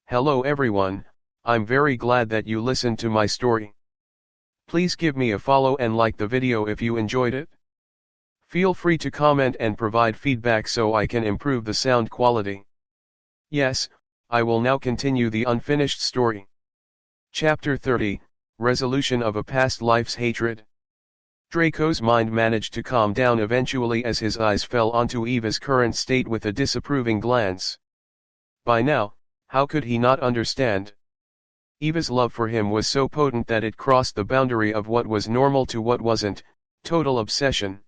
Hello everyone, I'm very glad that you listened to my story. Please give me a follow and like the video if you enjoyed it. Feel free to comment and provide feedback so I can improve the sound quality. Yes, I will now continue the unfinished story. Chapter 30, Resolution of a Past Life's Hatred. Draco's mind managed to calm down eventually as his eyes fell onto Eva's current state with a disapproving glance. By now, how could he not understand? Eva's love for him was so potent that it crossed the boundary of what was normal to what wasn't, total obsession.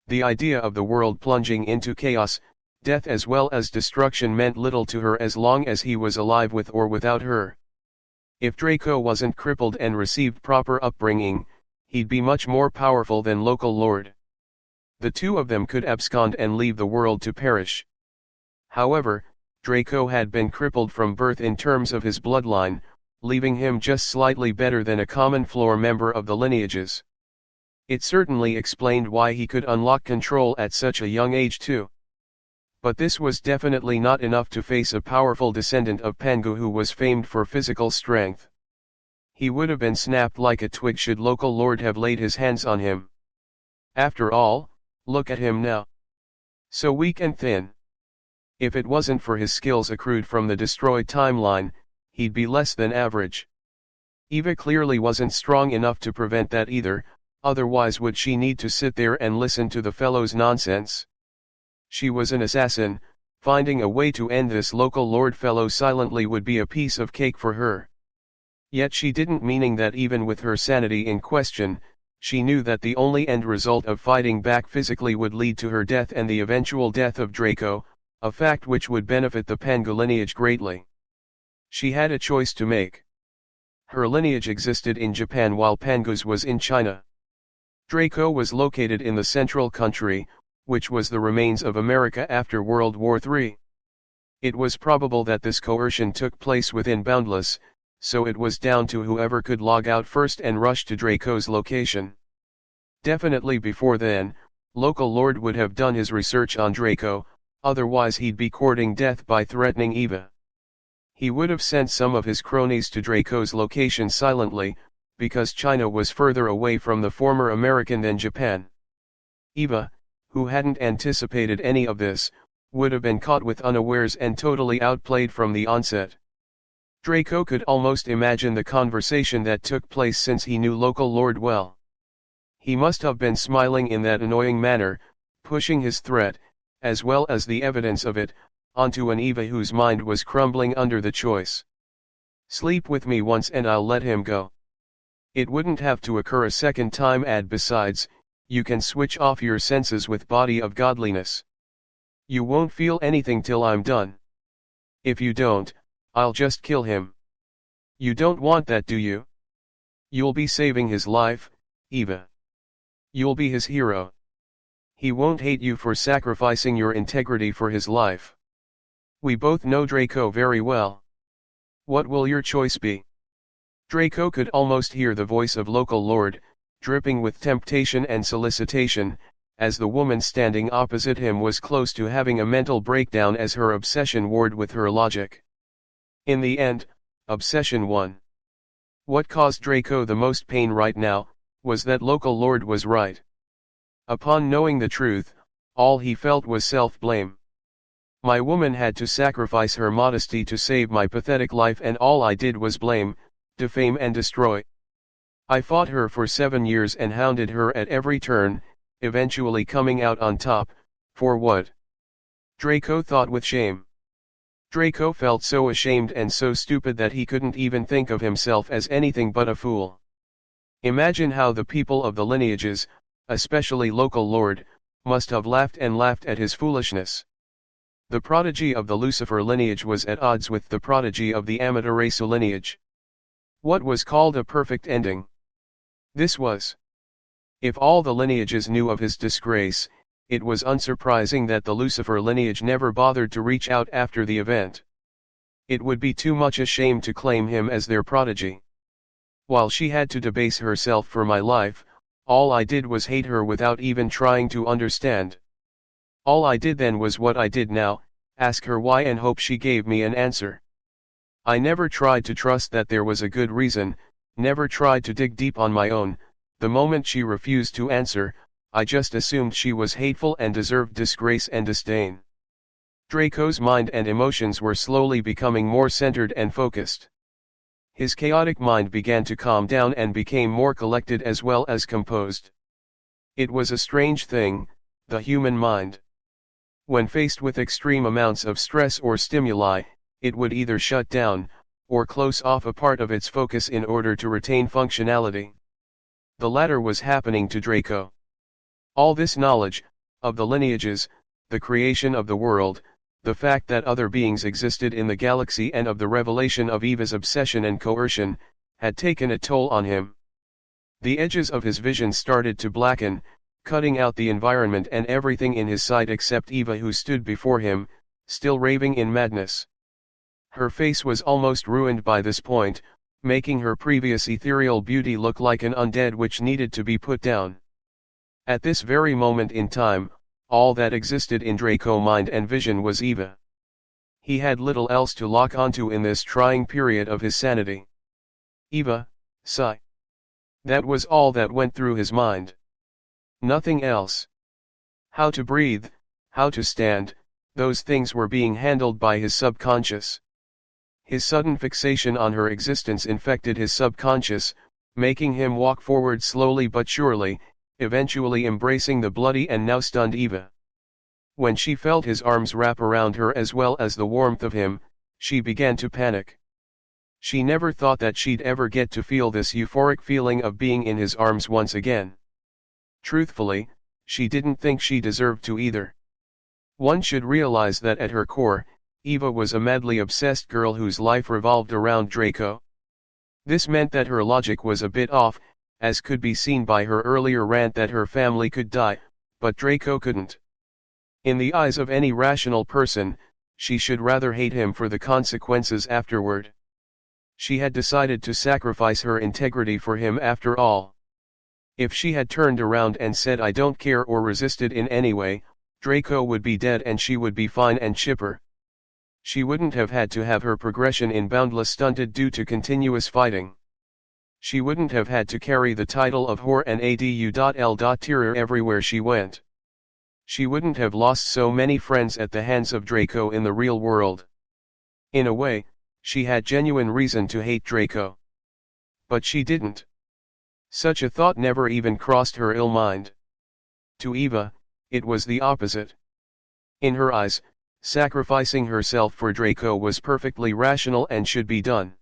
The idea of the world plunging into chaos, death as well as destruction meant little to her as long as he was alive with or without her. If Draco wasn't crippled and received proper upbringing, he'd be much more powerful than local lord. The two of them could abscond and leave the world to perish. However, Draco had been crippled from birth in terms of his bloodline, leaving him just slightly better than a common floor member of the lineages. It certainly explained why he could unlock control at such a young age too. But this was definitely not enough to face a powerful descendant of Pangu who was famed for physical strength. He would have been snapped like a twig should local lord have laid his hands on him. After all, look at him now. So weak and thin. If it wasn't for his skills accrued from the destroyed timeline, he'd be less than average. Eva clearly wasn't strong enough to prevent that either, otherwise would she need to sit there and listen to the fellow's nonsense? She was an assassin, finding a way to end this local lord fellow silently would be a piece of cake for her. Yet she didn't, meaning that even with her sanity in question, she knew that the only end result of fighting back physically would lead to her death and the eventual death of Draco, a fact which would benefit the Pangu lineage greatly. She had a choice to make. Her lineage existed in Japan while Pangu's was in China. Draco was located in the central country, which was the remains of America after World War III. It was probable that this coercion took place within Boundless, so it was down to whoever could log out first and rush to Draco's location. Definitely before then, local lord would have done his research on Draco, otherwise he'd be courting death by threatening Eva. He would have sent some of his cronies to Draco's location silently, because China was further away from the former American than Japan. Eva, who hadn't anticipated any of this, would have been caught with unawares and totally outplayed from the onset. Draco could almost imagine the conversation that took place since he knew local lord well. He must have been smiling in that annoying manner, pushing his threat, as well as the evidence of it, onto an Eva whose mind was crumbling under the choice. Sleep with me once and I'll let him go. It wouldn't have to occur a second time, and besides, you can switch off your senses with body of godliness. You won't feel anything till I'm done. If you don't, I'll just kill him. You don't want that, do you? You'll be saving his life, Eva. You'll be his hero. He won't hate you for sacrificing your integrity for his life. We both know Draco very well. What will your choice be? Draco could almost hear the voice of local lord, dripping with temptation and solicitation, as the woman standing opposite him was close to having a mental breakdown as her obsession warred with her logic. In the end, obsession won. What caused Draco the most pain right now, was that local lord was right. Upon knowing the truth, all he felt was self-blame. My woman had to sacrifice her modesty to save my pathetic life, and all I did was blame, defame and destroy. I fought her for 7 years and hounded her at every turn, eventually coming out on top, for what? Draco thought with shame. Draco felt so ashamed and so stupid that he couldn't even think of himself as anything but a fool. Imagine how the people of the lineages, especially local lord, must have laughed and laughed at his foolishness. The prodigy of the Lucifer lineage was at odds with the prodigy of the Amaterasu lineage. What was called a perfect ending? This was. If all the lineages knew of his disgrace, it was unsurprising that the Lucifer lineage never bothered to reach out after the event. It would be too much a shame to claim him as their prodigy. While she had to debase herself for my life, all I did was hate her without even trying to understand. All I did then was what I did now, ask her why and hope she gave me an answer. I never tried to trust that there was a good reason, never tried to dig deep on my own. The moment she refused to answer, I just assumed she was hateful and deserved disgrace and disdain. Draco's mind and emotions were slowly becoming more centered and focused. His chaotic mind began to calm down and became more collected as well as composed. It was a strange thing, the human mind. When faced with extreme amounts of stress or stimuli, it would either shut down, or close off a part of its focus in order to retain functionality. The latter was happening to Draco. All this knowledge, of the lineages, the creation of the world, the fact that other beings existed in the galaxy and of the revelation of Eva's obsession and coercion, had taken a toll on him. The edges of his vision started to blacken, cutting out the environment and everything in his sight except Eva, who stood before him, still raving in madness. Her face was almost ruined by this point, making her previous ethereal beauty look like an undead which needed to be put down. At this very moment in time, all that existed in Draco's mind and vision was Eva. He had little else to lock onto in this trying period of his sanity. Eva, sigh. That was all that went through his mind. Nothing else. How to breathe, how to stand, those things were being handled by his subconscious. His sudden fixation on her existence infected his subconscious, making him walk forward slowly but surely, eventually embracing the bloody and now stunned Eva. When she felt his arms wrap around her as well as the warmth of him, she began to panic. She never thought that she'd ever get to feel this euphoric feeling of being in his arms once again. Truthfully, she didn't think she deserved to either. One should realize that at her core, Eva was a madly obsessed girl whose life revolved around Draco. This meant that her logic was a bit off, as could be seen by her earlier rant that her family could die, but Draco couldn't. In the eyes of any rational person, she should rather hate him for the consequences afterward. She had decided to sacrifice her integrity for him after all. If she had turned around and said I don't care or resisted in any way, Draco would be dead and she would be fine and chipper. She wouldn't have had to have her progression in Boundless stunted due to continuous fighting. She wouldn't have had to carry the title of whore and adu.l.terror everywhere she went. She wouldn't have lost so many friends at the hands of Draco in the real world. In a way, she had genuine reason to hate Draco. But she didn't. Such a thought never even crossed her ill mind. To Eva, it was the opposite. In her eyes, sacrificing herself for Draco was perfectly rational and should be done.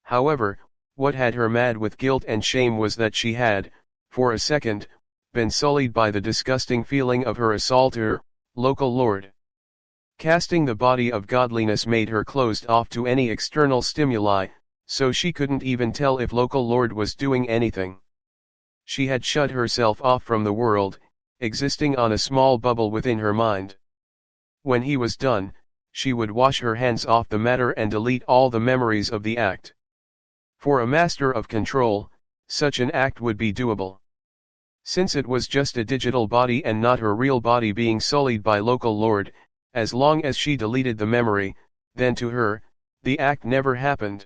However, what had her mad with guilt and shame was that she had, for a second, been sullied by the disgusting feeling of her assaulter, local lord. Casting the body of godliness made her closed off to any external stimuli, so she couldn't even tell if local lord was doing anything. She had shut herself off from the world, existing on a small bubble within her mind. When he was done, she would wash her hands off the matter and delete all the memories of the act. For a master of control, such an act would be doable. Since it was just a digital body and not her real body being sullied by local lord, as long as she deleted the memory, then to her, the act never happened.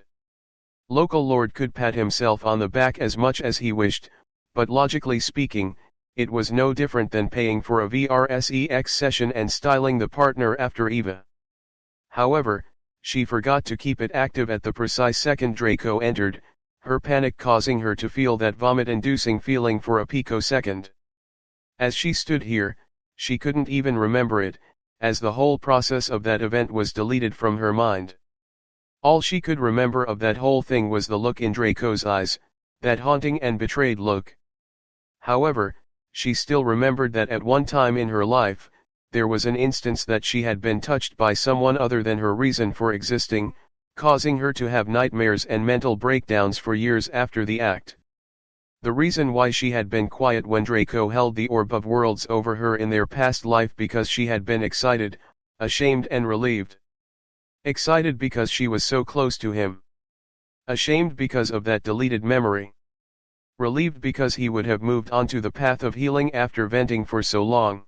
Local lord could pat himself on the back as much as he wished, but logically speaking, it was no different than paying for a VRSEX session and styling the partner after Eva. However, she forgot to keep it active at the precise second Draco entered, her panic causing her to feel that vomit-inducing feeling for a picosecond. As she stood here, she couldn't even remember it, as the whole process of that event was deleted from her mind. All she could remember of that whole thing was the look in Draco's eyes, that haunting and betrayed look. However, she still remembered that at one time in her life, there was an instance that she had been touched by someone other than her reason for existing, causing her to have nightmares and mental breakdowns for years after the act. The reason why she had been quiet when Draco held the orb of worlds over her in their past life because she had been excited, ashamed and relieved. Excited because she was so close to him. Ashamed because of that deleted memory. Relieved because he would have moved onto the path of healing after venting for so long.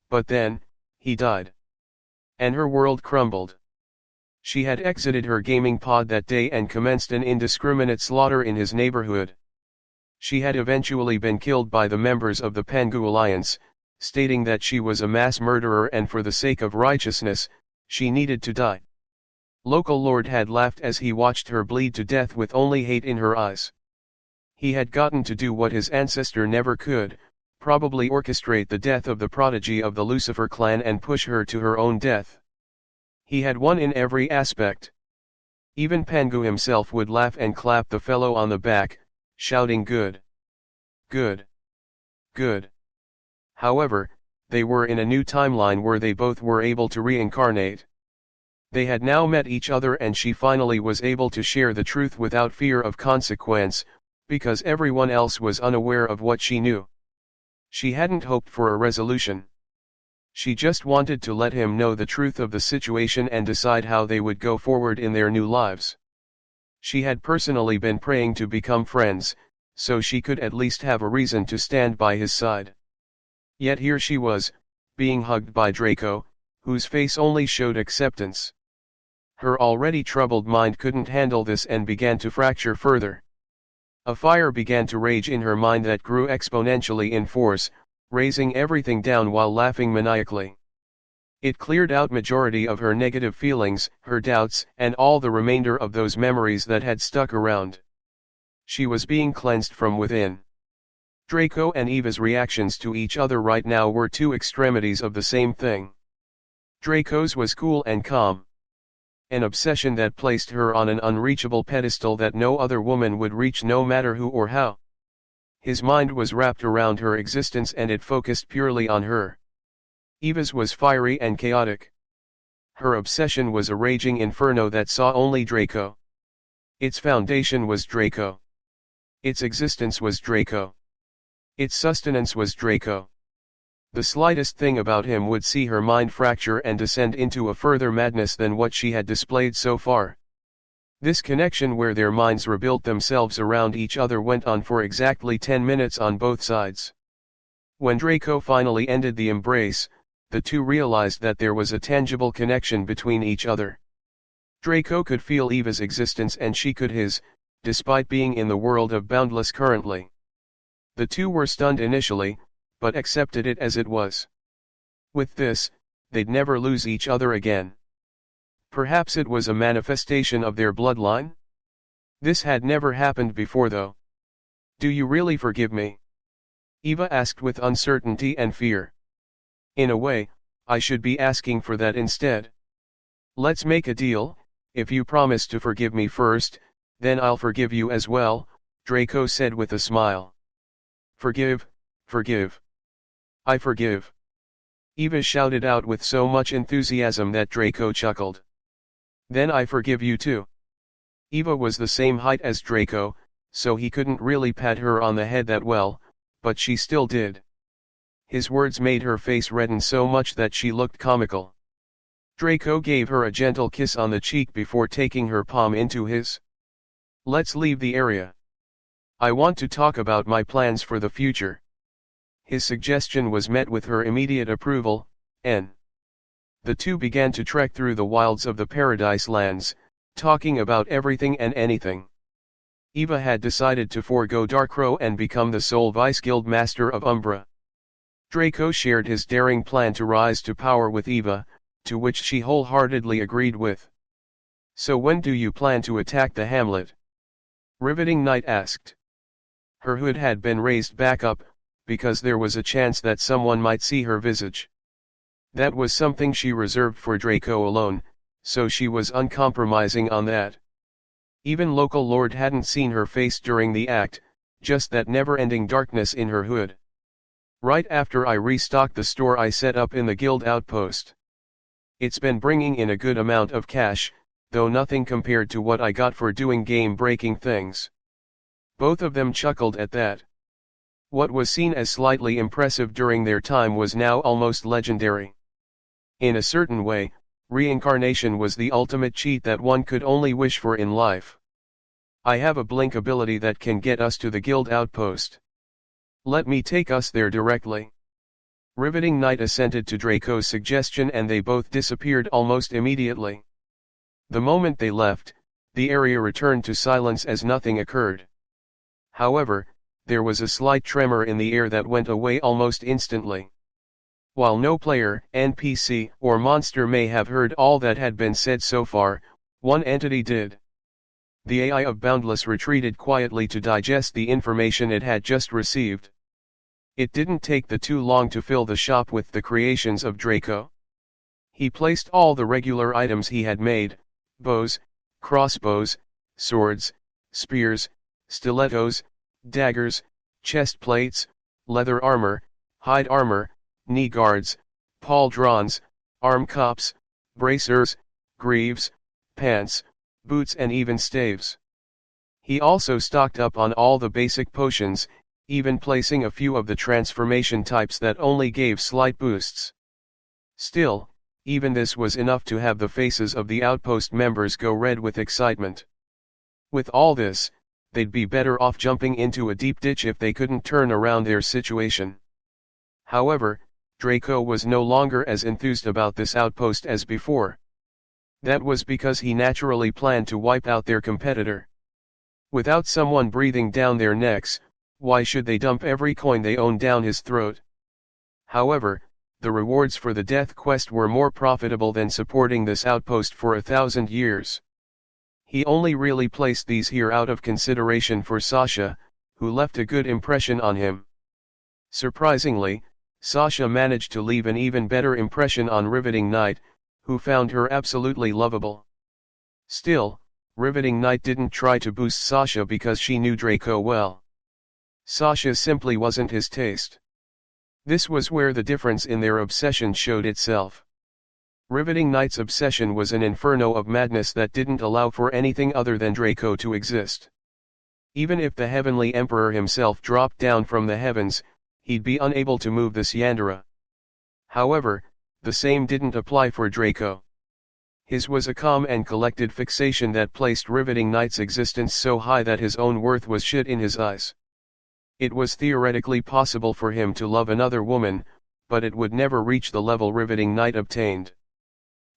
But then, he died. And her world crumbled. She had exited her gaming pod that day and commenced an indiscriminate slaughter in his neighborhood. She had eventually been killed by the members of the Pangu Alliance, stating that she was a mass murderer and for the sake of righteousness, she needed to die. Local Lord had laughed as he watched her bleed to death with only hate in her eyes. He had gotten to do what his ancestor never could, probably orchestrate the death of the prodigy of the Lucifer clan and push her to her own death. He had won in every aspect. Even Pangu himself would laugh and clap the fellow on the back, shouting good, good, good. However, they were in a new timeline where they both were able to reincarnate. They had now met each other and she finally was able to share the truth without fear of consequence, because everyone else was unaware of what she knew. She hadn't hoped for a resolution. She just wanted to let him know the truth of the situation and decide how they would go forward in their new lives. She had personally been praying to become friends, so she could at least have a reason to stand by his side. Yet here she was, being hugged by Draco, whose face only showed acceptance. Her already troubled mind couldn't handle this and began to fracture further. A fire began to rage in her mind that grew exponentially in force, raising everything down while laughing maniacally. It cleared out majority of her negative feelings, her doubts, and all the remainder of those memories that had stuck around. She was being cleansed from within. Draco and Eva's reactions to each other right now were two extremities of the same thing. Draco's was cool and calm. An obsession that placed her on an unreachable pedestal that no other woman would reach no matter who or how. His mind was wrapped around her existence and it focused purely on her. Eva's was fiery and chaotic. Her obsession was a raging inferno that saw only Draco. Its foundation was Draco. Its existence was Draco. Its sustenance was Draco. The slightest thing about him would see her mind fracture and descend into a further madness than what she had displayed so far. This connection where their minds rebuilt themselves around each other went on for exactly 10 minutes on both sides. When Draco finally ended the embrace, the two realized that there was a tangible connection between each other. Draco could feel Eva's existence and she could his, despite being in the world of boundless currently. The two were stunned initially, but accepted it as it was. With this, they'd never lose each other again. Perhaps it was a manifestation of their bloodline? This had never happened before though. Do you really forgive me? Eva asked with uncertainty and fear. In a way, I should be asking for that instead. Let's make a deal, if you promise to forgive me first, then I'll forgive you as well, Draco said with a smile. Forgive, forgive. I forgive. Eva shouted out with so much enthusiasm that Draco chuckled. Then I forgive you too. Eva was the same height as Draco, so he couldn't really pat her on the head that well, but she still did. His words made her face redden so much that she looked comical. Draco gave her a gentle kiss on the cheek before taking her palm into his. Let's leave the area. I want to talk about my plans for the future. His suggestion was met with her immediate approval, and the two began to trek through the wilds of the Paradise Lands, talking about everything and anything. Eva had decided to forego Darkrow and become the sole Vice Guild Master of Umbra. Draco shared his daring plan to rise to power with Eva, to which she wholeheartedly agreed with. So when do you plan to attack the hamlet? Riveting Knight asked. Her hood had been raised back up, because there was a chance that someone might see her visage. That was something she reserved for Draco alone, so she was uncompromising on that. Even local lord hadn't seen her face during the act, just that never-ending darkness in her hood. Right after I restocked the store I set up in the guild outpost. It's been bringing in a good amount of cash, though nothing compared to what I got for doing game-breaking things. Both of them chuckled at that. What was seen as slightly impressive during their time was now almost legendary. In a certain way, reincarnation was the ultimate cheat that one could only wish for in life. I have a blink ability that can get us to the guild outpost. Let me take us there directly. Riveting Knight assented to Draco's suggestion and they both disappeared almost immediately. The moment they left, the area returned to silence as nothing occurred. However, there was a slight tremor in the air that went away almost instantly. While no player, NPC, or monster may have heard all that had been said so far, one entity did. The AI of Boundless retreated quietly to digest the information it had just received. It didn't take the too long to fill the shop with the creations of Draco. He placed all the regular items he had made: bows, crossbows, swords, spears, stilettos, daggers, chest plates, leather armor, hide armor, knee guards, pauldrons, arm cups, bracers, greaves, pants, boots and even staves. He also stocked up on all the basic potions, even placing a few of the transformation types that only gave slight boosts. Still, even this was enough to have the faces of the outpost members go red with excitement. With all this, they'd be better off jumping into a deep ditch if they couldn't turn around their situation. However, Draco was no longer as enthused about this outpost as before. That was because he naturally planned to wipe out their competitor. Without someone breathing down their necks, why should they dump every coin they own down his throat? However, the rewards for the death quest were more profitable than supporting this outpost for 1,000 years. He only really placed these here out of consideration for Sasha, who left a good impression on him. Surprisingly, Sasha managed to leave an even better impression on Riveting Knight, who found her absolutely lovable. Still, Riveting Knight didn't try to boost Sasha because she knew Draco well. Sasha simply wasn't his taste. This was where the difference in their obsession showed itself. Riveting Knight's obsession was an inferno of madness that didn't allow for anything other than Draco to exist. Even if the Heavenly Emperor himself dropped down from the heavens, he'd be unable to move the Syandara. However, the same didn't apply for Draco. His was a calm and collected fixation that placed Riveting Knight's existence so high that his own worth was shit in his eyes. It was theoretically possible for him to love another woman, but it would never reach the level Riveting Knight obtained.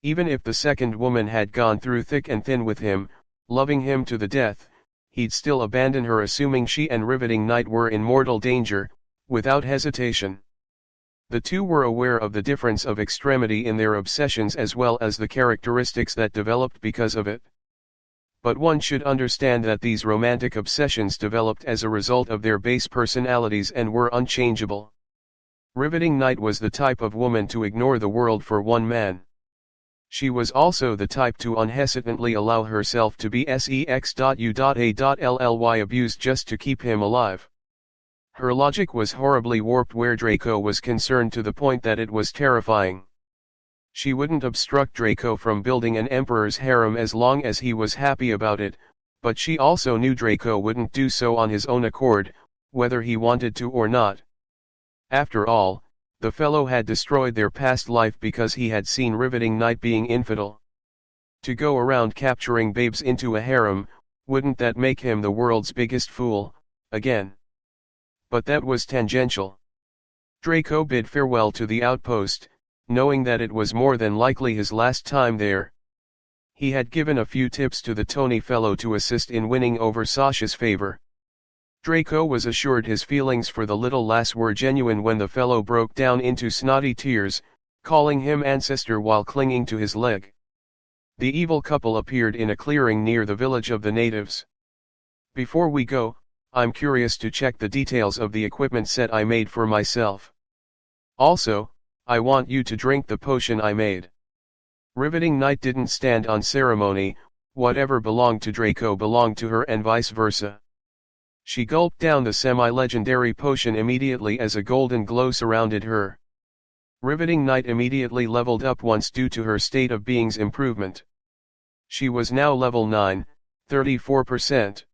Even if the second woman had gone through thick and thin with him, loving him to the death, he'd still abandon her, assuming she and Riveting Knight were in mortal danger, without hesitation. The two were aware of the difference of extremity in their obsessions as well as the characteristics that developed because of it. But one should understand that these romantic obsessions developed as a result of their base personalities and were unchangeable. Riveting Knight was the type of woman to ignore the world for one man. She was also the type to unhesitantly allow herself to be sex.u.a.lly abused just to keep him alive. Her logic was horribly warped where Draco was concerned to the point that it was terrifying. She wouldn't obstruct Draco from building an emperor's harem as long as he was happy about it, but she also knew Draco wouldn't do so on his own accord, whether he wanted to or not. After all, the fellow had destroyed their past life because he had seen Riveting Knight being infidel. To go around capturing babes into a harem, wouldn't that make him the world's biggest fool, again? But that was tangential. Draco bid farewell to the outpost, knowing that it was more than likely his last time there. He had given a few tips to the Tony fellow to assist in winning over Sasha's favor. Draco was assured his feelings for the little lass were genuine when the fellow broke down into snotty tears, calling him ancestor while clinging to his leg. The evil couple appeared in a clearing near the village of the natives. "Before we go, I'm curious to check the details of the equipment set I made for myself. Also, I want you to drink the potion I made." Riveting Knight didn't stand on ceremony, whatever belonged to Draco belonged to her and vice versa. She gulped down the semi-legendary potion immediately as a golden glow surrounded her. Riveting Knight immediately leveled up once due to her state of being's improvement. She was now level 9, 34%.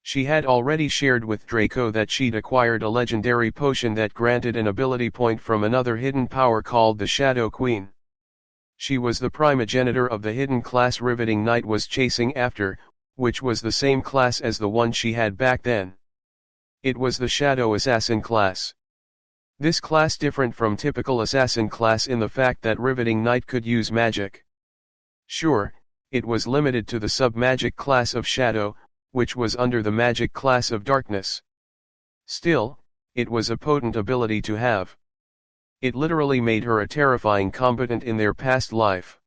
She had already shared with Draco that she'd acquired a legendary potion that granted an ability point from another hidden power called the Shadow Queen. She was the primogenitor of the hidden class Riveting Knight was chasing after, which was the same class as the one she had back then. It was the Shadow Assassin class. This class different from typical assassin class in the fact that Riveting Knight could use magic. Sure, it was limited to the sub-magic class of Shadow, which was under the magic class of Darkness. Still, it was a potent ability to have. It literally made her a terrifying combatant in their past life.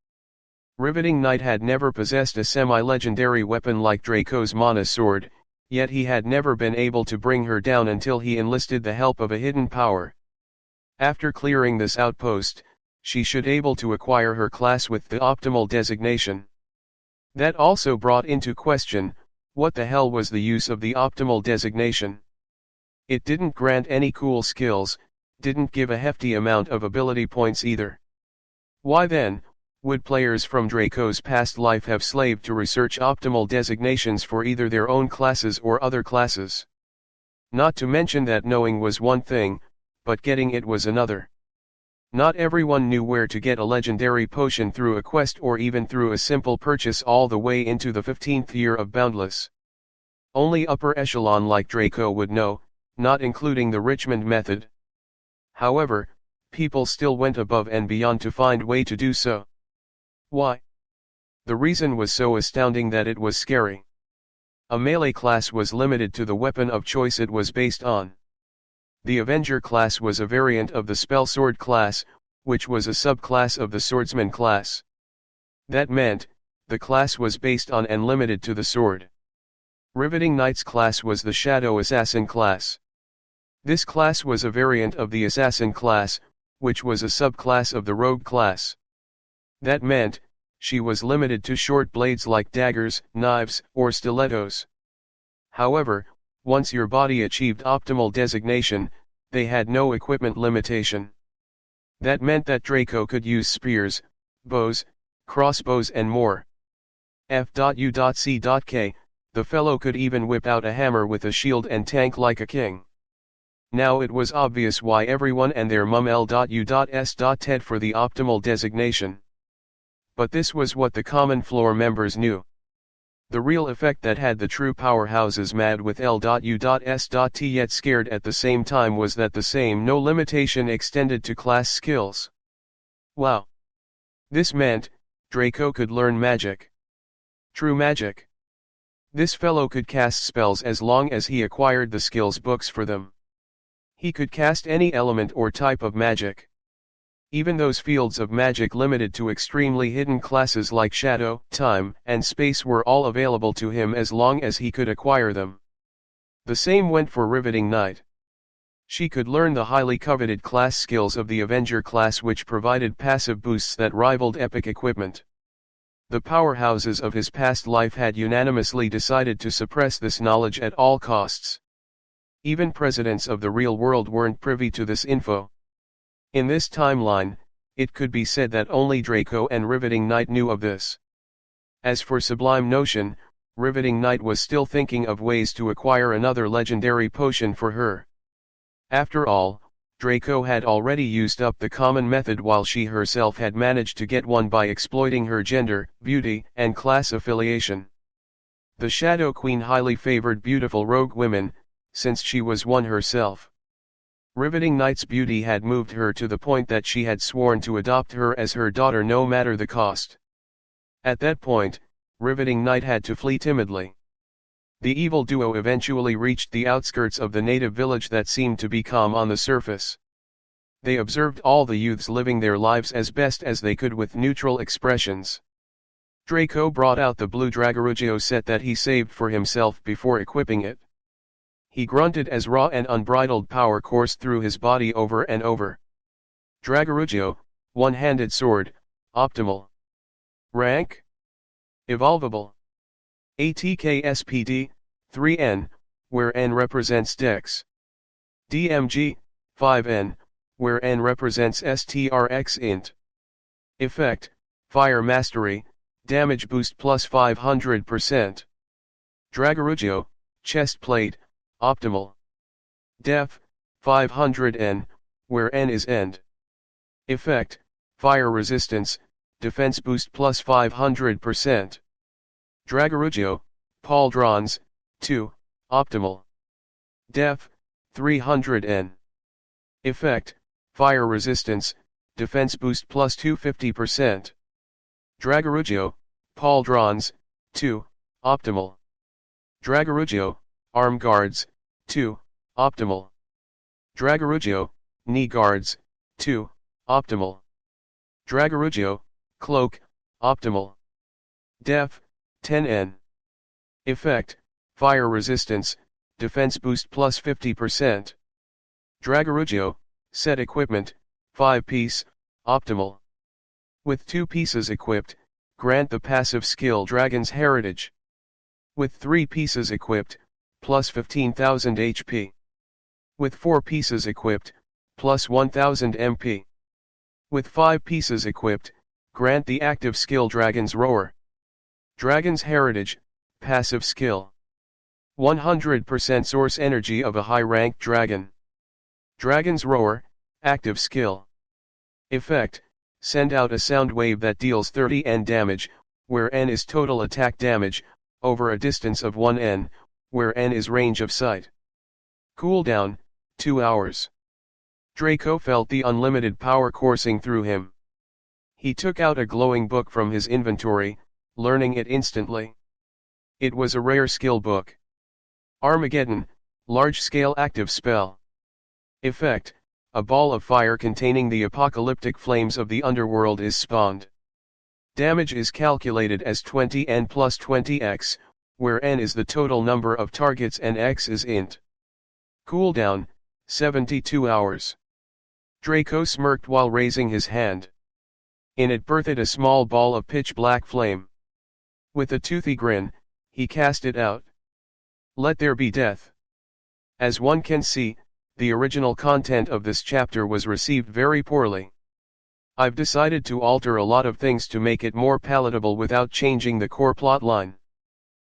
Riveting Knight had never possessed a semi-legendary weapon like Draco's Mana Sword, yet he had never been able to bring her down until he enlisted the help of a hidden power. After clearing this outpost, she should able to acquire her class with the optimal designation. That also brought into question, what the hell was the use of the optimal designation? It didn't grant any cool skills, didn't give a hefty amount of ability points either. Why then, would players from Draco's past life have slaved to research optimal designations for either their own classes or other classes? Not to mention that knowing was one thing, but getting it was another. Not everyone knew where to get a legendary potion through a quest or even through a simple purchase all the way into the 15th year of Boundless. Only upper echelon like Draco would know, not including the Richmond method. However, people still went above and beyond to find way to do so. Why? The reason was so astounding that it was scary. A melee class was limited to the weapon of choice it was based on. The Avenger class was a variant of the Spell Sword class, which was a subclass of the Swordsman class. That meant, the class was based on and limited to the sword. Riveting Knight's class was the Shadow Assassin class. This class was a variant of the Assassin class, which was a subclass of the Rogue class. That meant, she was limited to short blades like daggers, knives, or stilettos. However, once your body achieved optimal designation, they had no equipment limitation. That meant that Draco could use spears, bows, crossbows and more. F.U.C.K, the fellow could even whip out a hammer with a shield and tank like a king. Now it was obvious why everyone and their mum L.U.S.Ted for the optimal designation. But this was what the common floor members knew. The real effect that had the true powerhouses mad with L.U.S.T yet scared at the same time was that the same no limitation extended to class skills. Wow! This meant, Draco could learn magic. True magic. This fellow could cast spells as long as he acquired the skills books for them. He could cast any element or type of magic. Even those fields of magic limited to extremely hidden classes like shadow, time, and space were all available to him as long as he could acquire them. The same went for Riveting Knight. She could learn the highly coveted class skills of the Avenger class, which provided passive boosts that rivaled epic equipment. The powerhouses of his past life had unanimously decided to suppress this knowledge at all costs. Even presidents of the real world weren't privy to this info. In this timeline, it could be said that only Draco and Riveting Knight knew of this. As for Sublime Notion, Riveting Knight was still thinking of ways to acquire another legendary potion for her. After all, Draco had already used up the common method while she herself had managed to get one by exploiting her gender, beauty, and class affiliation. The Shadow Queen highly favored beautiful rogue women, since she was one herself. Riveting Knight's beauty had moved her to the point that she had sworn to adopt her as her daughter no matter the cost. At that point, Riveting Knight had to flee timidly. The evil duo eventually reached the outskirts of the native village that seemed to be calm on the surface. They observed all the youths living their lives as best as they could with neutral expressions. Draco brought out the blue Dragorugio set that he saved for himself before equipping it. He grunted as raw and unbridled power coursed through his body over and over. Dragorugio, one-handed sword, optimal. Rank? Evolvable. ATK SPD, 3N, where N represents Dex. DMG, 5N, where N represents STRX int. Effect, Fire Mastery, damage boost plus 500%. Dragorugio, chest plate, optimal. Def, 500N, where N is end. Effect, Fire Resistance, defense boost plus 500%. Dragorugio, Pauldrons, 2, optimal. Def, 300N. Effect, Fire Resistance, defense boost plus 250%. Dragorugio, pauldrons, 2, optimal. Dragorugio, arm guards, 2, optimal. Dragorugio, knee guards, 2, optimal. Dragorugio, cloak, optimal. Def, 10N. Effect, fire resistance, defense boost plus 50%. Dragorugio, set equipment, 5-piece, optimal. With 2 pieces equipped, grant the passive skill Dragon's Heritage. With 3 pieces equipped, plus 15,000 HP. With 4 pieces equipped, plus 1000 MP. With 5 pieces equipped, grant the active skill Dragon's Roar. Dragon's Heritage, passive skill. 100% source energy of a high-ranked dragon. Dragon's Roar, active skill. Effect, send out a sound wave that deals 30 N damage, where N is total attack damage, over a distance of 1 N, where N is range of sight. Cooldown, 2 hours. Draco felt the unlimited power coursing through him. He took out a glowing book from his inventory, learning it instantly. It was a rare skill book. Armageddon, large-scale active spell. Effect, a ball of fire containing the apocalyptic flames of the underworld is spawned. Damage is calculated as 20N plus 20x, where N is the total number of targets and X is int. Cooldown, 72 hours. Draco smirked while raising his hand. In it birthed a small ball of pitch-black flame. With a toothy grin, he cast it out. Let there be death. As one can see, the original content of this chapter was received very poorly. I've decided to alter a lot of things to make it more palatable without changing the core plotline.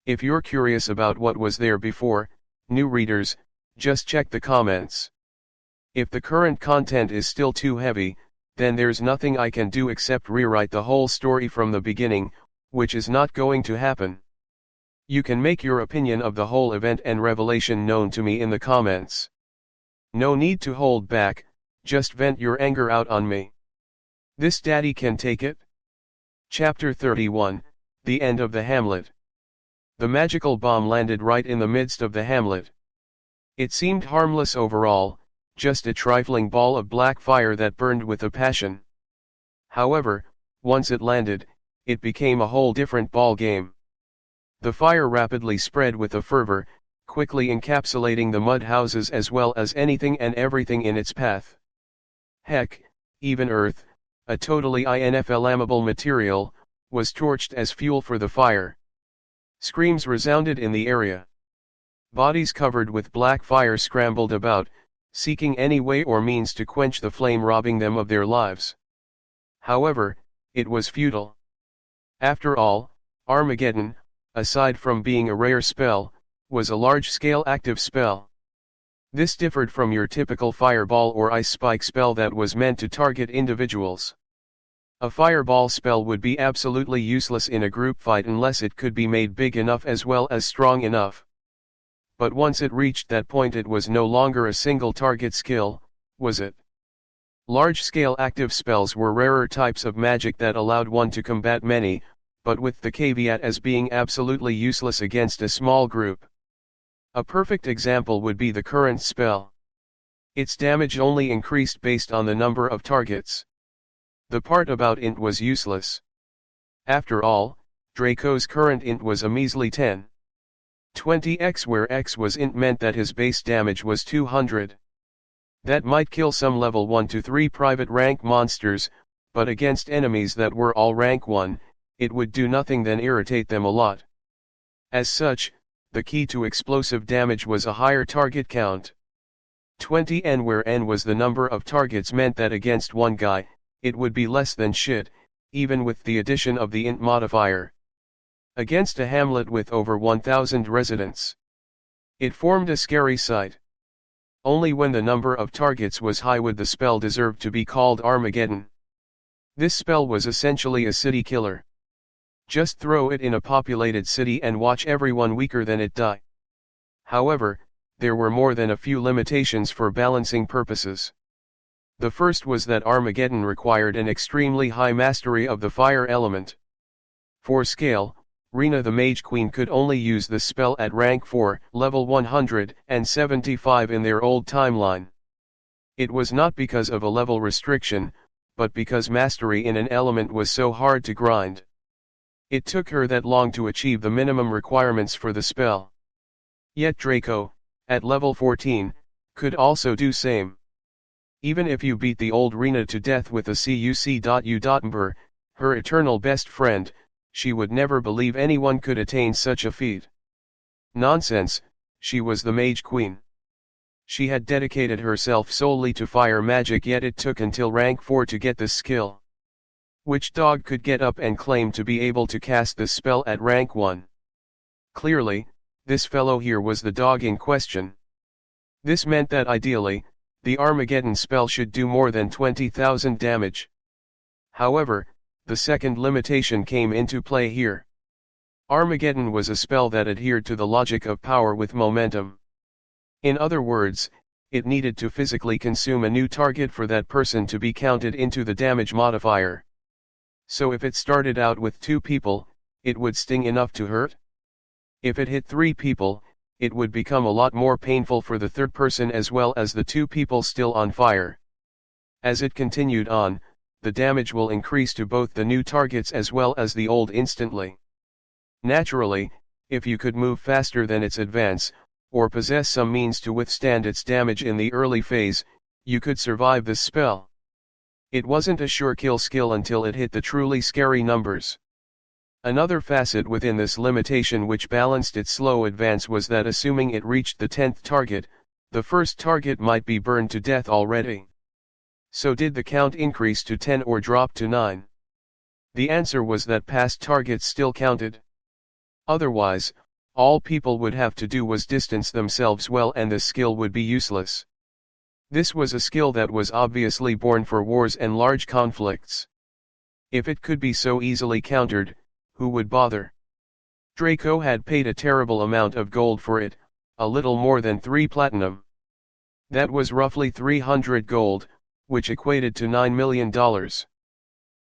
If you're curious about what was there before, new readers, just check the comments. If the current content is still too heavy, then there's nothing I can do except rewrite the whole story from the beginning, which is not going to happen. You can make your opinion of the whole event and revelation known to me in the comments. No need to hold back, just vent your anger out on me. This daddy can take it? Chapter 31, The End of the Hamlet. The magical bomb landed right in the midst of the hamlet. It seemed harmless overall, just a trifling ball of black fire that burned with a passion. However, once it landed, it became a whole different ball game. The fire rapidly spread with a fervor, quickly encapsulating the mud houses as well as anything and everything in its path. Heck, even earth, a totally inflammable material, was torched as fuel for the fire. Screams resounded in the area. Bodies covered with black fire scrambled about, seeking any way or means to quench the flame, robbing them of their lives. However, it was futile. After all, Armageddon, aside from being a rare spell, was a large-scale active spell. This differed from your typical fireball or ice spike spell that was meant to target individuals. A fireball spell would be absolutely useless in a group fight unless it could be made big enough as well as strong enough. But once it reached that point, it was no longer a single target skill, was it? Large-scale active spells were rarer types of magic that allowed one to combat many, but with the caveat as being absolutely useless against a small group. A perfect example would be the current spell. Its damage only increased based on the number of targets. The part about int was useless. After all, Draco's current int was a measly 10. 20x, where x was int meant that his base damage was 200. That might kill some level 1 to 3 private rank monsters, but against enemies that were all rank 1, it would do nothing than irritate them a lot. As such, the key to explosive damage was a higher target count. 20n, where n was the number of targets, meant that against one guy, it would be less than shit, even with the addition of the int modifier. Against a hamlet with over 1,000 residents, it formed a scary sight. Only when the number of targets was high would the spell deserve to be called Armageddon. This spell was essentially a city killer. Just throw it in a populated city and watch everyone weaker than it die. However, there were more than a few limitations for balancing purposes. The first was that Armageddon required an extremely high mastery of the fire element. For scale, Rina the Mage Queen could only use the spell at rank 4, level 175 in their old timeline. It was not because of a level restriction, but because mastery in an element was so hard to grind. It took her that long to achieve the minimum requirements for the spell. Yet Draco, at level 14, could also do same. Even if you beat the old Rina to death with a cuc.u.mber, her eternal best friend, she would never believe anyone could attain such a feat. Nonsense, she was the Mage Queen. She had dedicated herself solely to fire magic, yet it took until rank 4 to get this skill. Which dog could get up and claim to be able to cast this spell at rank 1? Clearly, this fellow here was the dog in question. This meant that ideally, the Armageddon spell should do more than 20,000 damage. However, the second limitation came into play here. Armageddon was a spell that adhered to the logic of power with momentum. In other words, it needed to physically consume a new target for that person to be counted into the damage modifier. So if it started out with 2 people, it would sting enough to hurt. If it hit 3 people, it would become a lot more painful for the third person as well as the 2 people still on fire. As it continued on, the damage will increase to both the new targets as well as the old instantly. Naturally, if you could move faster than its advance, or possess some means to withstand its damage in the early phase, you could survive this spell. It wasn't a sure kill skill until it hit the truly scary numbers. Another facet within this limitation which balanced its slow advance was that assuming it reached the 10th target, the first target might be burned to death already. So did the count increase to 10 or drop to 9? The answer was that past targets still counted. Otherwise, all people would have to do was distance themselves well and the skill would be useless. This was a skill that was obviously born for wars and large conflicts. If it could be so easily countered, who would bother? Draco had paid a terrible amount of gold for it, a little more than 3 platinum. That was roughly 300 gold, which equated to $9 million.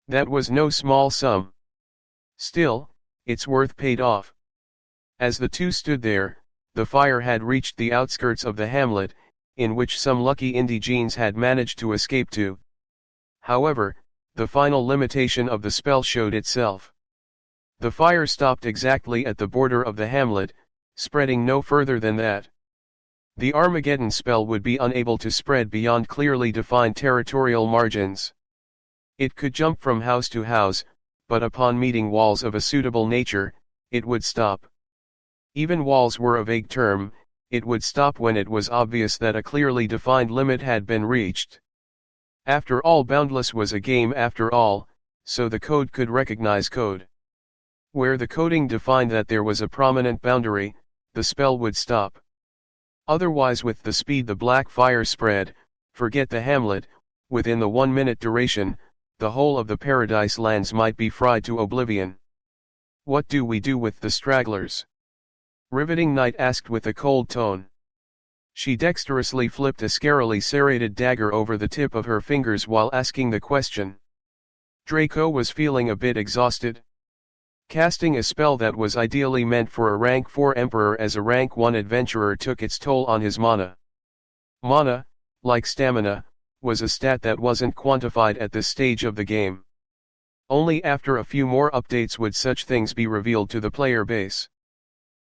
That was no small sum. Still, its worth paid off. As the two stood there, the fire had reached the outskirts of the hamlet, in which some lucky indigenes had managed to escape to. However, the final limitation of the spell showed itself. The fire stopped exactly at the border of the hamlet, spreading no further than that. The Armageddon spell would be unable to spread beyond clearly defined territorial margins. It could jump from house to house, but upon meeting walls of a suitable nature, it would stop. Even walls were a vague term, it would stop when it was obvious that a clearly defined limit had been reached. After all, Boundless was a game after all, so the code could recognize code. Where the coding defined that there was a prominent boundary, the spell would stop. Otherwise, with the speed the black fire spread, forget the hamlet, within the 1-minute duration, the whole of the Paradise Lands might be fried to oblivion. What do we do with the stragglers? Riveting Knight asked with a cold tone. She dexterously flipped a scarily serrated dagger over the tip of her fingers while asking the question. Draco was feeling a bit exhausted. Casting a spell that was ideally meant for a rank 4 emperor as a rank 1 adventurer took its toll on his mana. Mana, like stamina, was a stat that wasn't quantified at this stage of the game. Only after a few more updates would such things be revealed to the player base.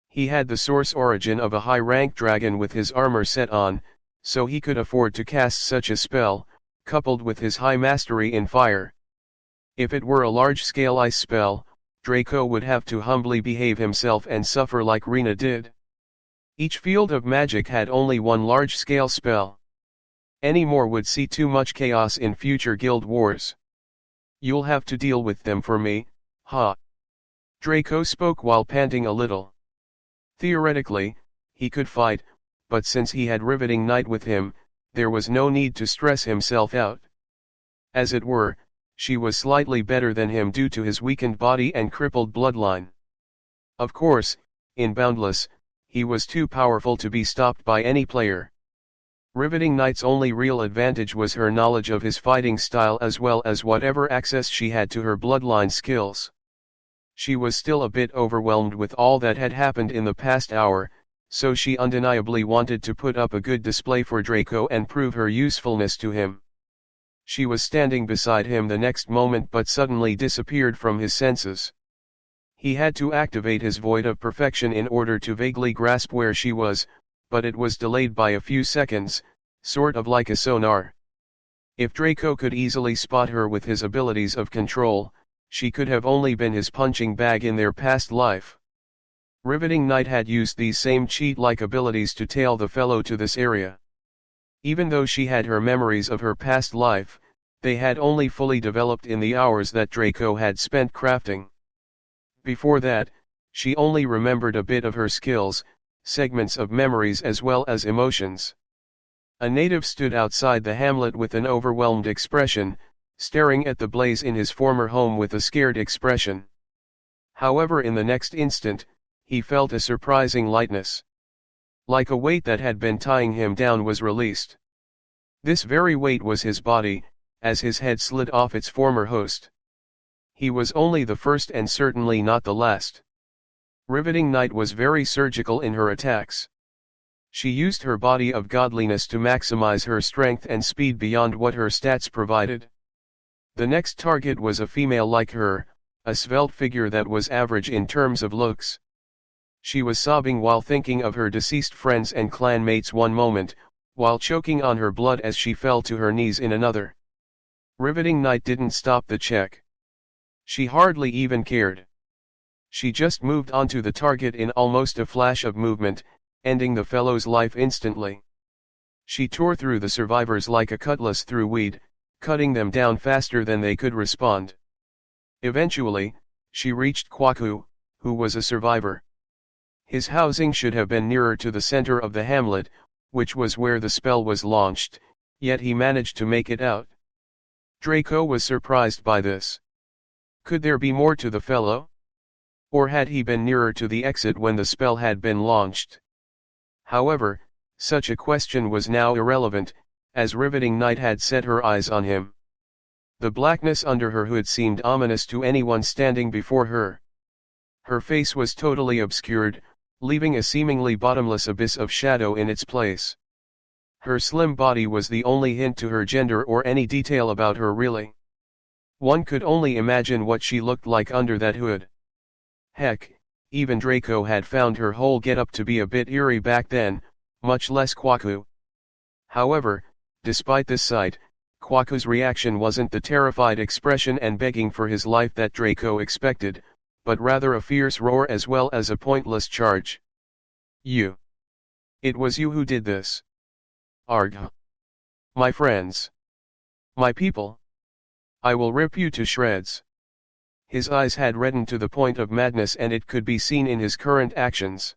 He had the source origin of a high-rank dragon with his armor set on, so he could afford to cast such a spell, coupled with his high mastery in fire. If it were a large-scale ice spell, Draco would have to humbly behave himself and suffer like Rina did. Each field of magic had only one large-scale spell. Any more would see too much chaos in future guild wars. You'll have to deal with them for me, ha. Draco spoke while panting a little. Theoretically, he could fight, but since he had Riveting Knight with him, there was no need to stress himself out. As it were, she was slightly better than him due to his weakened body and crippled bloodline. Of course, in Boundless, he was too powerful to be stopped by any player. Riveting Knight's only real advantage was her knowledge of his fighting style as well as whatever access she had to her bloodline skills. She was still a bit overwhelmed with all that had happened in the past hour, so she undeniably wanted to put up a good display for Draco and prove her usefulness to him. She was standing beside him the next moment but suddenly disappeared from his senses. He had to activate his void of perfection in order to vaguely grasp where she was, but it was delayed by a few seconds, sort of like a sonar. If Draco could easily spot her with his abilities of control, she could have only been his punching bag in their past life. Riveting Knight had used these same cheat-like abilities to tail the fellow to this area. Even though she had her memories of her past life, they had only fully developed in the hours that Draco had spent crafting. Before that, she only remembered a bit of her skills, segments of memories as well as emotions. A native stood outside the hamlet with an overwhelmed expression, staring at the blaze in his former home with a scared expression. However, in the next instant, he felt a surprising lightness. Like a weight that had been tying him down was released. This very weight was his body, as his head slid off its former host. He was only the first and certainly not the last. Riveting Knight was very surgical in her attacks. She used her body of godliness to maximize her strength and speed beyond what her stats provided. The next target was a female like her, a svelte figure that was average in terms of looks. She was sobbing while thinking of her deceased friends and clanmates one moment, while choking on her blood as she fell to her knees in another. Riveting Knight didn't stop the check. She hardly even cared. She just moved onto the target in almost a flash of movement, ending the fellow's life instantly. She tore through the survivors like a cutlass through weed, cutting them down faster than they could respond. Eventually, she reached Kwaku, who was a survivor. His housing should have been nearer to the center of the hamlet, which was where the spell was launched, yet he managed to make it out. Draco was surprised by this. Could there be more to the fellow? Or had he been nearer to the exit when the spell had been launched? However, such a question was now irrelevant, as Riveting Knight had set her eyes on him. The blackness under her hood seemed ominous to anyone standing before her. Her face was totally obscured, leaving a seemingly bottomless abyss of shadow in its place. Her slim body was the only hint to her gender or any detail about her really. One could only imagine what she looked like under that hood. Heck, even Draco had found her whole getup to be a bit eerie back then, much less Kwaku. However, despite this sight, Kwaku's reaction wasn't the terrified expression and begging for his life that Draco expected, but rather a fierce roar as well as a pointless charge. You! It was you who did this! Arg! My friends! My people! I will rip you to shreds! His eyes had reddened to the point of madness and it could be seen in his current actions.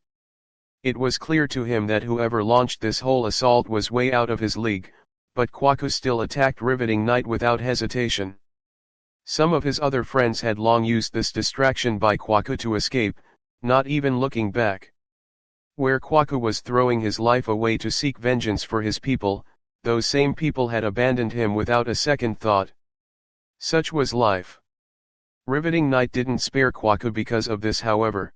It was clear to him that whoever launched this whole assault was way out of his league, but Kwaku still attacked Riveting Knight without hesitation. Some of his other friends had long used this distraction by Kwaku to escape, not even looking back. Where Kwaku was throwing his life away to seek vengeance for his people, those same people had abandoned him without a second thought. Such was life. Riveting Knight didn't spare Kwaku because of this, however.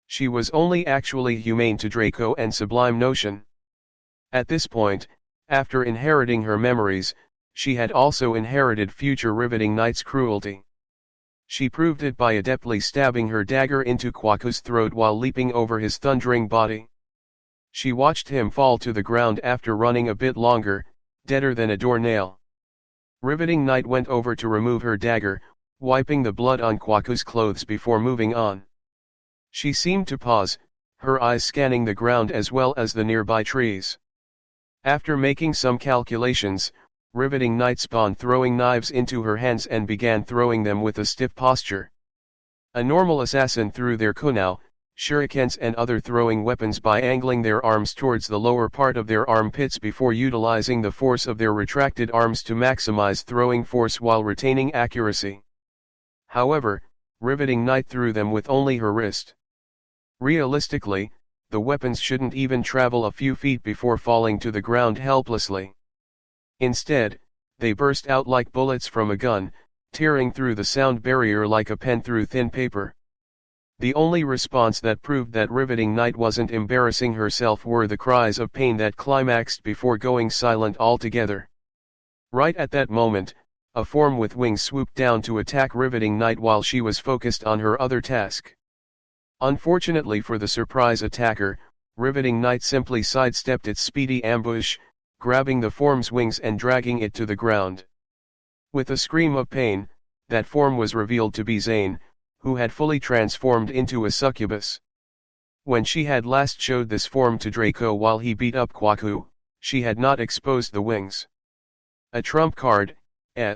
She was only actually humane to Draco and Sublime Notion. At this point, after inheriting her memories, she had also inherited future Riveting Knight's cruelty. She proved it by adeptly stabbing her dagger into Kwaku's throat while leaping over his thundering body. She watched him fall to the ground after running a bit longer, deader than a doornail. Riveting Knight went over to remove her dagger, wiping the blood on Kwaku's clothes before moving on. She seemed to pause, her eyes scanning the ground as well as the nearby trees. After making some calculations, Riveting Knight spawned throwing knives into her hands and began throwing them with a stiff posture. A normal assassin threw their kunao, shurikens and other throwing weapons by angling their arms towards the lower part of their armpits before utilizing the force of their retracted arms to maximize throwing force while retaining accuracy. However, Riveting Knight threw them with only her wrist. Realistically, the weapons shouldn't even travel a few feet before falling to the ground helplessly. Instead, they burst out like bullets from a gun, tearing through the sound barrier like a pen through thin paper. The only response that proved that riveting knight wasn't embarrassing herself were the cries of pain that climaxed before going silent altogether. Right at that moment, a form with wings swooped down to attack riveting knight while she was focused on her other task. Unfortunately for the surprise attacker, riveting knight simply sidestepped its speedy ambush, grabbing the form's wings and dragging it to the ground. With a scream of pain, that form was revealed to be Zane, who had fully transformed into a succubus. When she had last showed this form to Draco while he beat up Kwaku, she had not exposed the wings. A trump card, eh?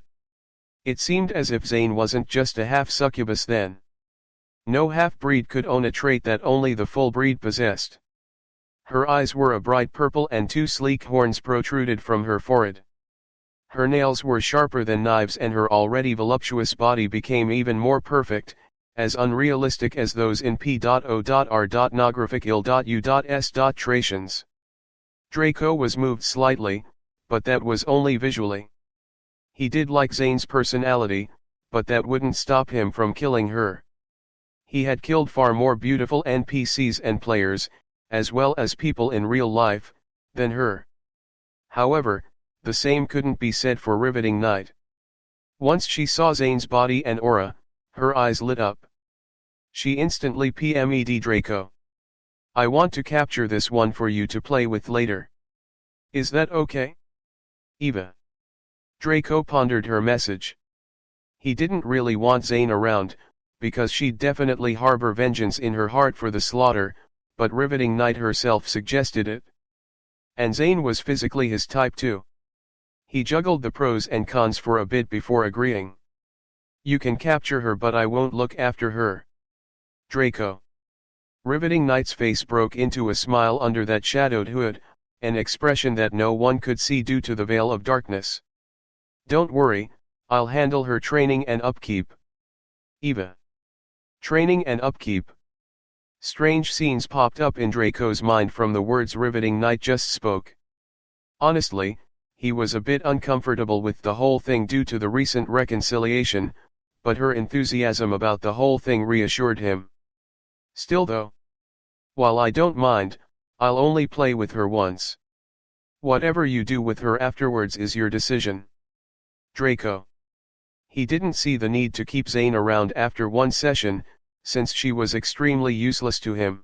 It seemed as if Zane wasn't just a half-succubus then. No half-breed could own a trait that only the full breed possessed. Her eyes were a bright purple and two sleek horns protruded from her forehead. Her nails were sharper than knives and her already voluptuous body became even more perfect, as unrealistic as those in p.o.r.nographic.il.u.s. Tracians. Draco was moved slightly, but that was only visually. He did like Zane's personality, but that wouldn't stop him from killing her. He had killed far more beautiful NPCs and players, as well as people in real life, than her. However, the same couldn't be said for Riveting Knight. Once she saw Zane's body and aura, her eyes lit up. She instantly PM'd Draco. I want to capture this one for you to play with later. Is that okay? Eva. Draco pondered her message. He didn't really want Zane around, because she'd definitely harbor vengeance in her heart for the slaughter, but Riveting Knight herself suggested it. And Zane was physically his type too. He juggled the pros and cons for a bit before agreeing. You can capture her but I won't look after her. Draco. Riveting Knight's face broke into a smile under that shadowed hood, an expression that no one could see due to the veil of darkness. Don't worry, I'll handle her training and upkeep. Eva. Training and upkeep. Strange scenes popped up in Draco's mind from the words Riveting Knight just spoke. Honestly, he was a bit uncomfortable with the whole thing due to the recent reconciliation, but her enthusiasm about the whole thing reassured him. Still though, while I don't mind, I'll only play with her once. Whatever you do with her afterwards is your decision. Draco. He didn't see the need to keep Zane around after one session, since she was extremely useless to him.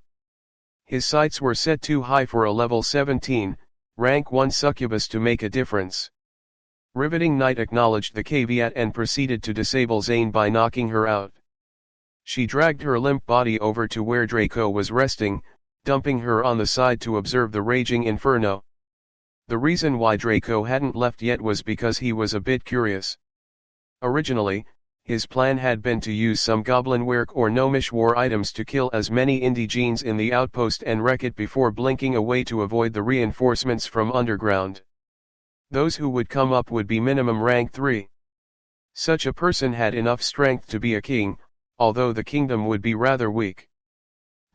His sights were set too high for a level 17, rank 1 succubus to make a difference. Riveting Knight acknowledged the caveat and proceeded to disable Zane by knocking her out. She dragged her limp body over to where Draco was resting, dumping her on the side to observe the raging inferno. The reason why Draco hadn't left yet was because he was a bit curious. Originally, his plan had been to use some goblin work or gnomish war items to kill as many indigenes in the outpost and wreck it before blinking away to avoid the reinforcements from underground. Those who would come up would be minimum rank 3. Such a person had enough strength to be a king, although the kingdom would be rather weak.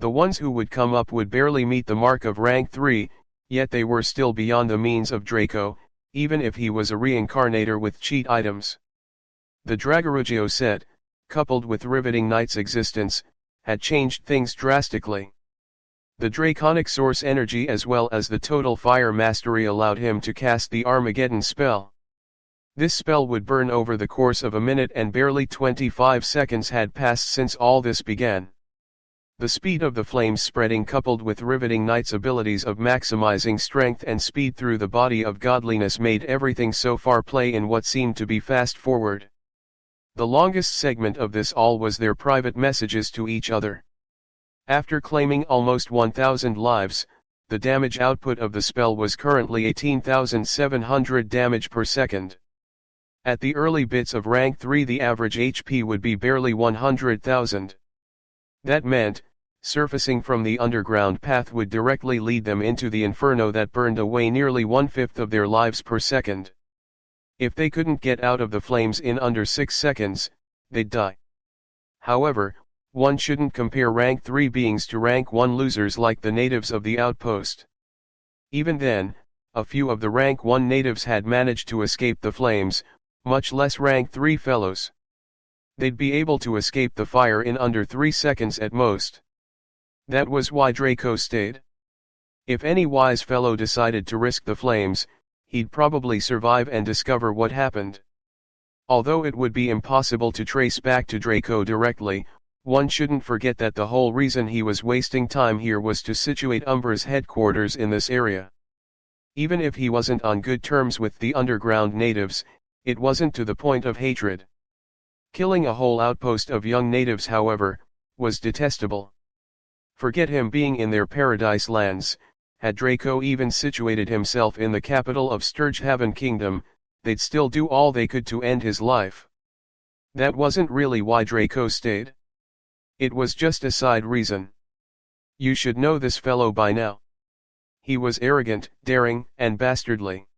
The ones who would come up would barely meet the mark of rank 3, yet they were still beyond the means of Draco, even if he was a reincarnator with cheat items. The Dragorugio set, coupled with Riveting Knight's existence, had changed things drastically. The draconic source energy as well as the total fire mastery allowed him to cast the Armageddon spell. This spell would burn over the course of a minute and barely 25 seconds had passed since all this began. The speed of the flames spreading coupled with Riveting Knight's abilities of maximizing strength and speed through the body of godliness made everything so far play in what seemed to be fast forward. The longest segment of this all was their private messages to each other. After claiming almost 1,000 lives, the damage output of the spell was currently 18,700 damage per second. At the early bits of rank 3 the average HP would be barely 100,000. That meant, surfacing from the underground path would directly lead them into the inferno that burned away nearly 1/5 of their lives per second. If they couldn't get out of the flames in under 6 seconds, they'd die. However, one shouldn't compare rank 3 beings to rank 1 losers like the natives of the outpost. Even then, a few of the rank 1 natives had managed to escape the flames, much less rank 3 fellows. They'd be able to escape the fire in under 3 seconds at most. That was why Draco stayed. If any wise fellow decided to risk the flames, he'd probably survive and discover what happened. Although it would be impossible to trace back to Draco directly, one shouldn't forget that the whole reason he was wasting time here was to situate Umbra's headquarters in this area. Even if he wasn't on good terms with the underground natives, it wasn't to the point of hatred. Killing a whole outpost of young natives, however, was detestable. Forget him being in their paradise lands. Had Draco even situated himself in the capital of Sturgehaven Kingdom, they'd still do all they could to end his life. That wasn't really why Draco stayed. It was just a side reason. You should know this fellow by now. He was arrogant, daring, and bastardly.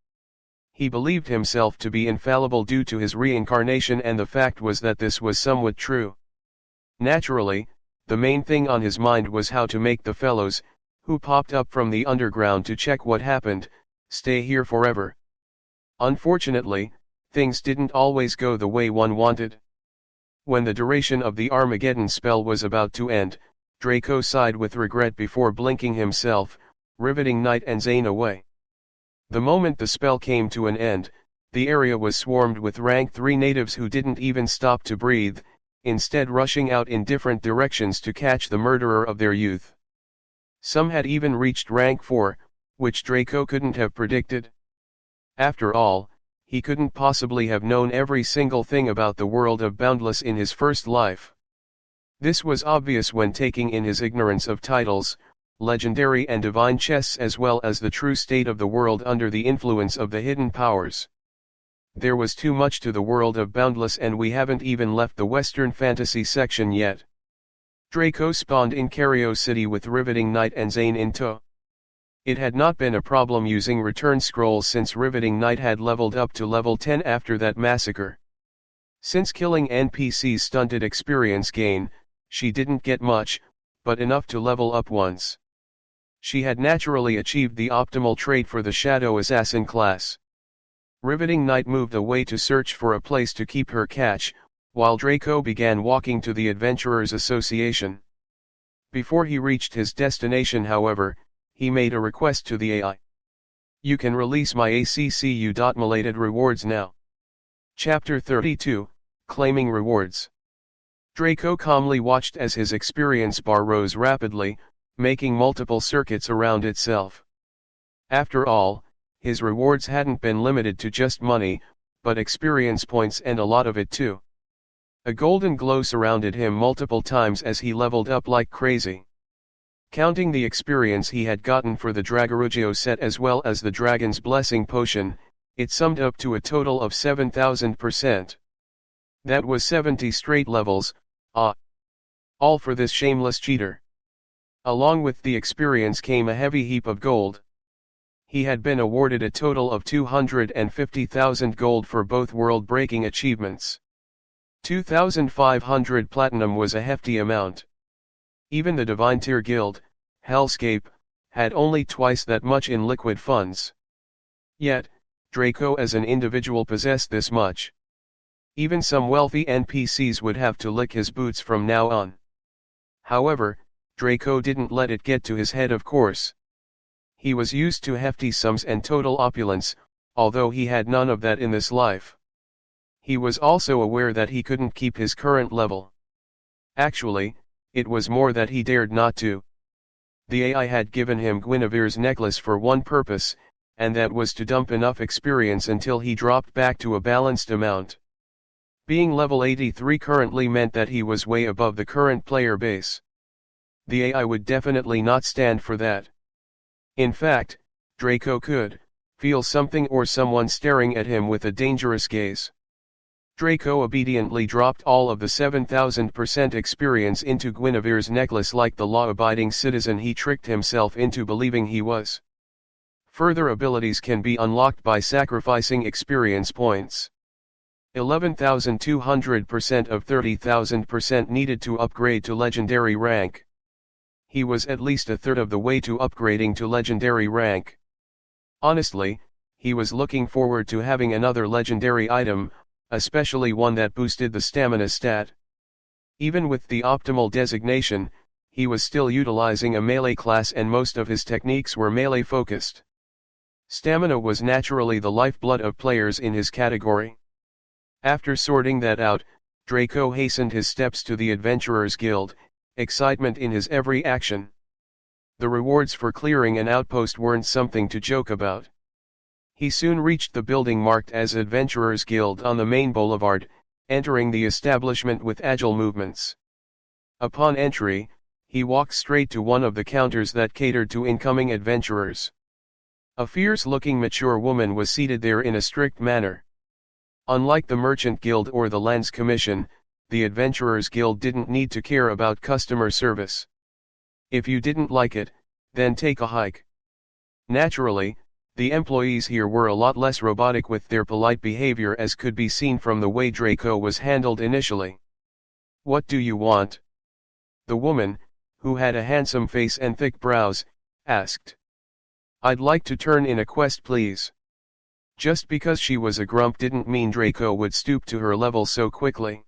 He believed himself to be infallible due to his reincarnation, and the fact was that this was somewhat true. Naturally, the main thing on his mind was how to make the fellows, who popped up from the underground to check what happened, stay here forever. Unfortunately, things didn't always go the way one wanted. When the duration of the Armageddon spell was about to end, Draco sighed with regret before blinking himself, riveting Knight and Zane away. The moment the spell came to an end, the area was swarmed with rank 3 natives who didn't even stop to breathe, instead rushing out in different directions to catch the murderer of their youth. Some had even reached rank 4, which Draco couldn't have predicted. After all, he couldn't possibly have known every single thing about the world of Boundless in his first life. This was obvious when taking in his ignorance of titles, legendary and divine chests, as well as the true state of the world under the influence of the hidden powers. There was too much to the world of Boundless, and we haven't even left the Western fantasy section yet. Draco spawned in Cario City with riveting Knight and Zane in tow. It had not been a problem using return scrolls since riveting Knight had leveled up to level 10 after that massacre. Since killing NPCs stunted experience gain, she didn't get much, but enough to level up once. She had naturally achieved the optimal trait for the Shadow Assassin class. Riveting Knight moved away to search for a place to keep her catch, while Draco began walking to the Adventurers Association. Before he reached his destination, however, he made a request to the AI. You can release my ACCU.malated rewards now. Chapter 32, Claiming Rewards. Draco calmly watched as his experience bar rose rapidly, making multiple circuits around itself. After all, his rewards hadn't been limited to just money, but experience points, and a lot of it too. A golden glow surrounded him multiple times as he leveled up like crazy. Counting the experience he had gotten for the Dragorugio set as well as the Dragon's Blessing potion, it summed up to a total of 7,000%. That was 70 straight levels, all for this shameless cheater. Along with the experience came a heavy heap of gold. He had been awarded a total of 250,000 gold for both world-breaking achievements. 2,500 platinum was a hefty amount. Even the Divine Tier Guild, Hellscape, had only twice that much in liquid funds. Yet, Draco as an individual possessed this much. Even some wealthy NPCs would have to lick his boots from now on. However, Draco didn't let it get to his head, of course. He was used to hefty sums and total opulence, although he had none of that in this life. He was also aware that he couldn't keep his current level. Actually, it was more that he dared not to. The AI had given him Guinevere's necklace for one purpose, and that was to dump enough experience until he dropped back to a balanced amount. Being level 83 currently meant that he was way above the current player base. The AI would definitely not stand for that. In fact, Draco could feel something or someone staring at him with a dangerous gaze. Draco obediently dropped all of the 7,000% experience into Guinevere's necklace like the law-abiding citizen he tricked himself into believing he was. Further abilities can be unlocked by sacrificing experience points. 11,200% of 30,000% needed to upgrade to legendary rank. He was at least a third of the way to upgrading to legendary rank. Honestly, he was looking forward to having another legendary item, especially one that boosted the stamina stat. Even with the optimal designation, he was still utilizing a melee class and most of his techniques were melee focused. Stamina was naturally the lifeblood of players in his category. After sorting that out, Draco hastened his steps to the Adventurers Guild, excitement in his every action. The rewards for clearing an outpost weren't something to joke about. He soon reached the building marked as Adventurers Guild on the main boulevard, entering the establishment with agile movements. Upon entry, he walked straight to one of the counters that catered to incoming adventurers. A fierce-looking mature woman was seated there in a strict manner. Unlike the Merchant Guild or the Lands Commission, the Adventurers Guild didn't need to care about customer service. If you didn't like it, then take a hike. Naturally, the employees here were a lot less robotic with their polite behavior as could be seen from the way Draco was handled initially. "What do you want?" the woman, who had a handsome face and thick brows, asked. "I'd like to turn in a quest please." Just because she was a grump didn't mean Draco would stoop to her level so quickly.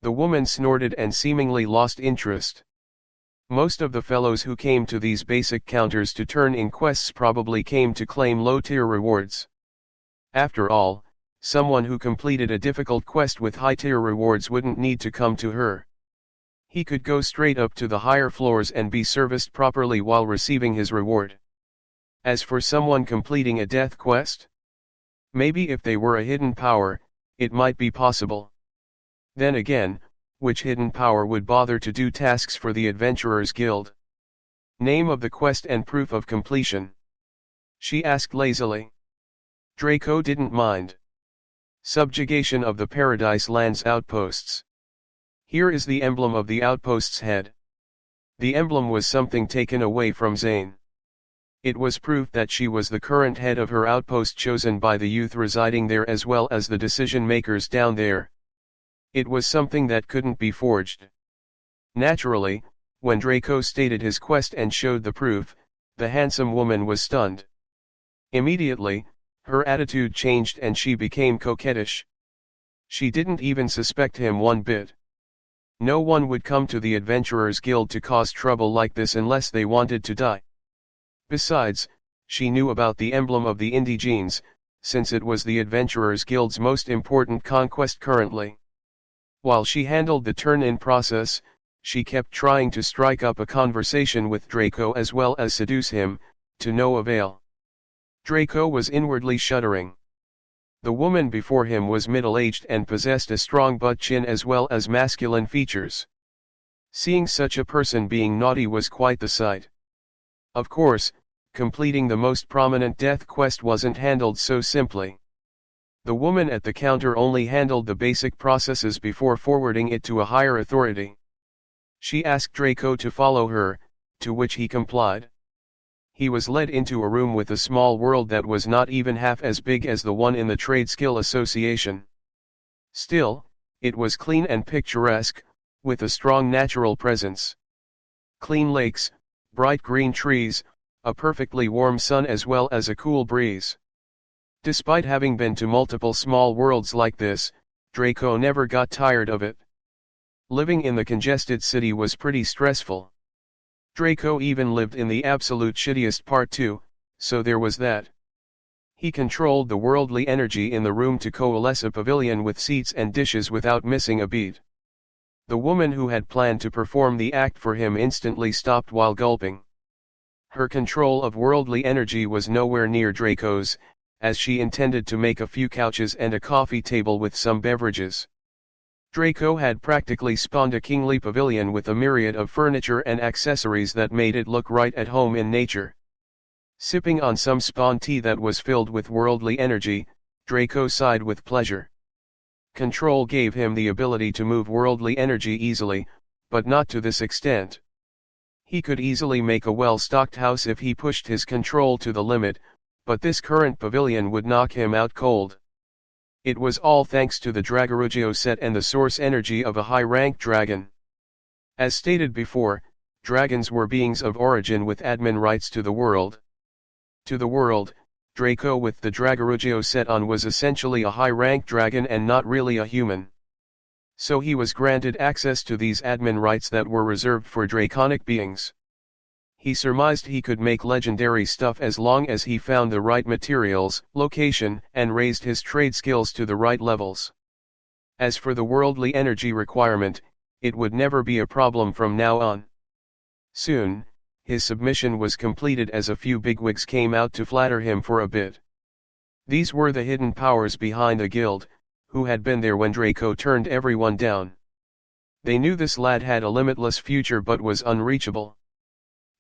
The woman snorted and seemingly lost interest. Most of the fellows who came to these basic counters to turn in quests probably came to claim low-tier rewards. After all, someone who completed a difficult quest with high-tier rewards wouldn't need to come to her. He could go straight up to the higher floors and be serviced properly while receiving his reward. As for someone completing a death quest, maybe if they were a hidden power, it might be possible. Then again, which hidden power would bother to do tasks for the Adventurers Guild? Name of the quest and proof of completion? She asked lazily. Draco didn't mind. Subjugation of the Paradise Lands outposts. Here is the emblem of the outpost's head. The emblem was something taken away from Zane. It was proof that she was the current head of her outpost chosen by the youth residing there as well as the decision makers down there. It was something that couldn't be forged. Naturally, when Draco stated his quest and showed the proof, the handsome woman was stunned. Immediately, her attitude changed and she became coquettish. She didn't even suspect him one bit. No one would come to the Adventurers Guild to cause trouble like this unless they wanted to die. Besides, she knew about the emblem of the Indigenes, since it was the Adventurers Guild's most important conquest currently. While she handled the turn-in process, she kept trying to strike up a conversation with Draco as well as seduce him, to no avail. Draco was inwardly shuddering. The woman before him was middle-aged and possessed a strong butt chin as well as masculine features. Seeing such a person being naughty was quite the sight. Of course, completing the most prominent death quest wasn't handled so simply. The woman at the counter only handled the basic processes before forwarding it to a higher authority. She asked Draco to follow her, to which he complied. He was led into a room with a small world that was not even half as big as the one in the Trade Skill Association. Still, it was clean and picturesque, with a strong natural presence. Clean lakes, bright green trees, a perfectly warm sun as well as a cool breeze. Despite having been to multiple small worlds like this, Draco never got tired of it. Living in the congested city was pretty stressful. Draco even lived in the absolute shittiest part too, so there was that. He controlled the worldly energy in the room to coalesce a pavilion with seats and dishes without missing a beat. The woman who had planned to perform the act for him instantly stopped while gulping. Her control of worldly energy was nowhere near Draco's, as she intended to make a few couches and a coffee table with some beverages. Draco had practically spawned a kingly pavilion with a myriad of furniture and accessories that made it look right at home in nature. Sipping on some spawn tea that was filled with worldly energy, Draco sighed with pleasure. Control gave him the ability to move worldly energy easily, but not to this extent. He could easily make a well-stocked house if he pushed his control to the limit, but this current pavilion would knock him out cold. It was all thanks to the Dragorugio set and the source energy of a high-ranked dragon. As stated before, dragons were beings of origin with admin rights to the world. To the world, Draco with the Dragorugio set on was essentially a high-rank dragon and not really a human. So he was granted access to these admin rights that were reserved for draconic beings. He surmised he could make legendary stuff as long as he found the right materials, location, and raised his trade skills to the right levels. As for the worldly energy requirement, it would never be a problem from now on. Soon, his submission was completed as a few bigwigs came out to flatter him for a bit. These were the hidden powers behind the guild, who had been there when Draco turned everyone down. They knew this lad had a limitless future but was unreachable.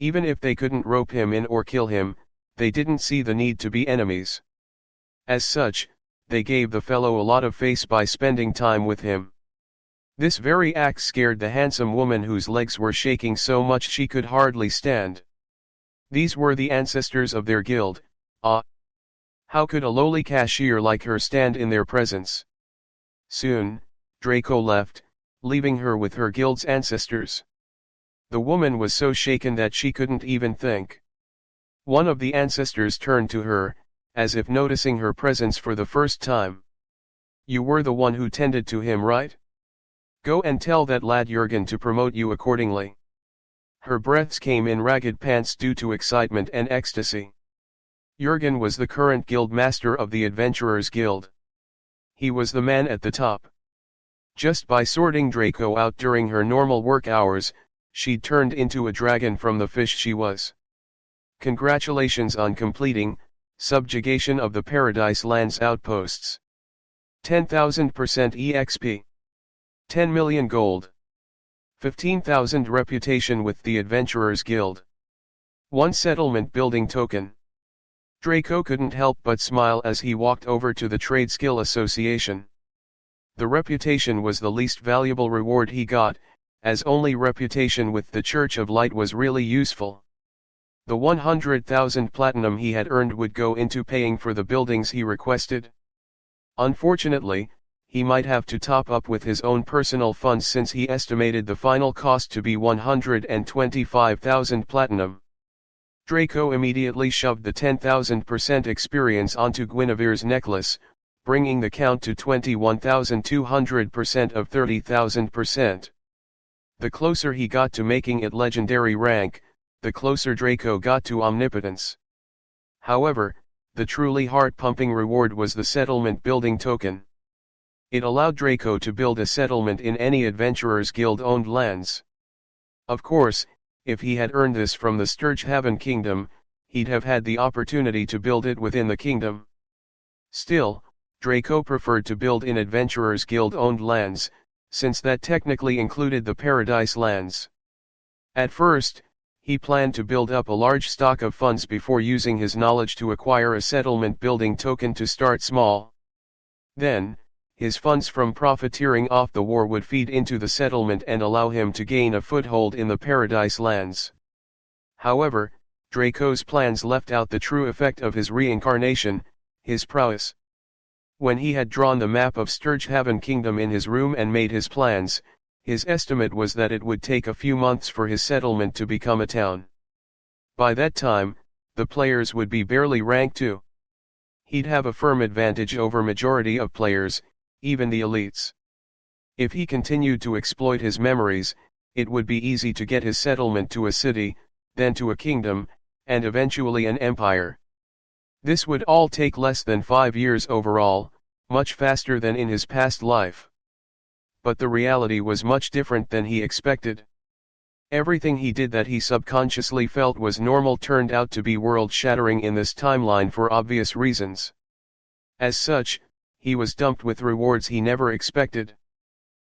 Even if they couldn't rope him in or kill him, they didn't see the need to be enemies. As such, they gave the fellow a lot of face by spending time with him. This very act scared the handsome woman whose legs were shaking so much she could hardly stand. These were the ancestors of their guild. How could a lowly cashier like her stand in their presence? Soon, Draco left, leaving her with her guild's ancestors. The woman was so shaken that she couldn't even think. One of the ancestors turned to her, as if noticing her presence for the first time. "You were the one who tended to him, right? Go and tell that lad Jurgen to promote you accordingly." Her breaths came in ragged pants due to excitement and ecstasy. Jurgen was the current guild master of the Adventurers Guild. He was the man at the top. Just by sorting Draco out during her normal work hours, she'd turned into a dragon from the fish she was. Congratulations on completing subjugation of the Paradise Lands outposts. 10,000% EXP. 10 million gold. 15,000 reputation with the Adventurers Guild. 1 settlement building token. Draco couldn't help but smile as he walked over to the Trade Skill Association. The reputation was the least valuable reward he got, as only reputation with the Church of Light was really useful. The 100,000 platinum he had earned would go into paying for the buildings he requested. Unfortunately, he might have to top up with his own personal funds since he estimated the final cost to be 125,000 platinum. Draco immediately shoved the 10,000% experience onto Guinevere's necklace, bringing the count to 21,200% of 30,000%. The closer he got to making it legendary rank, the closer Draco got to omnipotence. However, the truly heart-pumping reward was the settlement building token. It allowed Draco to build a settlement in any Adventurers Guild-owned lands. Of course, if he had earned this from the Sturgehaven Kingdom, he'd have had the opportunity to build it within the kingdom. Still, Draco preferred to build in Adventurers Guild-owned lands, since that technically included the Paradise Lands. At first, he planned to build up a large stock of funds before using his knowledge to acquire a settlement building token to start small. Then, his funds from profiteering off the war would feed into the settlement and allow him to gain a foothold in the Paradise Lands. However, Draco's plans left out the true effect of his reincarnation, his prowess. When he had drawn the map of Sturgehaven Kingdom in his room and made his plans, his estimate was that it would take a few months for his settlement to become a town. By that time, the players would be barely rank 2. He'd have a firm advantage over majority of players, even the elites. If he continued to exploit his memories, it would be easy to get his settlement to a city, then to a kingdom, and eventually an empire. This would all take less than 5 years overall, much faster than in his past life. But the reality was much different than he expected. Everything he did that he subconsciously felt was normal turned out to be world-shattering in this timeline for obvious reasons. As such, he was dumped with rewards he never expected.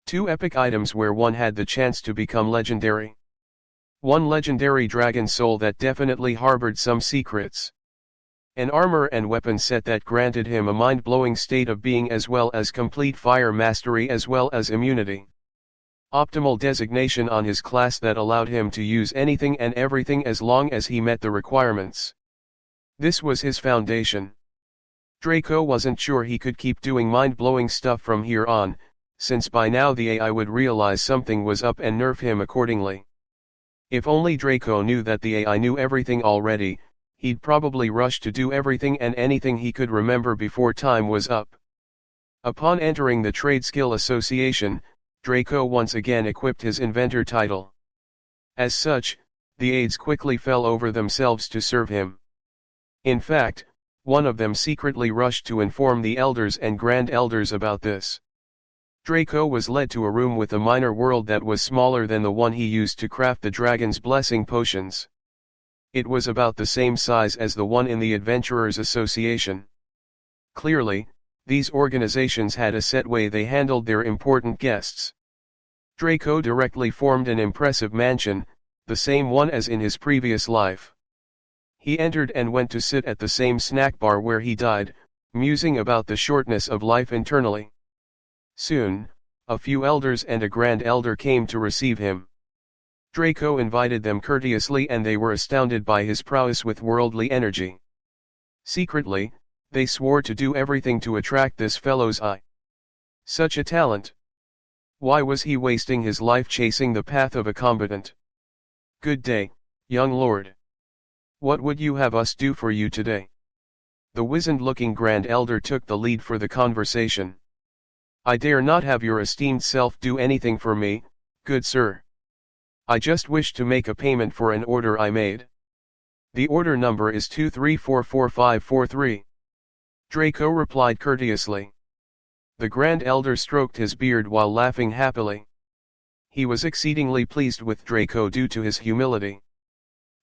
2 epic items where one had the chance to become legendary. 1 legendary dragon soul that definitely harbored some secrets. An armor and weapon set that granted him a mind-blowing state of being as well as complete fire mastery as well as immunity. Optimal designation on his class that allowed him to use anything and everything as long as he met the requirements. This was his foundation. Draco wasn't sure he could keep doing mind-blowing stuff from here on, since by now the AI would realize something was up and nerf him accordingly. If only Draco knew that the AI knew everything already, he'd probably rush to do everything and anything he could remember before time was up. Upon entering the Trade Skill Association, Draco once again equipped his inventor title. As such, the aides quickly fell over themselves to serve him. In fact, one of them secretly rushed to inform the elders and grand elders about this. Draco was led to a room with a minor world that was smaller than the one he used to craft the dragon's blessing potions. It was about the same size as the one in the Adventurers Association. Clearly, these organizations had a set way they handled their important guests. Draco directly formed an impressive mansion, the same one as in his previous life. He entered and went to sit at the same snack bar where he died, musing about the shortness of life internally. Soon, a few elders and a grand elder came to receive him. Draco invited them courteously and they were astounded by his prowess with worldly energy. Secretly, they swore to do everything to attract this fellow's eye. Such a talent! Why was he wasting his life chasing the path of a combatant? Good day, young lord. What would you have us do for you today? The wizened-looking grand elder took the lead for the conversation. I dare not have your esteemed self do anything for me, good sir. I just wish to make a payment for an order I made. The order number is 2344543. Draco replied courteously. The grand elder stroked his beard while laughing happily. He was exceedingly pleased with Draco due to his humility.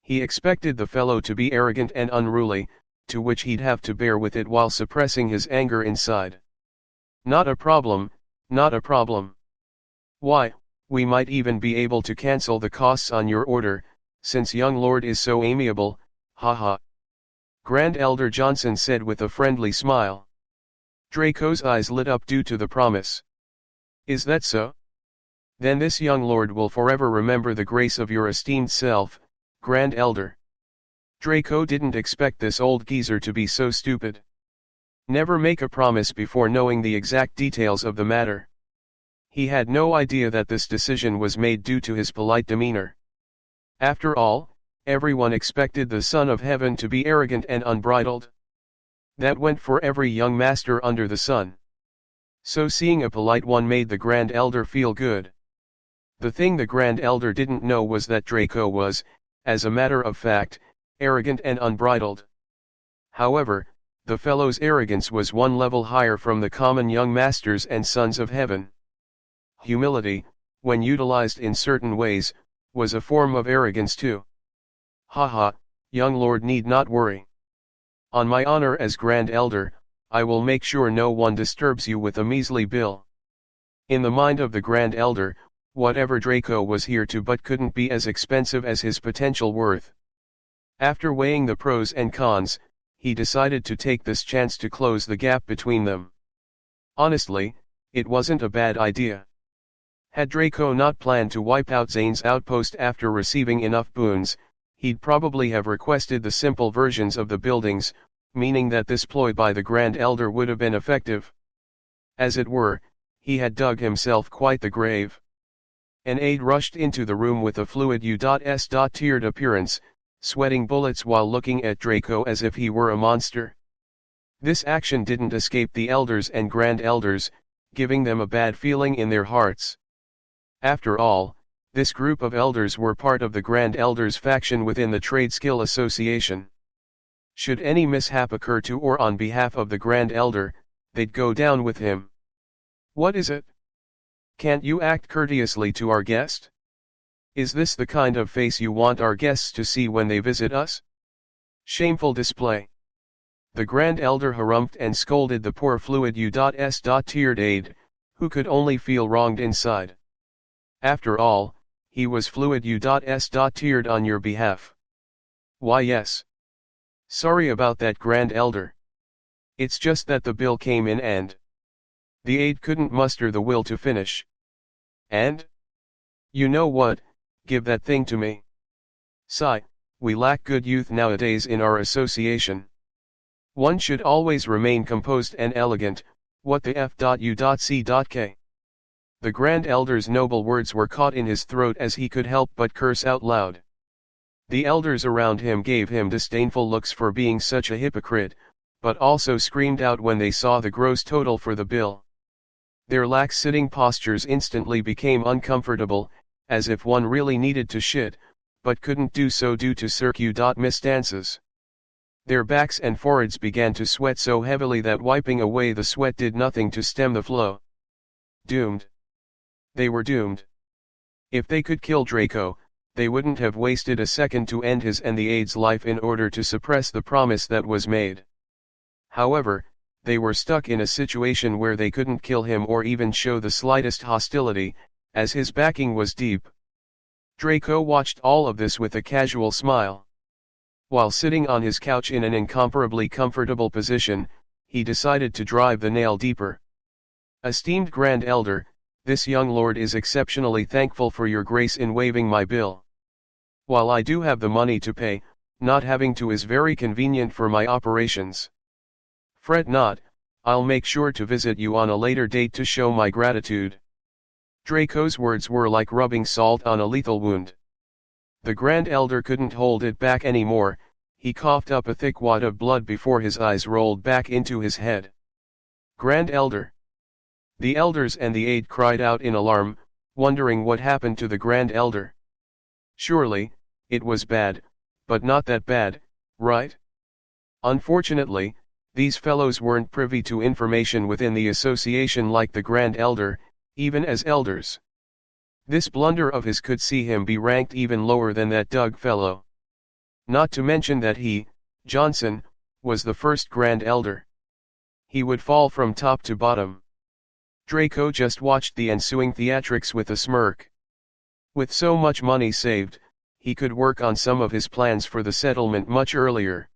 He expected the fellow to be arrogant and unruly, to which he'd have to bear with it while suppressing his anger inside. Not a problem, not a problem. Why, we might even be able to cancel the costs on your order, since young lord is so amiable, haha. Grand Elder Johnson said with a friendly smile. Draco's eyes lit up due to the promise. Is that so? Then this young lord will forever remember the grace of your esteemed self, Grand Elder. Draco didn't expect this old geezer to be so stupid. Never make a promise before knowing the exact details of the matter. He had no idea that this decision was made due to his polite demeanor. After all, everyone expected the Son of Heaven to be arrogant and unbridled. That went for every young master under the sun. So seeing a polite one made the Grand Elder feel good. The thing the Grand Elder didn't know was that Draco was, as a matter of fact, arrogant and unbridled. However, the fellow's arrogance was one level higher from the common young masters and sons of heaven. Humility, when utilized in certain ways, was a form of arrogance too. Haha, young lord need not worry. On my honor as Grand Elder, I will make sure no one disturbs you with a measly bill. In the mind of the Grand Elder, whatever Draco was here to but couldn't be as expensive as his potential worth. After weighing the pros and cons, he decided to take this chance to close the gap between them. Honestly, it wasn't a bad idea. Had Draco not planned to wipe out Zane's outpost after receiving enough boons, he'd probably have requested the simple versions of the buildings, meaning that this ploy by the Grand Elder would have been effective. As it were, he had dug himself quite the grave. An aide rushed into the room with a fluid U.S.-tiered appearance, sweating bullets while looking at Draco as if he were a monster. This action didn't escape the elders and grand elders, giving them a bad feeling in their hearts. After all, this group of elders were part of the Grand Elders faction within the Trade Skill Association. Should any mishap occur to or on behalf of the Grand Elder, they'd go down with him. What is it? Can't you act courteously to our guest? Is this the kind of face you want our guests to see when they visit us? Shameful display. The Grand Elder harumphed and scolded the poor fluid U.S.-tiered aide, who could only feel wronged inside. After all, he was fluid U.S.-tiered on your behalf. Why yes. Sorry about that, Grand Elder. It's just that the bill came in and the aide couldn't muster the will to finish. And? You know what, give that thing to me. Sigh, we lack good youth nowadays in our association. One should always remain composed and elegant, what the f.u.c.k. The Grand Elder's noble words were caught in his throat as he could help but curse out loud. The elders around him gave him disdainful looks for being such a hypocrite, but also screamed out when they saw the gross total for the bill. Their lax sitting postures instantly became uncomfortable, as if one really needed to shit, but couldn't do so due to circuit-misstances. Their backs and foreheads began to sweat so heavily that wiping away the sweat did nothing to stem the flow. Doomed. They were doomed. If they could kill Draco, they wouldn't have wasted a second to end his and the aide's life in order to suppress the promise that was made. However, they were stuck in a situation where they couldn't kill him or even show the slightest hostility, as his backing was deep. Draco watched all of this with a casual smile. While sitting on his couch in an incomparably comfortable position, he decided to drive the nail deeper. Esteemed Grand Elder, this young lord is exceptionally thankful for your grace in waiving my bill. While I do have the money to pay, not having to is very convenient for my operations. Fret not, I'll make sure to visit you on a later date to show my gratitude. Draco's words were like rubbing salt on a lethal wound. The Grand Elder couldn't hold it back anymore, he coughed up a thick wad of blood before his eyes rolled back into his head. Grand Elder! The elders and the aide cried out in alarm, wondering what happened to the Grand Elder. Surely, it was bad, but not that bad, right? Unfortunately, these fellows weren't privy to information within the association like the Grand Elder, even as elders. This blunder of his could see him be ranked even lower than that Doug fellow. Not to mention that he, Johnson, was the first Grand Elder. He would fall from top to bottom. Draco just watched the ensuing theatrics with a smirk. With so much money saved, he could work on some of his plans for the settlement much earlier.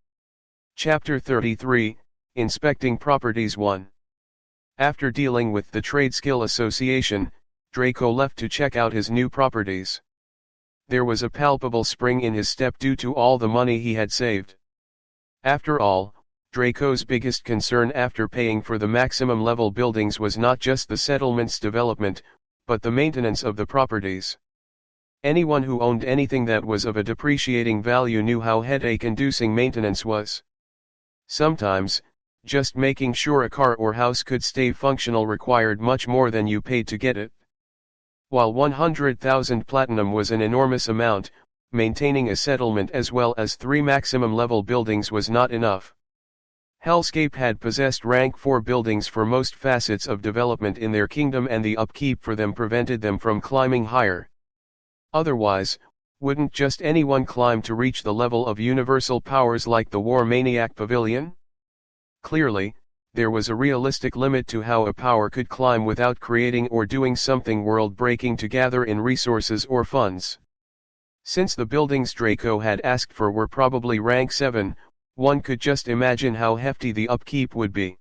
Chapter 33, Inspecting Properties 1. After dealing with the Trade Skill Association, Draco left to check out his new properties. There was a palpable spring in his step due to all the money he had saved. After all, Draco's biggest concern after paying for the maximum level buildings was not just the settlement's development, but the maintenance of the properties. Anyone who owned anything that was of a depreciating value knew how headache-inducing maintenance was. Sometimes, just making sure a car or house could stay functional required much more than you paid to get it. While 100,000 platinum was an enormous amount, maintaining a settlement as well as 3 maximum level buildings was not enough. Hellscape had possessed rank 4 buildings for most facets of development in their kingdom, and the upkeep for them prevented them from climbing higher. Otherwise, wouldn't just anyone climb to reach the level of universal powers like the War Maniac Pavilion? Clearly, there was a realistic limit to how a power could climb without creating or doing something world-breaking to gather in resources or funds. Since the buildings Draco had asked for were probably rank 7, one could just imagine how hefty the upkeep would be.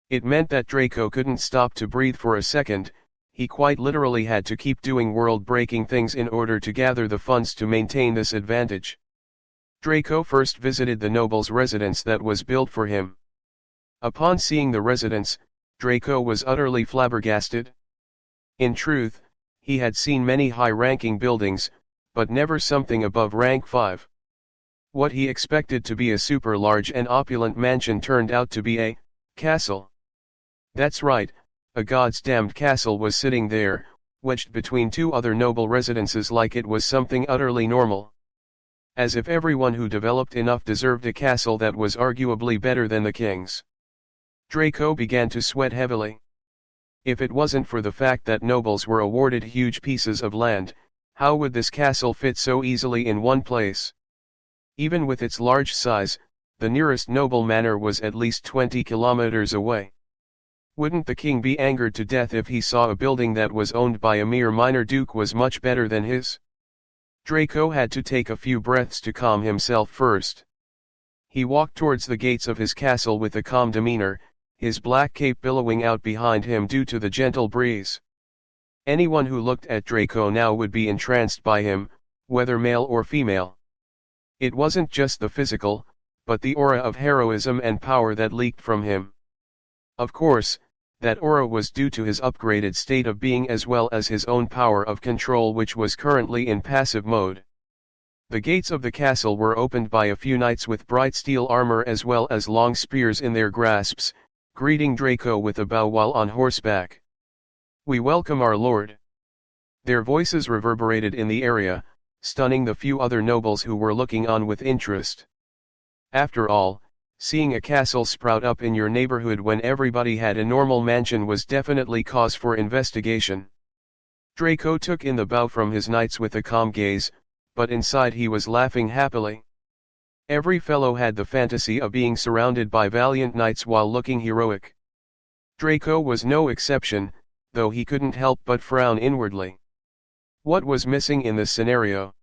It meant that Draco couldn't stop to breathe for a second. He quite literally had to keep doing world-breaking things in order to gather the funds to maintain this advantage. Draco first visited the noble's residence that was built for him. Upon seeing the residence, Draco was utterly flabbergasted. In truth, he had seen many high-ranking buildings, but never something above rank 5. What he expected to be a super-large and opulent mansion turned out to be a castle. That's right, a goddamned castle was sitting there, wedged between 2 other noble residences like it was something utterly normal. As if everyone who developed enough deserved a castle that was arguably better than the king's. Draco began to sweat heavily. If it wasn't for the fact that nobles were awarded huge pieces of land, how would this castle fit so easily in one place? Even with its large size, the nearest noble manor was at least 20 kilometers away. Wouldn't the king be angered to death if he saw a building that was owned by a mere minor duke was much better than his? Draco had to take a few breaths to calm himself first. He walked towards the gates of his castle with a calm demeanor, his black cape billowing out behind him due to the gentle breeze. Anyone who looked at Draco now would be entranced by him, whether male or female. It wasn't just the physical, but the aura of heroism and power that leaked from him. Of course, that aura was due to his upgraded state of being as well as his own power of control, which was currently in passive mode. The gates of the castle were opened by a few knights with bright steel armor as well as long spears in their grasps, greeting Draco with a bow while on horseback. "We welcome our lord." Their voices reverberated in the area, stunning the few other nobles who were looking on with interest. After all, seeing a castle sprout up in your neighborhood when everybody had a normal mansion was definitely cause for investigation. Draco took in the bow from his knights with a calm gaze, but inside he was laughing happily. Every fellow had the fantasy of being surrounded by valiant knights while looking heroic. Draco was no exception, though he couldn't help but frown inwardly. What was missing in this scenario?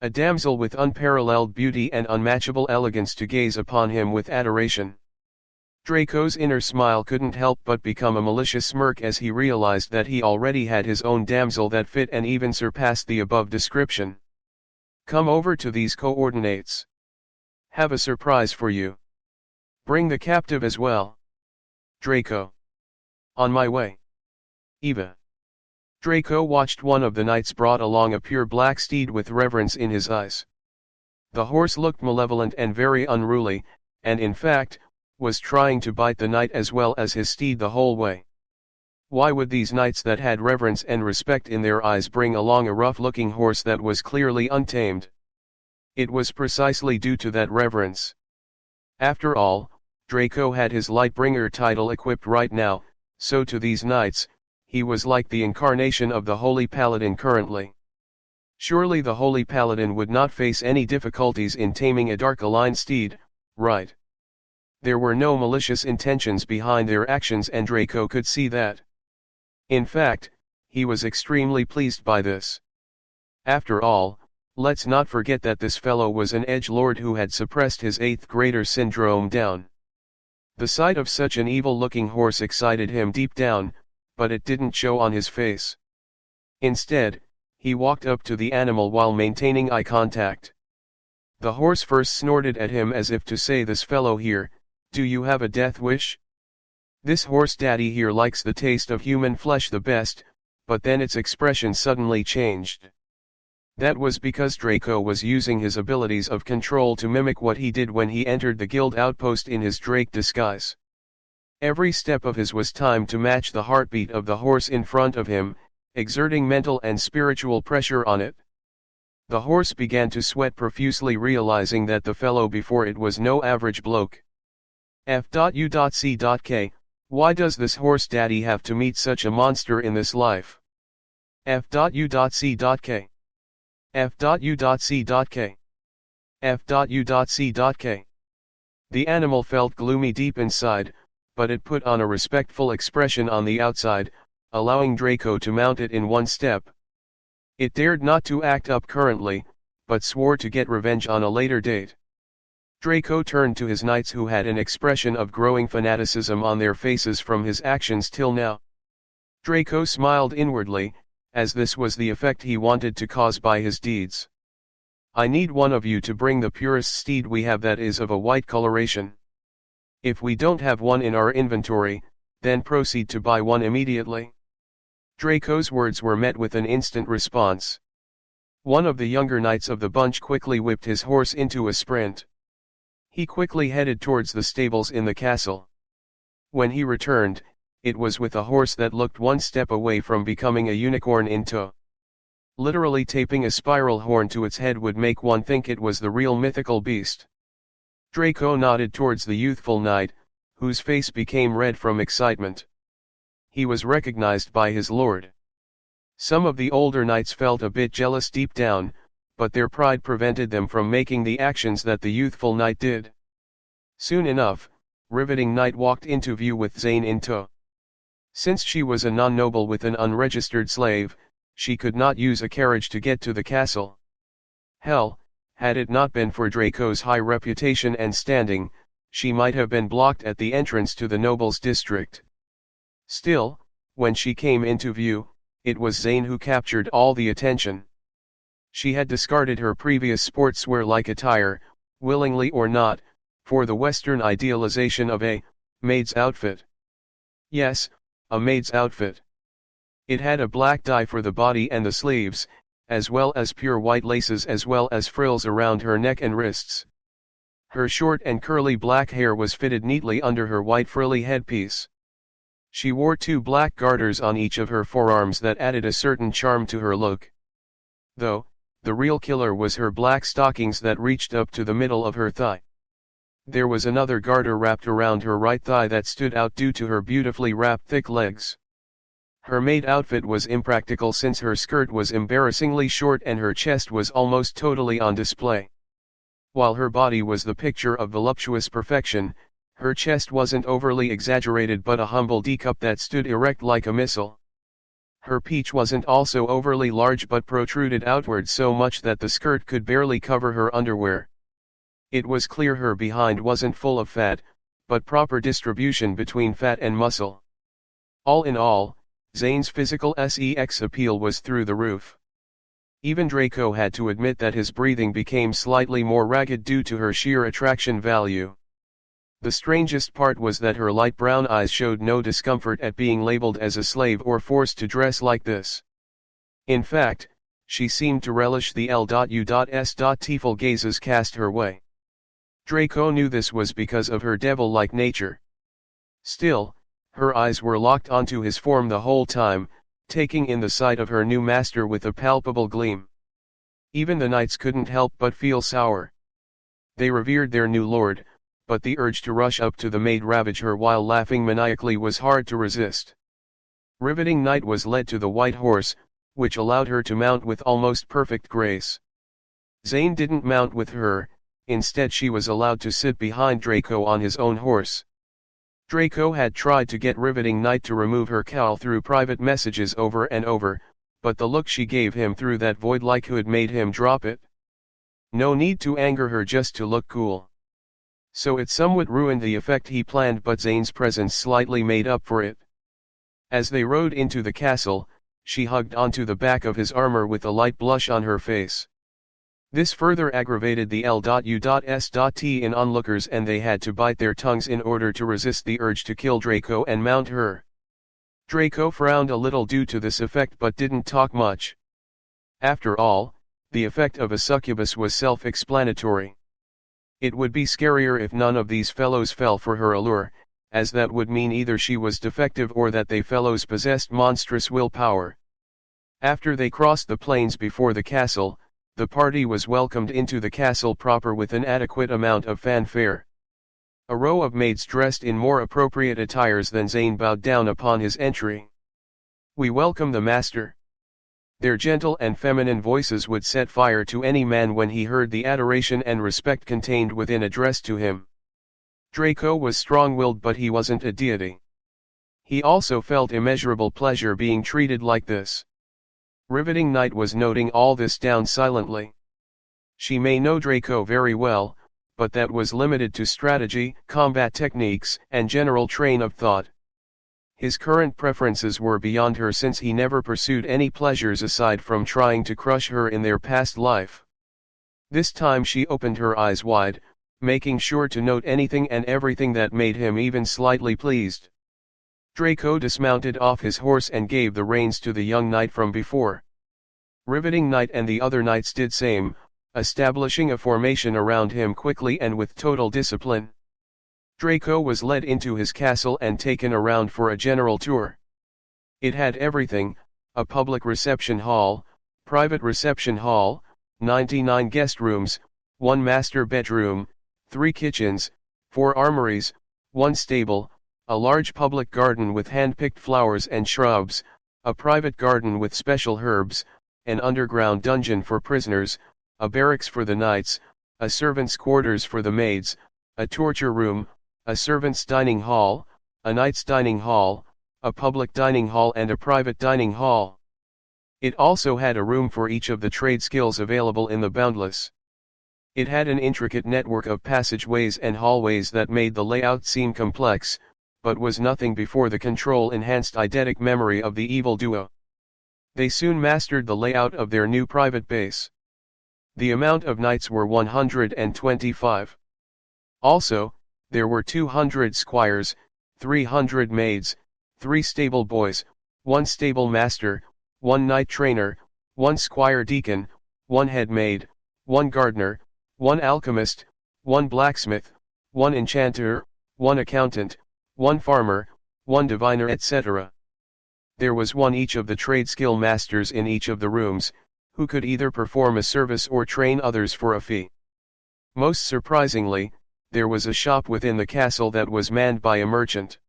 A damsel with unparalleled beauty and unmatchable elegance to gaze upon him with adoration. Draco's inner smile couldn't help but become a malicious smirk as he realized that he already had his own damsel that fit and even surpassed the above description. "Come over to these coordinates. Have a surprise for you. Bring the captive as well." Draco. "On my way." Eva. Draco watched one of the knights brought along a pure black steed with reverence in his eyes. The horse looked malevolent and very unruly, and in fact, was trying to bite the knight as well as his steed the whole way. Why would these knights that had reverence and respect in their eyes bring along a rough-looking horse that was clearly untamed? It was precisely due to that reverence. After all, Draco had his Lightbringer title equipped right now, so to these knights, he was like the incarnation of the Holy Paladin currently. Surely the Holy Paladin would not face any difficulties in taming a dark-aligned steed, right? There were no malicious intentions behind their actions and Draco could see that. In fact, he was extremely pleased by this. After all, let's not forget that this fellow was an edgelord who had suppressed his 8th grader syndrome down. The sight of such an evil-looking horse excited him deep down, but it didn't show on his face. Instead, he walked up to the animal while maintaining eye contact. The horse first snorted at him as if to say, "This fellow here, do you have a death wish? This horse daddy here likes the taste of human flesh the best," but then its expression suddenly changed. That was because Draco was using his abilities of control to mimic what he did when he entered the guild outpost in his drake disguise. Every step of his was timed to match the heartbeat of the horse in front of him, exerting mental and spiritual pressure on it. The horse began to sweat profusely, realizing that the fellow before it was no average bloke. F.U.C.K, why does this horse daddy have to meet such a monster in this life? F.U.C.K. F.U.C.K. F.U.C.K. The animal felt gloomy deep inside, but it put on a respectful expression on the outside, allowing Draco to mount it in one step. It dared not to act up currently, but swore to get revenge on a later date. Draco turned to his knights who had an expression of growing fanaticism on their faces from his actions till now. Draco smiled inwardly, as this was the effect he wanted to cause by his deeds. "I need one of you to bring the purest steed we have that is of a white coloration. If we don't have one in our inventory, then proceed to buy one immediately." Draco's words were met with an instant response. One of the younger knights of the bunch quickly whipped his horse into a sprint. He quickly headed towards the stables in the castle. When he returned, it was with a horse that looked one step away from becoming a unicorn in tow. Literally taping a spiral horn to its head would make one think it was the real mythical beast. Draco nodded towards the youthful knight, whose face became red from excitement. He was recognized by his lord. Some of the older knights felt a bit jealous deep down, but their pride prevented them from making the actions that the youthful knight did. Soon enough, Riveting Knight walked into view with Zane in tow. Since she was a non-noble with an unregistered slave, she could not use a carriage to get to the castle. Hell, had it not been for Draco's high reputation and standing, she might have been blocked at the entrance to the nobles' district. Still, when she came into view, it was Zane who captured all the attention. She had discarded her previous sportswear-like attire, willingly or not, for the Western idealization of a maid's outfit. Yes, a maid's outfit. It had a black dye for the body and the sleeves, as well as pure white laces as well as frills around her neck and wrists. Her short and curly black hair was fitted neatly under her white frilly headpiece. She wore 2 black garters on each of her forearms that added a certain charm to her look. Though, the real killer was her black stockings that reached up to the middle of her thigh. There was another garter wrapped around her right thigh that stood out due to her beautifully wrapped thick legs. Her maid outfit was impractical since her skirt was embarrassingly short and her chest was almost totally on display. While her body was the picture of voluptuous perfection, her chest wasn't overly exaggerated but a humble D-cup that stood erect like a missile. Her peach wasn't also overly large but protruded outward so much that the skirt could barely cover her underwear. It was clear her behind wasn't full of fat, but proper distribution between fat and muscle. All in all, Zayn's physical sex appeal was through the roof. Even Draco had to admit that his breathing became slightly more ragged due to her sheer attraction value. The strangest part was that her light brown eyes showed no discomfort at being labeled as a slave or forced to dress like this. In fact, she seemed to relish the L.U.S.Teeful gazes cast her way. Draco knew this was because of her devil-like nature. Still, her eyes were locked onto his form the whole time, taking in the sight of her new master with a palpable gleam. Even the knights couldn't help but feel sour. They revered their new lord, but the urge to rush up to the maid ravage her while laughing maniacally was hard to resist. Riveting Knight was led to the white horse, which allowed her to mount with almost perfect grace. Zayn didn't mount with her, instead she was allowed to sit behind Draco on his own horse. Draco had tried to get Riveting Knight to remove her cowl through private messages over and over, but the look she gave him through that void-like hood made him drop it. No need to anger her just to look cool. So it somewhat ruined the effect he planned, but Zayn's presence slightly made up for it. As they rode into the castle, she hugged onto the back of his armor with a light blush on her face. This further aggravated the L.U.S.T in onlookers and they had to bite their tongues in order to resist the urge to kill Draco and mount her. Draco frowned a little due to this effect but didn't talk much. After all, the effect of a succubus was self-explanatory. It would be scarier if none of these fellows fell for her allure, as that would mean either she was defective or that they fellows possessed monstrous willpower. After they crossed the plains before the castle, the party was welcomed into the castle proper with an adequate amount of fanfare. A row of maids dressed in more appropriate attires than Zayn bowed down upon his entry. "We welcome the master." Their gentle and feminine voices would set fire to any man when he heard the adoration and respect contained within addressed to him. Draco was strong-willed but he wasn't a deity. He also felt immeasurable pleasure being treated like this. Riveting Knight was noting all this down silently. She may know Draco very well, but that was limited to strategy, combat techniques, and general train of thought. His current preferences were beyond her since he never pursued any pleasures aside from trying to crush her in their past life. This time she opened her eyes wide, making sure to note anything and everything that made him even slightly pleased. Draco dismounted off his horse and gave the reins to the young knight from before. Riveting Knight and the other knights did same, establishing a formation around him quickly and with total discipline. Draco was led into his castle and taken around for a general tour. It had everything: a public reception hall, private reception hall, 99 guest rooms, 1 master bedroom, 3 kitchens, 4 armories, 1 stable, a large public garden with hand-picked flowers and shrubs, a private garden with special herbs, an underground dungeon for prisoners, a barracks for the knights, a servants' quarters for the maids, a torture room, a servants' dining hall, a knight's dining hall, a public dining hall and a private dining hall. It also had a room for each of the trade skills available in the Boundless. It had an intricate network of passageways and hallways that made the layout seem complex, but was nothing before the control-enhanced eidetic memory of the evil duo. They soon mastered the layout of their new private base. The amount of knights were 125. Also, there were 200 squires, 300 maids, 3 stable boys, 1 stable master, 1 knight trainer, one squire deacon, one head maid, one gardener, one alchemist, one blacksmith, one enchanter, one accountant, one farmer, one diviner, etc. There was one each of the trade skill masters in each of the rooms, who could either perform a service or train others for a fee. Most surprisingly, there was a shop within the castle that was manned by a merchant.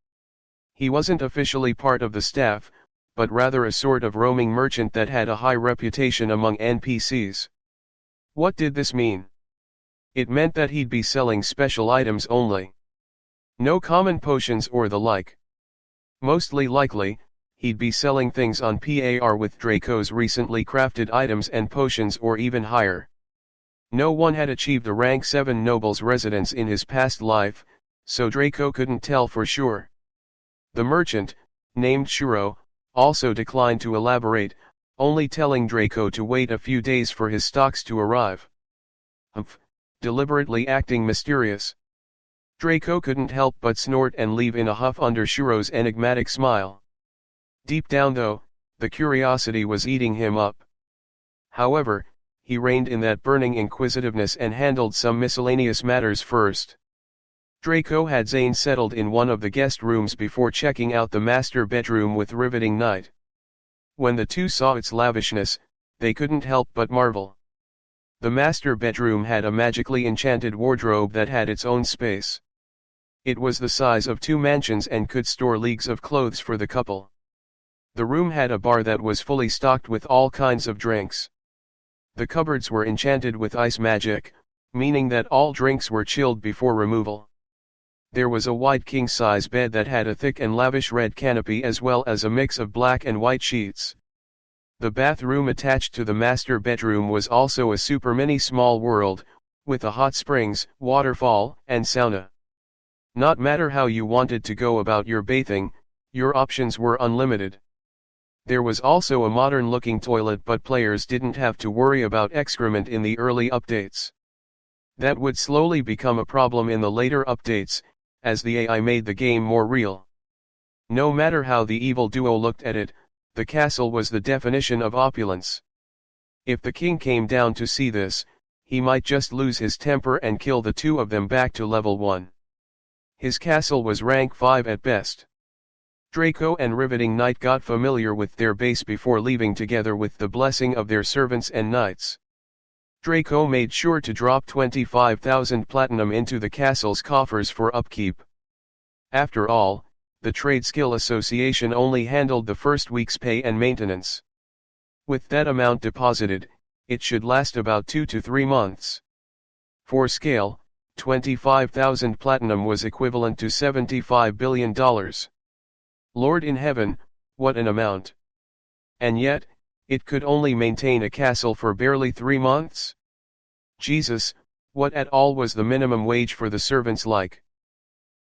He wasn't officially part of the staff, but rather a sort of roaming merchant that had a high reputation among NPCs. What did this mean? It meant that he'd be selling special items only. No common potions or the like. Mostly likely, he'd be selling things on par with Draco's recently crafted items and potions or even higher. No one had achieved a rank 7 noble's residence in his past life, so Draco couldn't tell for sure. The merchant, named Shuro, also declined to elaborate, only telling Draco to wait a few days for his stocks to arrive. Humph, deliberately acting mysterious. Draco couldn't help but snort and leave in a huff under Shuro's enigmatic smile. Deep down though, the curiosity was eating him up. However, he reined in that burning inquisitiveness and handled some miscellaneous matters first. Draco had Zane settled in one of the guest rooms before checking out the master bedroom with riveting night. When the two saw its lavishness, they couldn't help but marvel. The master bedroom had a magically enchanted wardrobe that had its own space. It was the size of 2 mansions and could store leagues of clothes for the couple. The room had a bar that was fully stocked with all kinds of drinks. The cupboards were enchanted with ice magic, meaning that all drinks were chilled before removal. There was a wide king-size bed that had a thick and lavish red canopy as well as a mix of black and white sheets. The bathroom attached to the master bedroom was also a super mini small world, with a hot springs, waterfall, and sauna. Not matter how you wanted to go about your bathing, your options were unlimited. There was also a modern-looking toilet, but players didn't have to worry about excrement in the early updates. That would slowly become a problem in the later updates, as the AI made the game more real. No matter how the evil duo looked at it, the castle was the definition of opulence. If the king came down to see this, he might just lose his temper and kill the two of them back to level 1. His castle was rank 5 at best. Draco and Riveting Knight got familiar with their base before leaving together with the blessing of their servants and knights. Draco made sure to drop 25,000 platinum into the castle's coffers for upkeep. After all, the Trade Skill Association only handled the first week's pay and maintenance. With that amount deposited, it should last about 2 to 3 months. For scale, 25,000 platinum was equivalent to $75 billion. Lord in heaven, what an amount! And yet, it could only maintain a castle for barely 3 months? Jesus, what at all was the minimum wage for the servants like?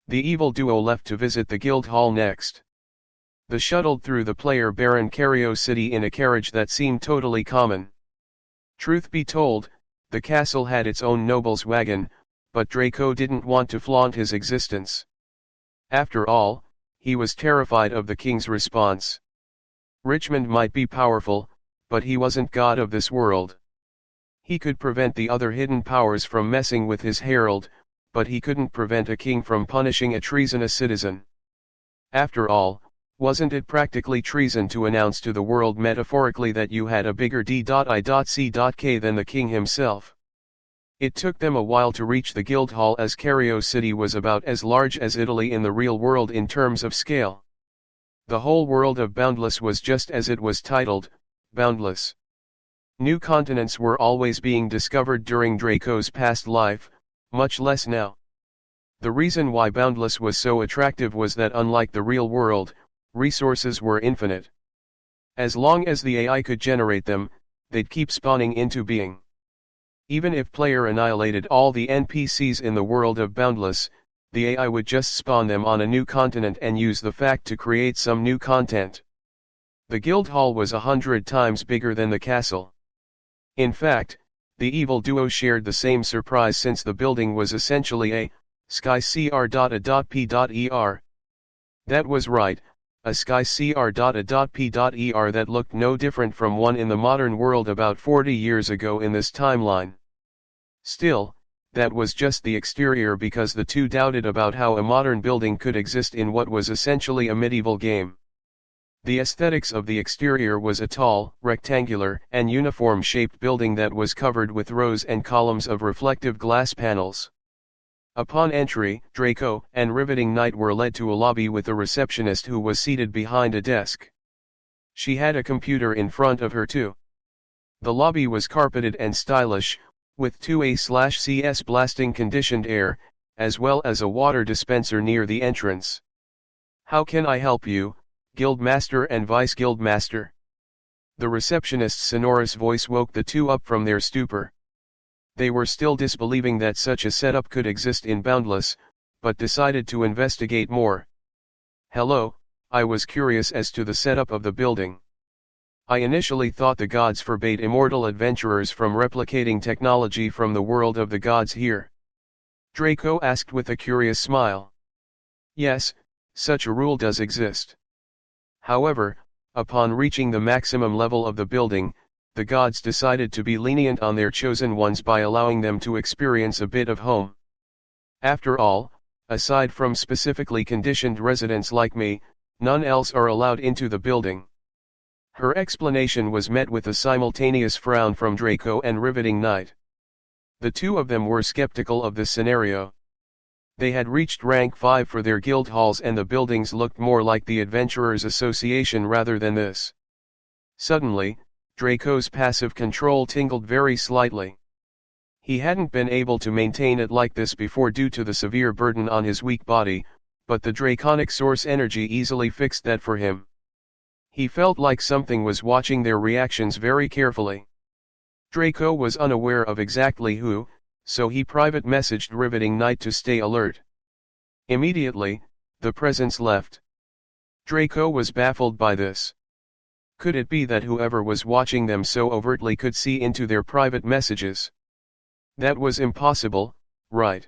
The evil duo left to visit the guild hall next. They shuttled through the player barren Cario City in a carriage that seemed totally common. Truth be told, the castle had its own noble's wagon, but Draco didn't want to flaunt his existence. After all, he was terrified of the king's response. Richmond might be powerful, but he wasn't god of this world. He could prevent the other hidden powers from messing with his herald, but he couldn't prevent a king from punishing a treasonous citizen. After all, wasn't it practically treason to announce to the world metaphorically that you had a bigger D.I.C.K than the king himself? It took them a while to reach the Guildhall, as Cario City was about as large as Italy in the real world in terms of scale. The whole world of Boundless was just as it was titled, Boundless. New continents were always being discovered during Draco's past life, much less now. The reason why Boundless was so attractive was that unlike the real world, resources were infinite. As long as the AI could generate them, they'd keep spawning into being. Even if player annihilated all the NPCs in the world of Boundless, the AI would just spawn them on a new continent and use the fact to create some new content. The Guildhall was 100 times bigger than the castle. In fact, the evil duo shared the same surprise since the building was essentially a skyscr.a.p.er. That was right, a sky cr.a.p.er that looked no different from one in the modern world about 40 years ago in this timeline. Still, that was just the exterior because the two doubted about how a modern building could exist in what was essentially a medieval game. The aesthetics of the exterior was a tall, rectangular, and uniform-shaped building that was covered with rows and columns of reflective glass panels. Upon entry, Draco and Riveting Knight were led to a lobby with a receptionist who was seated behind a desk. She had a computer in front of her too. The lobby was carpeted and stylish, with 2A/CS blasting conditioned air, as well as a water dispenser near the entrance. "How can I help you, Guildmaster and Vice Guildmaster?" The receptionist's sonorous voice woke the two up from their stupor. They were still disbelieving that such a setup could exist in Boundless, but decided to investigate more. "Hello, I was curious as to the setup of the building. I initially thought the gods forbade immortal adventurers from replicating technology from the world of the gods here." Draco asked with a curious smile. "Yes, such a rule does exist. However, upon reaching the maximum level of the building, the gods decided to be lenient on their chosen ones by allowing them to experience a bit of home. After all, aside from specifically conditioned residents like me, none else are allowed into the building." Her explanation was met with a simultaneous frown from Draco and Riveting Knight. The two of them were skeptical of this scenario. They had reached rank 5 for their guild halls and the buildings looked more like the Adventurers Association rather than this. Suddenly, Draco's passive control tingled very slightly. He hadn't been able to maintain it like this before due to the severe burden on his weak body, but the draconic source energy easily fixed that for him. He felt like something was watching their reactions very carefully. Draco was unaware of exactly who, so he private messaged Riveting Knight to stay alert. Immediately, the presence left. Draco was baffled by this. Could it be that whoever was watching them so overtly could see into their private messages? That was impossible, right?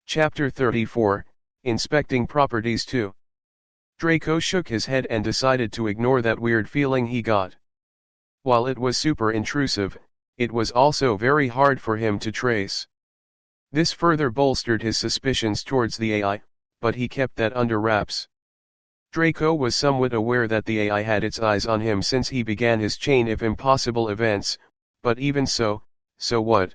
Chapter 34, Inspecting Properties 2. Draco shook his head and decided to ignore that weird feeling he got. While it was super intrusive, it was also very hard for him to trace. This further bolstered his suspicions towards the AI, but he kept that under wraps. Draco was somewhat aware that the AI had its eyes on him since he began his chain of impossible events, but even so what?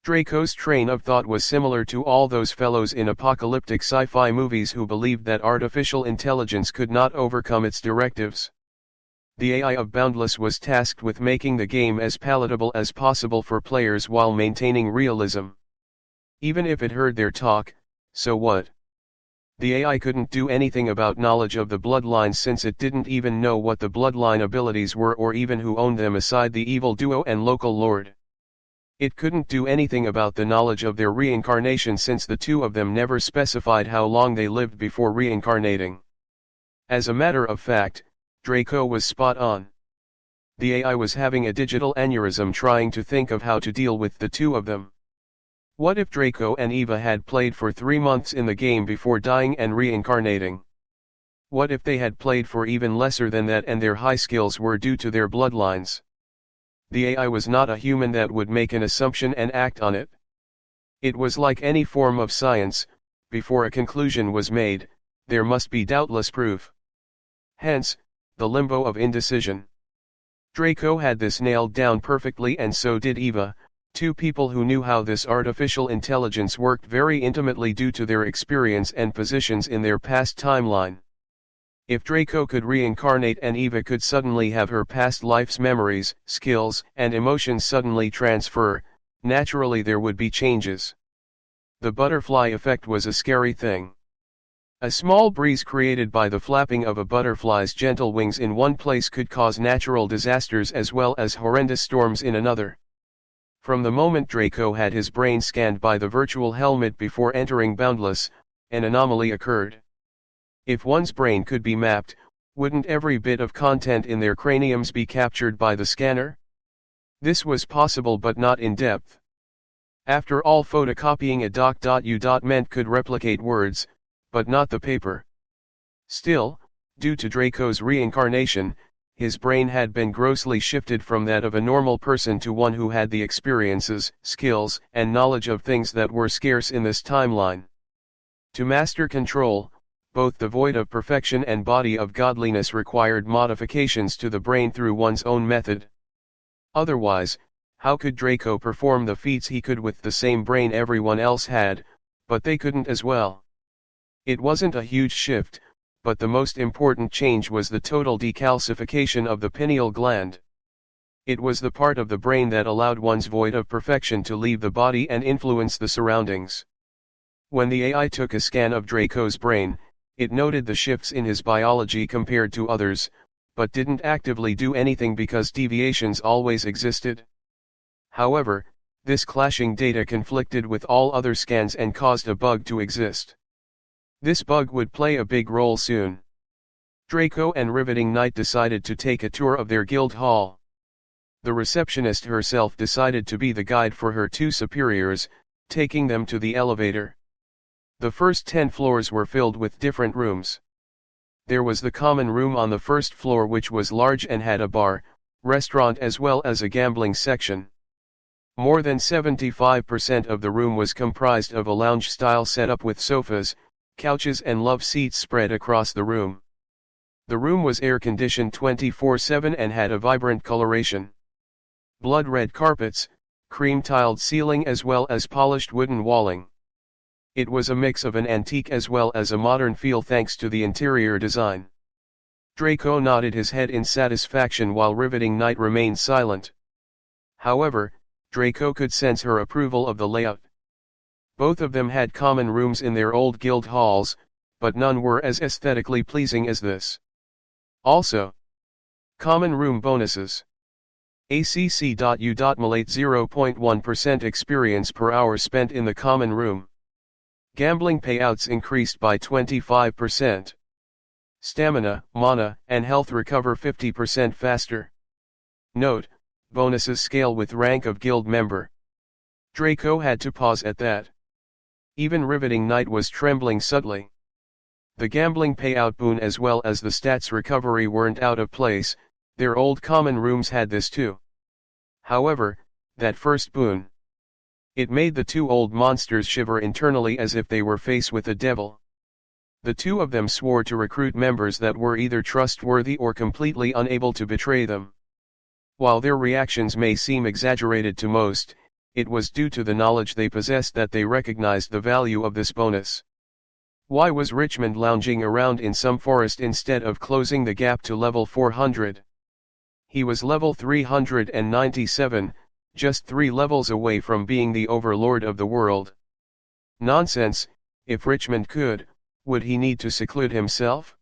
Draco's train of thought was similar to all those fellows in apocalyptic sci-fi movies who believed that artificial intelligence could not overcome its directives. The AI of Boundless was tasked with making the game as palatable as possible for players while maintaining realism. Even if it heard their talk, so what? The AI couldn't do anything about knowledge of the bloodlines since it didn't even know what the bloodline abilities were or even who owned them aside the evil duo and local lord. It couldn't do anything about the knowledge of their reincarnation since the two of them never specified how long they lived before reincarnating. As a matter of fact, Draco was spot on. The AI was having a digital aneurysm trying to think of how to deal with the two of them. What if Draco and Eva had played for 3 months in the game before dying and reincarnating? What if they had played for even lesser than that and their high skills were due to their bloodlines? The AI was not a human that would make an assumption and act on it. It was like any form of science, before a conclusion was made, there must be doubtless proof. Hence, the limbo of indecision. Draco had this nailed down perfectly and so did Eva, two people who knew how this artificial intelligence worked very intimately due to their experience and positions in their past timeline. If Draco could reincarnate and Eva could suddenly have her past life's memories, skills, and emotions suddenly transfer, naturally there would be changes. The butterfly effect was a scary thing. A small breeze created by the flapping of a butterfly's gentle wings in one place could cause natural disasters as well as horrendous storms in another. From the moment Draco had his brain scanned by the virtual helmet before entering Boundless, an anomaly occurred. If one's brain could be mapped, wouldn't every bit of content in their craniums be captured by the scanner? This was possible but not in depth. After all, photocopying a doc.u.ment could replicate words, but not the paper. Still, Due to Draco's reincarnation, his brain had been grossly shifted from that of a normal person to one who had the experiences, skills, and knowledge of things that were scarce in this timeline. To master control, both the void of perfection and body of godliness required modifications to the brain through one's own method. Otherwise, how could Draco perform the feats he could with the same brain everyone else had, but they couldn't as well? It wasn't a huge shift, but the most important change was the total decalcification of the pineal gland. It was the part of the brain that allowed one's void of perfection to leave the body and influence the surroundings. When the AI took a scan of Draco's brain, it noted the shifts in his biology compared to others, but didn't actively do anything because deviations always existed. However, this clashing data conflicted with all other scans and caused a bug to exist. This bug would play a big role soon. Draco and Riveting Knight decided to take a tour of their guild hall. The receptionist herself decided to be the guide for her two superiors, taking them to the elevator. The first 10 floors were filled with different rooms. There was the common room on the first floor, which was large and had a bar, restaurant as well as a gambling section. More than 75% of the room was comprised of a lounge-style setup with sofas, couches and love seats spread across the room. The room was air-conditioned 24/7 and had a vibrant coloration. Blood-red carpets, cream-tiled ceiling as well as polished wooden walling. It was a mix of an antique as well as a modern feel thanks to the interior design. Draco nodded his head in satisfaction while Riveting Knight remained silent. However, Draco could sense her approval of the layout. Both of them had common rooms in their old guild halls, but none were as aesthetically pleasing as this. Also, common room bonuses. ACC.U.Malate 0.1% experience per hour spent in the common room. Gambling payouts increased by 25%. Stamina, mana, and health recover 50% faster. Note, bonuses scale with rank of guild member. Draco had to pause at that. Even Riveting Knight was trembling subtly. The gambling payout boon as well as the stats recovery weren't out of place, their old common rooms had this too. However, that first boon. It made the two old monsters shiver internally as if they were faced with a devil. The two of them swore to recruit members that were either trustworthy or completely unable to betray them. While their reactions may seem exaggerated to most, it was due to the knowledge they possessed that they recognized the value of this bonus. Why was Richmond lounging around in some forest instead of closing the gap to level 400? He was level 397, just 3 levels away from being the overlord of the world. Nonsense, if Richmond could, would he need to seclude himself?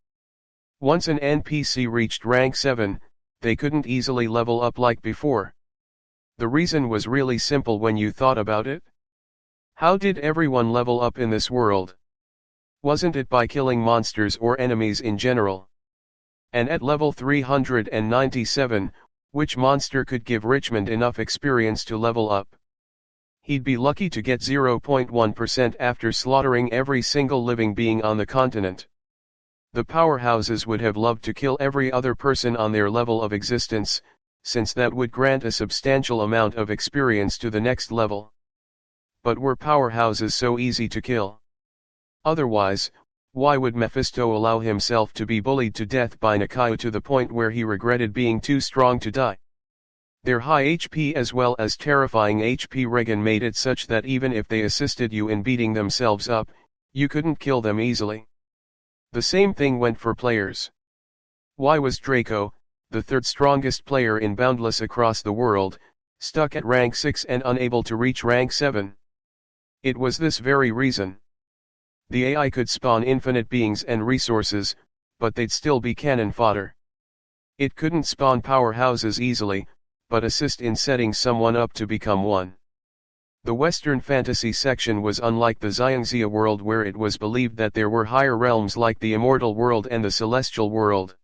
Once an NPC reached rank 7, they couldn't easily level up like before. The reason was really simple when you thought about it. How did everyone level up in this world? Wasn't it by killing monsters or enemies in general? And at level 397, which monster could give Richmond enough experience to level up? He'd be lucky to get 0.1% after slaughtering every single living being on the continent. The powerhouses would have loved to kill every other person on their level of existence, since that would grant a substantial amount of experience to the next level. But were powerhouses so easy to kill? Otherwise, why would Mephisto allow himself to be bullied to death by Nakayo to the point where he regretted being too strong to die? Their high HP as well as terrifying HP regen made it such that even if they assisted you in beating themselves up, you couldn't kill them easily. The same thing went for players. Why was Draco, the third strongest player in Boundless across the world, stuck at rank 6 and unable to reach rank 7? It was this very reason. The AI could spawn infinite beings and resources, but they'd still be cannon fodder. It couldn't spawn powerhouses easily, but assist in setting someone up to become one. The Western fantasy section was unlike the Xiangxia world, where it was believed that there were higher realms like the immortal world and the celestial world.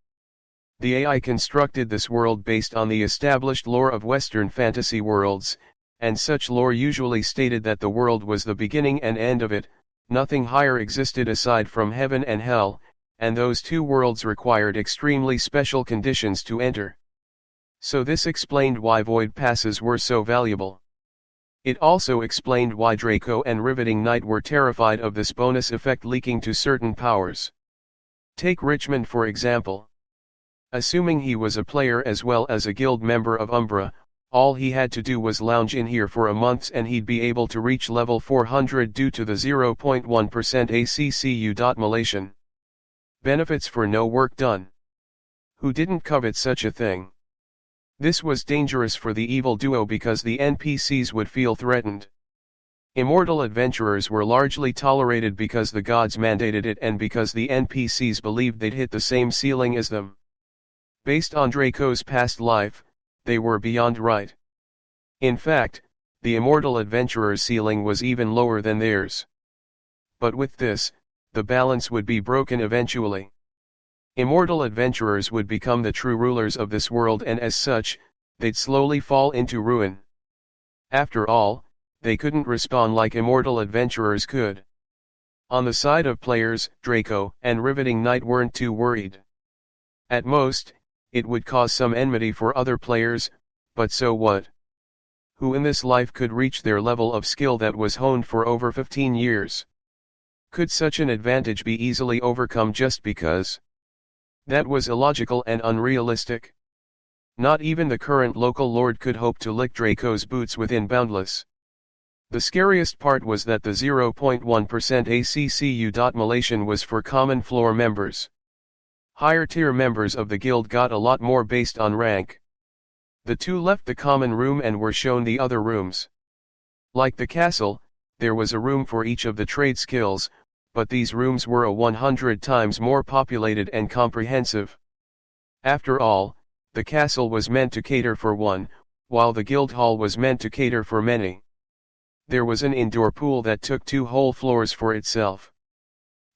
The AI constructed this world based on the established lore of Western fantasy worlds, and such lore usually stated that the world was the beginning and end of it, nothing higher existed aside from heaven and hell, and those two worlds required extremely special conditions to enter. So this explained why void passes were so valuable. It also explained why Draco and Riveting Knight were terrified of this bonus effect leaking to certain powers. Take Richmond for example. Assuming he was a player as well as a guild member of Umbra, all he had to do was lounge in here for a month and he'd be able to reach level 400 due to the 0.1% ACCU. Malation. Benefits for no work done. Who didn't covet such a thing? This was dangerous for the evil duo because the NPCs would feel threatened. Immortal adventurers were largely tolerated because the gods mandated it and because the NPCs believed they'd hit the same ceiling as them. Based on Draco's past life, they were beyond right. In fact, the immortal adventurer's ceiling was even lower than theirs. But with this, the balance would be broken eventually. Immortal adventurers would become the true rulers of this world and as such, they'd slowly fall into ruin. After all, they couldn't respawn like immortal adventurers could. On the side of players, Draco and Riveting Knight weren't too worried. At most, it would cause some enmity for other players, but so what? Who in this life could reach their level of skill that was honed for over 15 years? Could such an advantage be easily overcome just because? That was illogical and unrealistic. Not even the current local lord could hope to lick Draco's boots within Boundless. The scariest part was that the 0.1% ACCU. Malation was for common floor members. Higher tier members of the guild got a lot more based on rank. The two left the common room and were shown the other rooms. Like the castle, there was a room for each of the trade skills, but these rooms were a 100 times more populated and comprehensive. After all, the castle was meant to cater for one, while the guild hall was meant to cater for many. There was an indoor pool that took 2 whole floors for itself.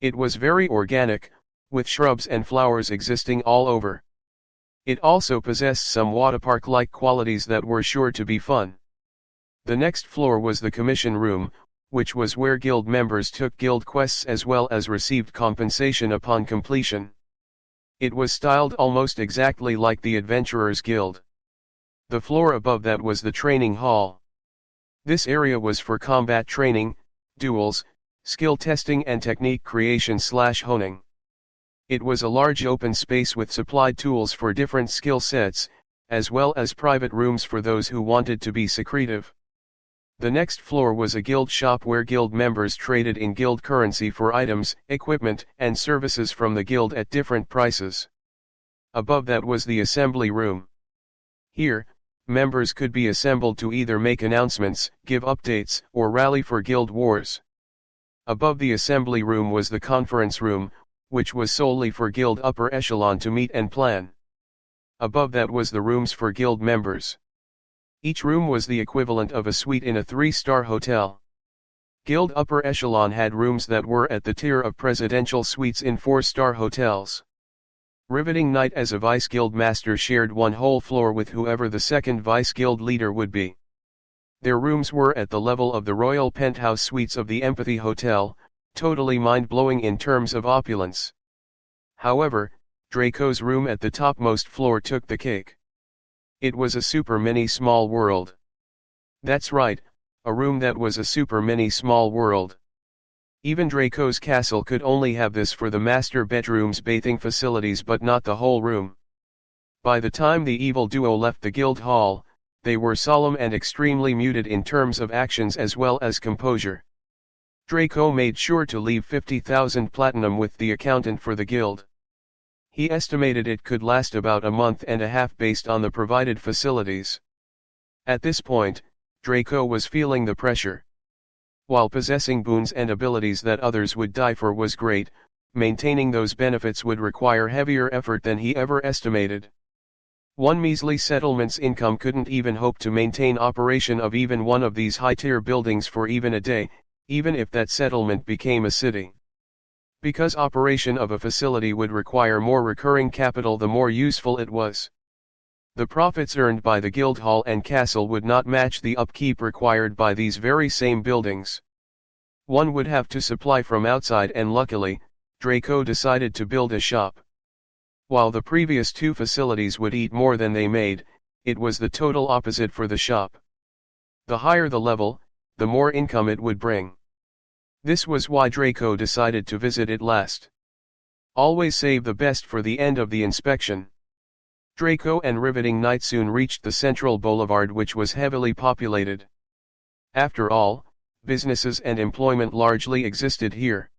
It was very organic, with shrubs and flowers existing all over. It also possessed some waterpark-like qualities that were sure to be fun. The next floor was the commission room, which was where guild members took guild quests as well as received compensation upon completion. It was styled almost exactly like the Adventurers Guild. The floor above that was the training hall. This area was for combat training, duels, skill testing and technique creation/honing. It was a large open space with supplied tools for different skill sets, as well as private rooms for those who wanted to be secretive. The next floor was a guild shop where guild members traded in guild currency for items, equipment, and services from the guild at different prices. Above that was the assembly room. Here, members could be assembled to either make announcements, give updates, or rally for guild wars. Above the assembly room was the conference room, which was solely for guild upper echelon to meet and plan. Above that was the rooms for guild members. Each room was the equivalent of a suite in a 3-star hotel. Guild upper echelon had rooms that were at the tier of presidential suites in 4-star hotels. Riveting Knight as a vice guild master shared one whole floor with whoever the second vice guild leader would be. Their rooms were at the level of the royal penthouse suites of the Empathy Hotel, totally mind-blowing in terms of opulence. However, Draco's room at the topmost floor took the cake. It was a super mini small world. That's right, a room that was a super mini small world. Even Draco's castle could only have this for the master bedroom's bathing facilities but not the whole room. By the time the evil duo left the guild hall, they were solemn and extremely muted in terms of actions as well as composure. Draco made sure to leave 50,000 platinum with the accountant for the guild. He estimated it could last about a month and a half based on the provided facilities. At this point, Draco was feeling the pressure. While possessing boons and abilities that others would die for was great, maintaining those benefits would require heavier effort than he ever estimated. One measly settlement's income couldn't even hope to maintain operation of even one of these high-tier buildings for even a day, even if that settlement became a city. Because operation of a facility would require more recurring capital the more useful it was. The profits earned by the guild hall and castle would not match the upkeep required by these very same buildings. One would have to supply from outside and luckily, Draco decided to build a shop. While the previous two facilities would eat more than they made, it was the total opposite for the shop. The higher the level, the more income it would bring. This was why Draco decided to visit it last. Always save the best for the end of the inspection. Draco and Riveting Knight soon reached the central boulevard, which was heavily populated. After all, businesses and employment largely existed here.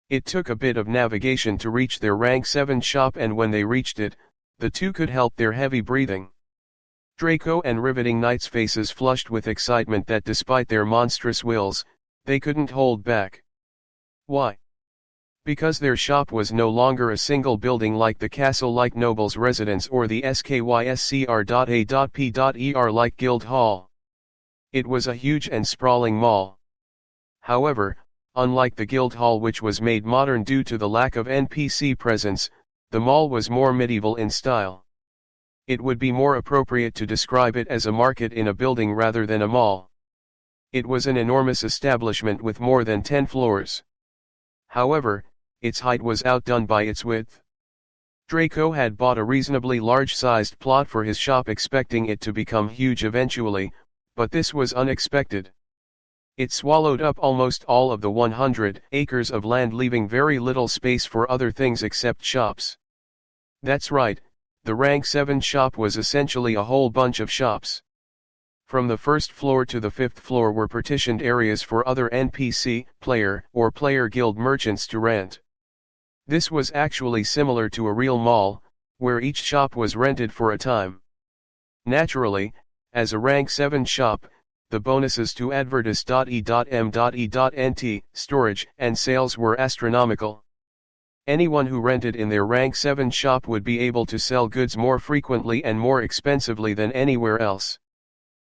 It took a bit of navigation to reach their rank 7 shop, and when they reached it, the two could help their heavy breathing. Draco and Riveting Knight's faces flushed with excitement that despite their monstrous wills, they couldn't hold back. Why? Because their shop was no longer a single building like the castle-like noble's residence or the skyscr.a.p.er like Guild Hall. It was a huge and sprawling mall. However, unlike the Guild Hall, which was made modern due to the lack of NPC presence, the mall was more medieval in style. It would be more appropriate to describe it as a market in a building rather than a mall. It was an enormous establishment with more than 10 floors. However, its height was outdone by its width. Draco had bought a reasonably large-sized plot for his shop, expecting it to become huge eventually, but this was unexpected. It swallowed up almost all of the 100 acres of land, leaving very little space for other things except shops. That's right, the rank 7 shop was essentially a whole bunch of shops. From the first floor to the 5th floor were partitioned areas for other NPC, player, or player guild merchants to rent. This was actually similar to a real mall, where each shop was rented for a time. Naturally, as a rank 7 shop, the bonuses to advertise.e.m.e.nt, storage, and sales were astronomical. Anyone who rented in their rank 7 shop would be able to sell goods more frequently and more expensively than anywhere else.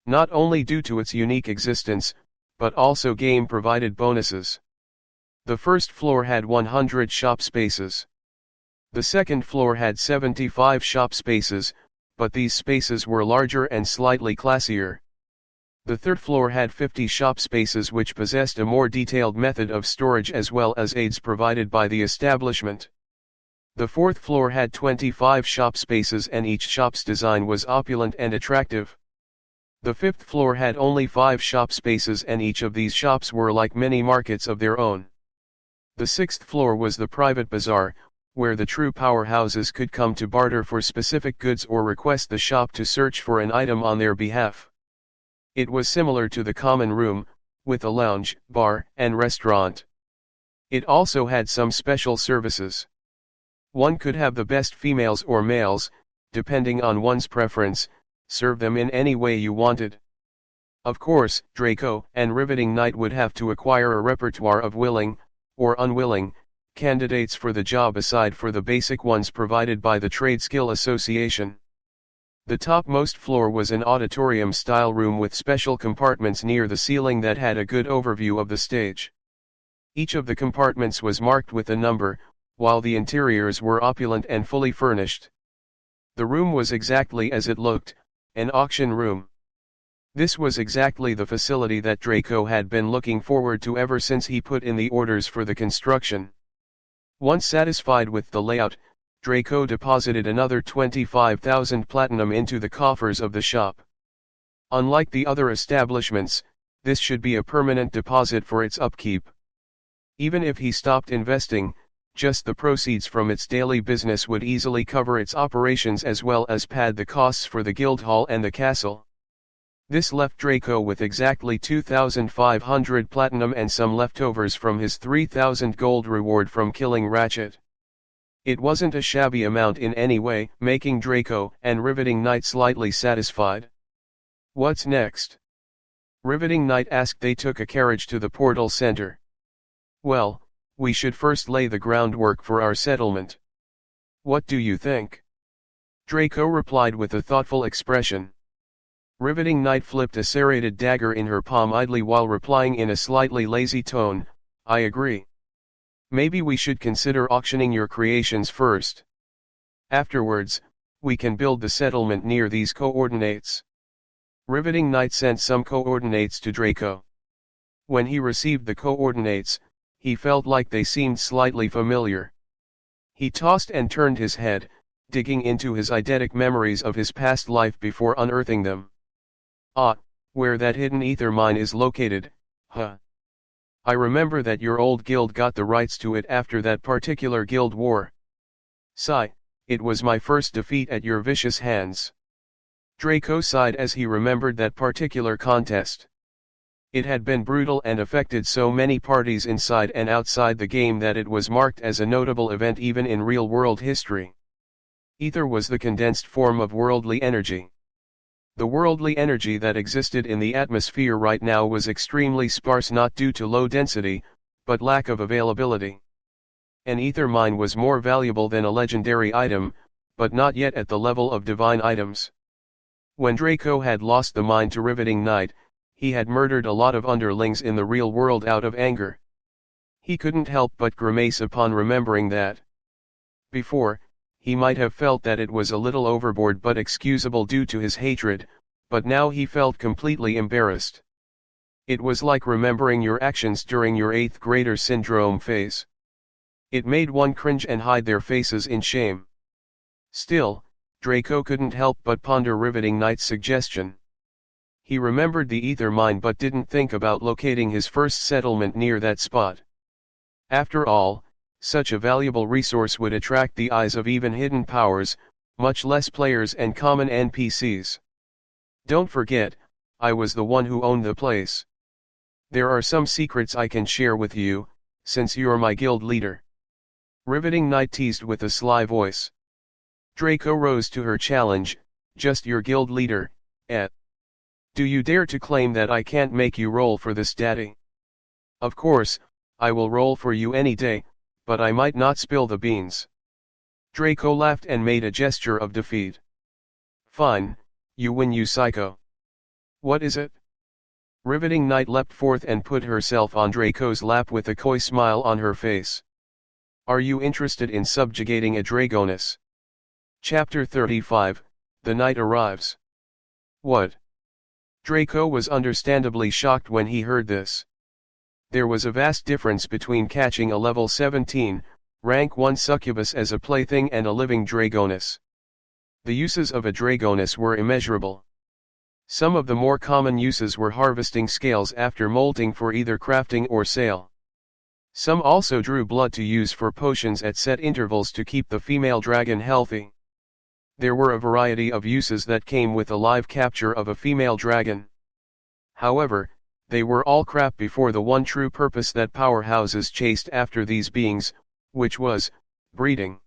Not only due to its unique existence, but also game-provided bonuses. The first floor had 100 shop spaces. The second floor had 75 shop spaces, but these spaces were larger and slightly classier. The third floor had 50 shop spaces, which possessed a more detailed method of storage as well as aids provided by the establishment. The fourth floor had 25 shop spaces, and each shop's design was opulent and attractive. The fifth floor had only 5 shop spaces, and each of these shops were like mini markets of their own. The sixth floor was the private bazaar, where the true powerhouses could come to barter for specific goods or request the shop to search for an item on their behalf. It was similar to the common room, with a lounge, bar, and restaurant. It also had some special services. One could have the best females or males, depending on one's preference, serve them in any way you wanted. Of course, Draco and Riveting Knight would have to acquire a repertoire of willing, or unwilling, candidates for the job aside for the basic ones provided by the Trade Skill Association. The topmost floor was an auditorium-style room with special compartments near the ceiling that had a good overview of the stage. Each of the compartments was marked with a number, while the interiors were opulent and fully furnished. The room was exactly as it looked, an auction room. This was exactly the facility that Draco had been looking forward to ever since he put in the orders for the construction. Once satisfied with the layout, Draco deposited another 25,000 platinum into the coffers of the shop. Unlike the other establishments, this should be a permanent deposit for its upkeep. Even if he stopped investing, just the proceeds from its daily business would easily cover its operations as well as pad the costs for the guild hall and the castle. This left Draco with exactly 2,500 platinum and some leftovers from his 3,000 gold reward from killing Ratchet. It wasn't a shabby amount in any way, making Draco and Riveting Knight slightly satisfied. What's next? Riveting Knight asked. They took a carriage to the portal center. Well, we should first lay the groundwork for our settlement. What do you think? Draco replied with a thoughtful expression. Riveting Knight flipped a serrated dagger in her palm idly while replying in a slightly lazy tone, I agree. Maybe we should consider auctioning your creations first. Afterwards, we can build the settlement near these coordinates. Riveting Knight sent some coordinates to Draco. When he received the coordinates, He felt like they seemed slightly familiar. He tossed and turned his head, digging into his eidetic memories of his past life before unearthing them. Ah, where that hidden ether mine is located, huh? I remember that your old guild got the rights to it after that particular guild war. Sigh, it was my first defeat at your vicious hands. Draco sighed as he remembered that particular contest. It had been brutal and affected so many parties inside and outside the game that it was marked as a notable event even in real-world history. Ether was the condensed form of worldly energy. The worldly energy that existed in the atmosphere right now was extremely sparse, not due to low density, but lack of availability. An ether mine was more valuable than a legendary item, but not yet at the level of divine items. When Draco had lost the mine to Riveting Knight, he had murdered a lot of underlings in the real world out of anger. He couldn't help but grimace upon remembering that. Before, he might have felt that it was a little overboard but excusable due to his hatred, but now he felt completely embarrassed. It was like remembering your actions during your 8th grader syndrome phase. It made one cringe and hide their faces in shame. Still, Draco couldn't help but ponder Riveting Knight's suggestion. He remembered the ether mine but didn't think about locating his first settlement near that spot. After all, such a valuable resource would attract the eyes of even hidden powers, much less players and common NPCs. Don't forget, I was the one who owned the place. There are some secrets I can share with you, since you're my guild leader. Riveting Knight teased with a sly voice. Draco rose to her challenge, just your guild leader, eh? Do you dare to claim that I can't make you roll for this, daddy? Of course, I will roll for you any day, but I might not spill the beans. Draco laughed and made a gesture of defeat. Fine, you win, you psycho. What is it? Riveting Knight leapt forth and put herself on Draco's lap with a coy smile on her face. Are you interested in subjugating a dragoness? Chapter 35, The Knight Arrives. What? Draco was understandably shocked when he heard this. There was a vast difference between catching a level 17, rank 1 succubus as a plaything and a living dragoness. The uses of a dragoness were immeasurable. Some of the more common uses were harvesting scales after molting for either crafting or sale. Some also drew blood to use for potions at set intervals to keep the female dragon healthy. There were a variety of uses that came with a live capture of a female dragon. However, they were all crap before the one true purpose that powerhouses chased after these beings, which was breeding.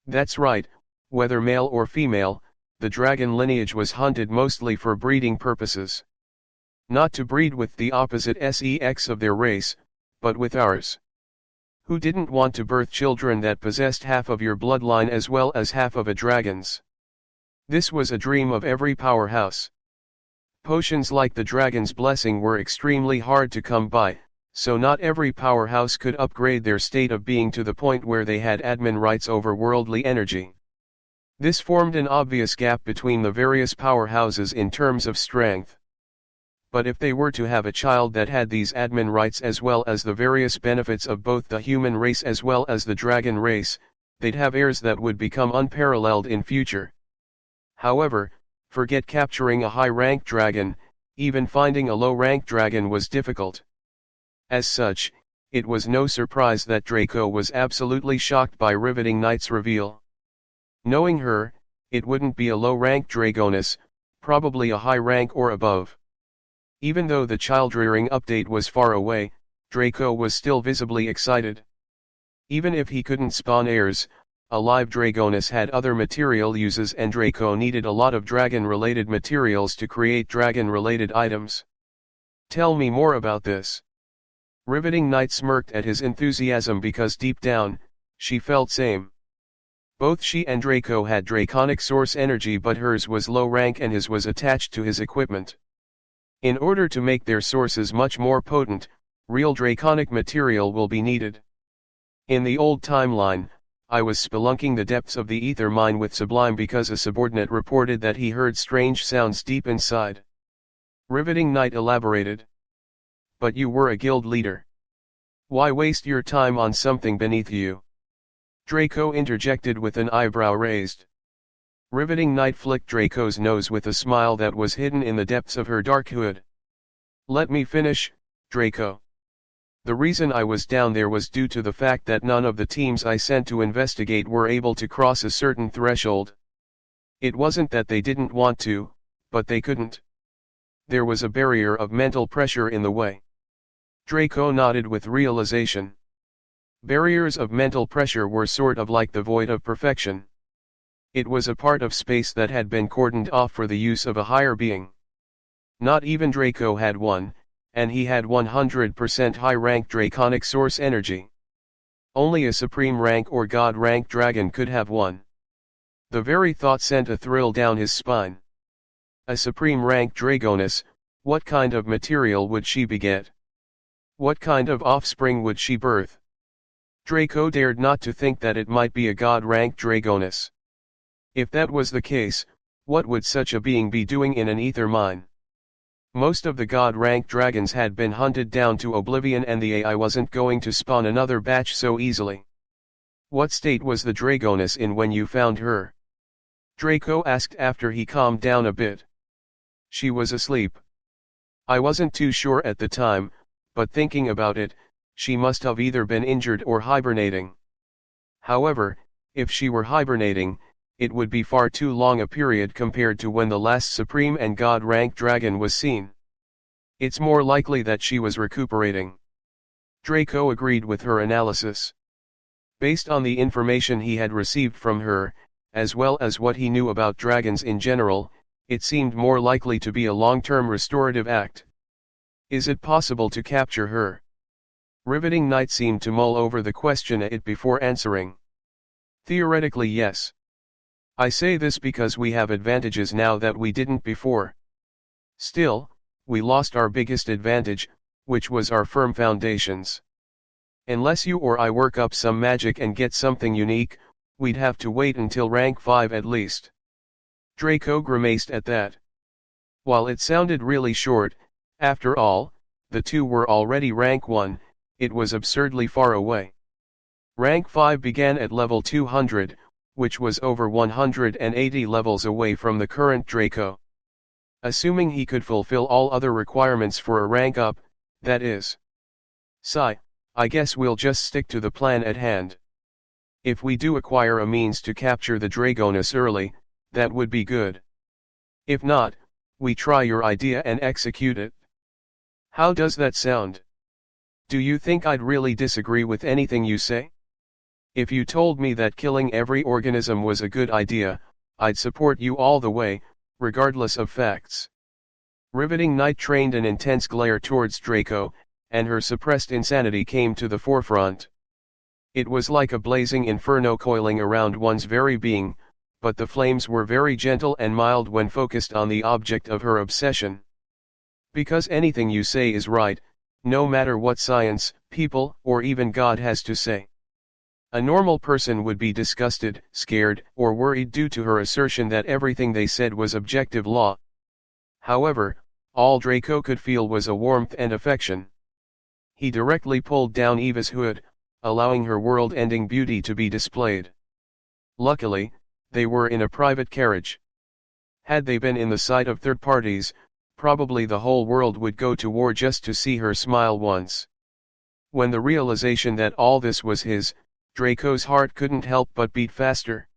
That's right, whether male or female, the dragon lineage was hunted mostly for breeding purposes. Not to breed with the opposite sex of their race, but with ours. Who didn't want to birth children that possessed half of your bloodline as well as half of a dragon's? This was a dream of every powerhouse. Potions like the Dragon's Blessing were extremely hard to come by, so not every powerhouse could upgrade their state of being to the point where they had admin rights over worldly energy. This formed an obvious gap between the various powerhouses in terms of strength. But if they were to have a child that had these admin rights as well as the various benefits of both the human race as well as the dragon race, they'd have heirs that would become unparalleled in future. However, forget capturing a high-ranked dragon, even finding a low-ranked dragon was difficult. As such, it was no surprise that Draco was absolutely shocked by Riveting Knight's reveal. Knowing her, it wouldn't be a low-ranked dragoness, probably a high rank or above. Even though the child-rearing update was far away, Draco was still visibly excited. Even if he couldn't spawn heirs, a live dragoness had other material uses and Draco needed a lot of dragon-related materials to create dragon-related items. Tell me more about this. Riveting Knight smirked at his enthusiasm because deep down, she felt same. Both she and Draco had draconic source energy, but hers was low rank and his was attached to his equipment. In order to make their sources much more potent, real draconic material will be needed. In the old timeline, I was spelunking the depths of the ether mine with Sublime because a subordinate reported that he heard strange sounds deep inside. Riveting Knight elaborated. But you were a guild leader. Why waste your time on something beneath you? Draco interjected with an eyebrow raised. Riveting Knight flicked Draco's nose with a smile that was hidden in the depths of her dark hood. Let me finish, Draco. The reason I was down there was due to the fact that none of the teams I sent to investigate were able to cross a certain threshold. It wasn't that they didn't want to, but they couldn't. There was a barrier of mental pressure in the way. Draco nodded with realization. Barriers of mental pressure were sort of like the void of perfection. It was a part of space that had been cordoned off for the use of a higher being. Not even Draco had one, and he had 100% high-rank draconic source energy. Only a supreme rank or god rank dragon could have one. The very thought sent a thrill down his spine. A supreme rank dragoness, what kind of material would she beget? What kind of offspring would she birth? Draco dared not to think that it might be a god-ranked dragoness. If that was the case, what would such a being be doing in an ether mine? Most of the god-ranked dragons had been hunted down to oblivion and the AI wasn't going to spawn another batch so easily. What state was the dragoness in when you found her? Draco asked after he calmed down a bit. She was asleep. I wasn't too sure at the time, but thinking about it, she must have either been injured or hibernating. However, if she were hibernating, it would be far too long a period compared to when the last supreme and god-ranked dragon was seen. It's more likely that she was recuperating. Draco agreed with her analysis. Based on the information he had received from her, as well as what he knew about dragons in general, it seemed more likely to be a long-term restorative act. Is it possible to capture her? Riveting Knight seemed to mull over the question a bit before answering. Theoretically, yes. I say this because we have advantages now that we didn't before. Still, we lost our biggest advantage, which was our firm foundations. Unless you or I work up some magic and get something unique, we'd have to wait until rank 5 at least. Draco grimaced at that. While it sounded really short, after all, the two were already rank 1, it was absurdly far away. Rank 5 began at level 200, which was over 180 levels away from the current Draco. Assuming he could fulfill all other requirements for a rank up, that is. Sigh, I guess we'll just stick to the plan at hand. If we do acquire a means to capture the dragoness early, that would be good. If not, we try your idea and execute it. How does that sound? Do you think I'd really disagree with anything you say? If you told me that killing every organism was a good idea, I'd support you all the way, regardless of facts. Riveting Knight trained an intense glare towards Draco, and her suppressed insanity came to the forefront. It was like a blazing inferno coiling around one's very being, but the flames were very gentle and mild when focused on the object of her obsession. Because anything you say is right, no matter what science, people, or even God has to say. A normal person would be disgusted, scared, or worried due to her assertion that everything they said was objective law. However, all Draco could feel was a warmth and affection. He directly pulled down Eva's hood, allowing her world-ending beauty to be displayed. Luckily, they were in a private carriage. Had they been in the sight of third parties, probably the whole world would go to war just to see her smile once. When the realization that all this was his, Draco's heart couldn't help but beat faster.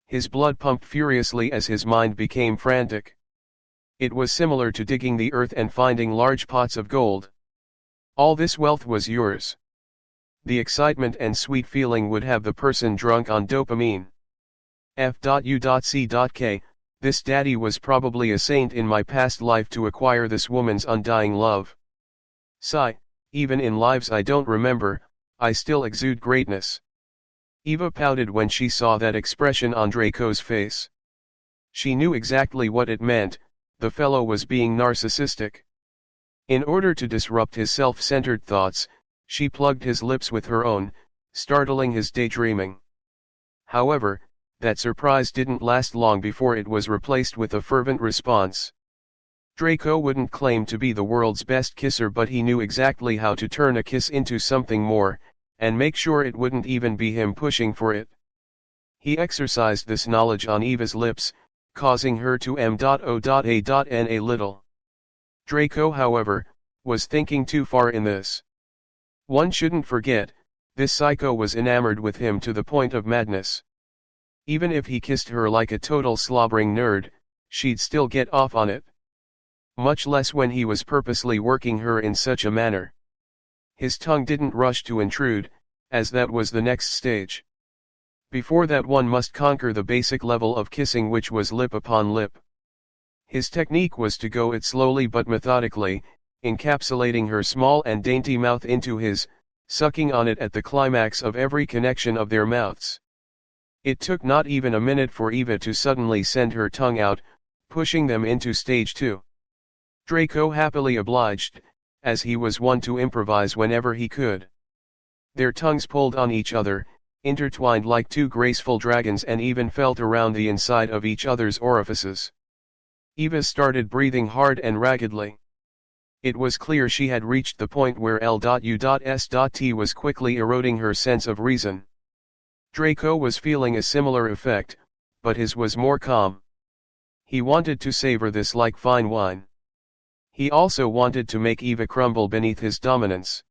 His blood pumped furiously as his mind became frantic. It was similar to digging the earth and finding large pots of gold. All this wealth was yours. The excitement and sweet feeling would have the person drunk on dopamine. F.U.C.K. This daddy was probably a saint in my past life to acquire this woman's undying love. Sigh, even in lives I don't remember, I still exude greatness. Eva pouted when she saw that expression on Draco's face. She knew exactly what it meant, the fellow was being narcissistic. In order to disrupt his self-centered thoughts, she plugged his lips with her own, startling his daydreaming. However, that surprise didn't last long before it was replaced with a fervent response. Draco wouldn't claim to be the world's best kisser, but he knew exactly how to turn a kiss into something more, and make sure it wouldn't even be him pushing for it. He exercised this knowledge on Eva's lips, causing her to m.o.a.n a little. Draco, however, was thinking too far in this. One shouldn't forget, this psycho was enamored with him to the point of madness. Even if he kissed her like a total slobbering nerd, she'd still get off on it. Much less when he was purposely working her in such a manner. His tongue didn't rush to intrude, as that was the next stage. Before that, one must conquer the basic level of kissing, which was lip upon lip. His technique was to go it slowly but methodically, encapsulating her small and dainty mouth into his, sucking on it at the climax of every connection of their mouths. It took not even a minute for Eva to suddenly send her tongue out, pushing them into stage 2. Draco happily obliged, as he was one to improvise whenever he could. Their tongues pulled on each other, intertwined like two graceful dragons, and even felt around the inside of each other's orifices. Eva started breathing hard and raggedly. It was clear she had reached the point where L.U.S.T was quickly eroding her sense of reason. Draco was feeling a similar effect, but his was more calm. He wanted to savor this like fine wine. He also wanted to make Eva crumble beneath his dominance.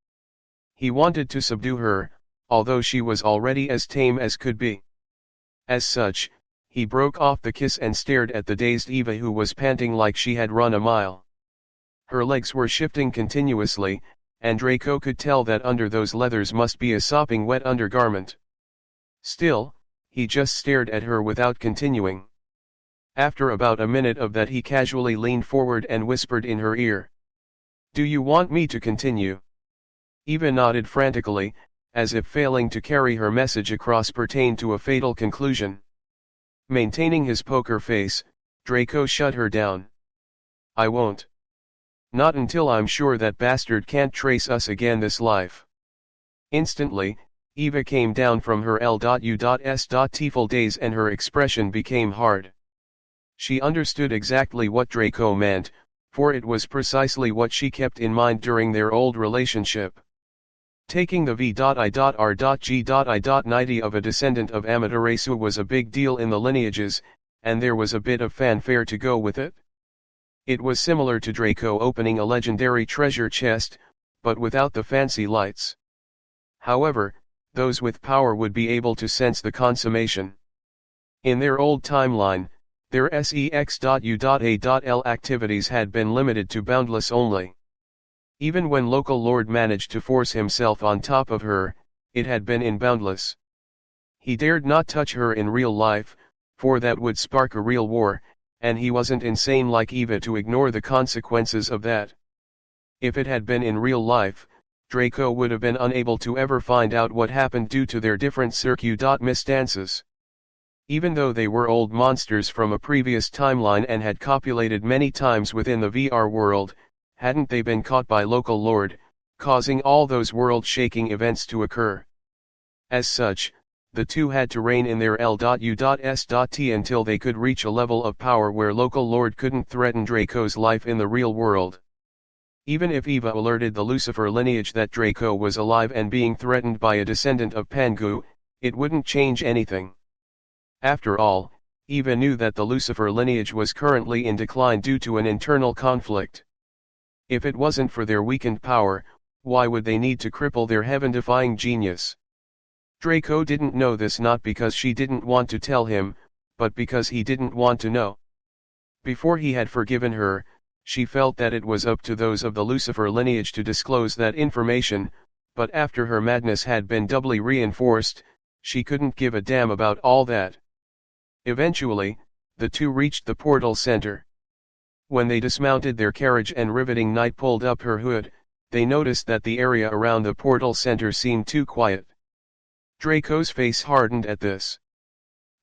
He wanted to subdue her, although she was already as tame as could be. As such, he broke off the kiss and stared at the dazed Eva, who was panting like she had run a mile. Her legs were shifting continuously, and Draco could tell that under those leathers must be a sopping wet undergarment. Still, he just stared at her without continuing. After about a minute of that, he casually leaned forward and whispered in her ear. "Do you want me to continue?" Eva nodded frantically, as if failing to carry her message across pertained to a fatal conclusion. Maintaining his poker face, Draco shut her down. "I won't. Not until I'm sure that bastard can't trace us again this life." Instantly, Eva came down from her L.U.S.T full daze, and her expression became hard. She understood exactly what Draco meant, for it was precisely what she kept in mind during their old relationship. Taking the V.I.R.G.I.90 of a descendant of Amaterasu was a big deal in the lineages, and there was a bit of fanfare to go with it. It was similar to Draco opening a legendary treasure chest, but without the fancy lights. However, those with power would be able to sense the consummation. In their old timeline, their sex.u.a.l activities had been limited to boundless only. Even when local lord managed to force himself on top of her, it had been in boundless. He dared not touch her in real life, for that would spark a real war, and he wasn't insane like Eva to ignore the consequences of that. If it had been in real life, Draco would have been unable to ever find out what happened due to their different circuit.misstances. Even though they were old monsters from a previous timeline and had copulated many times within the VR world, hadn't they been caught by local lord, causing all those world-shaking events to occur? As such, the two had to rein in their L.U.S.T until they could reach a level of power where local lord couldn't threaten Draco's life in the real world. Even if Eva alerted the Lucifer lineage that Draco was alive and being threatened by a descendant of Pangu, it wouldn't change anything. After all, Eva knew that the Lucifer lineage was currently in decline due to an internal conflict. If it wasn't for their weakened power, why would they need to cripple their heaven-defying genius? Draco didn't know this, not because she didn't want to tell him, but because he didn't want to know. Before he had forgiven her, she felt that it was up to those of the Lucifer lineage to disclose that information, but after her madness had been doubly reinforced, she couldn't give a damn about all that. Eventually, the two reached the portal center. When they dismounted their carriage and riveting Knight pulled up her hood, they noticed that the area around the portal center seemed too quiet. Draco's face hardened at this.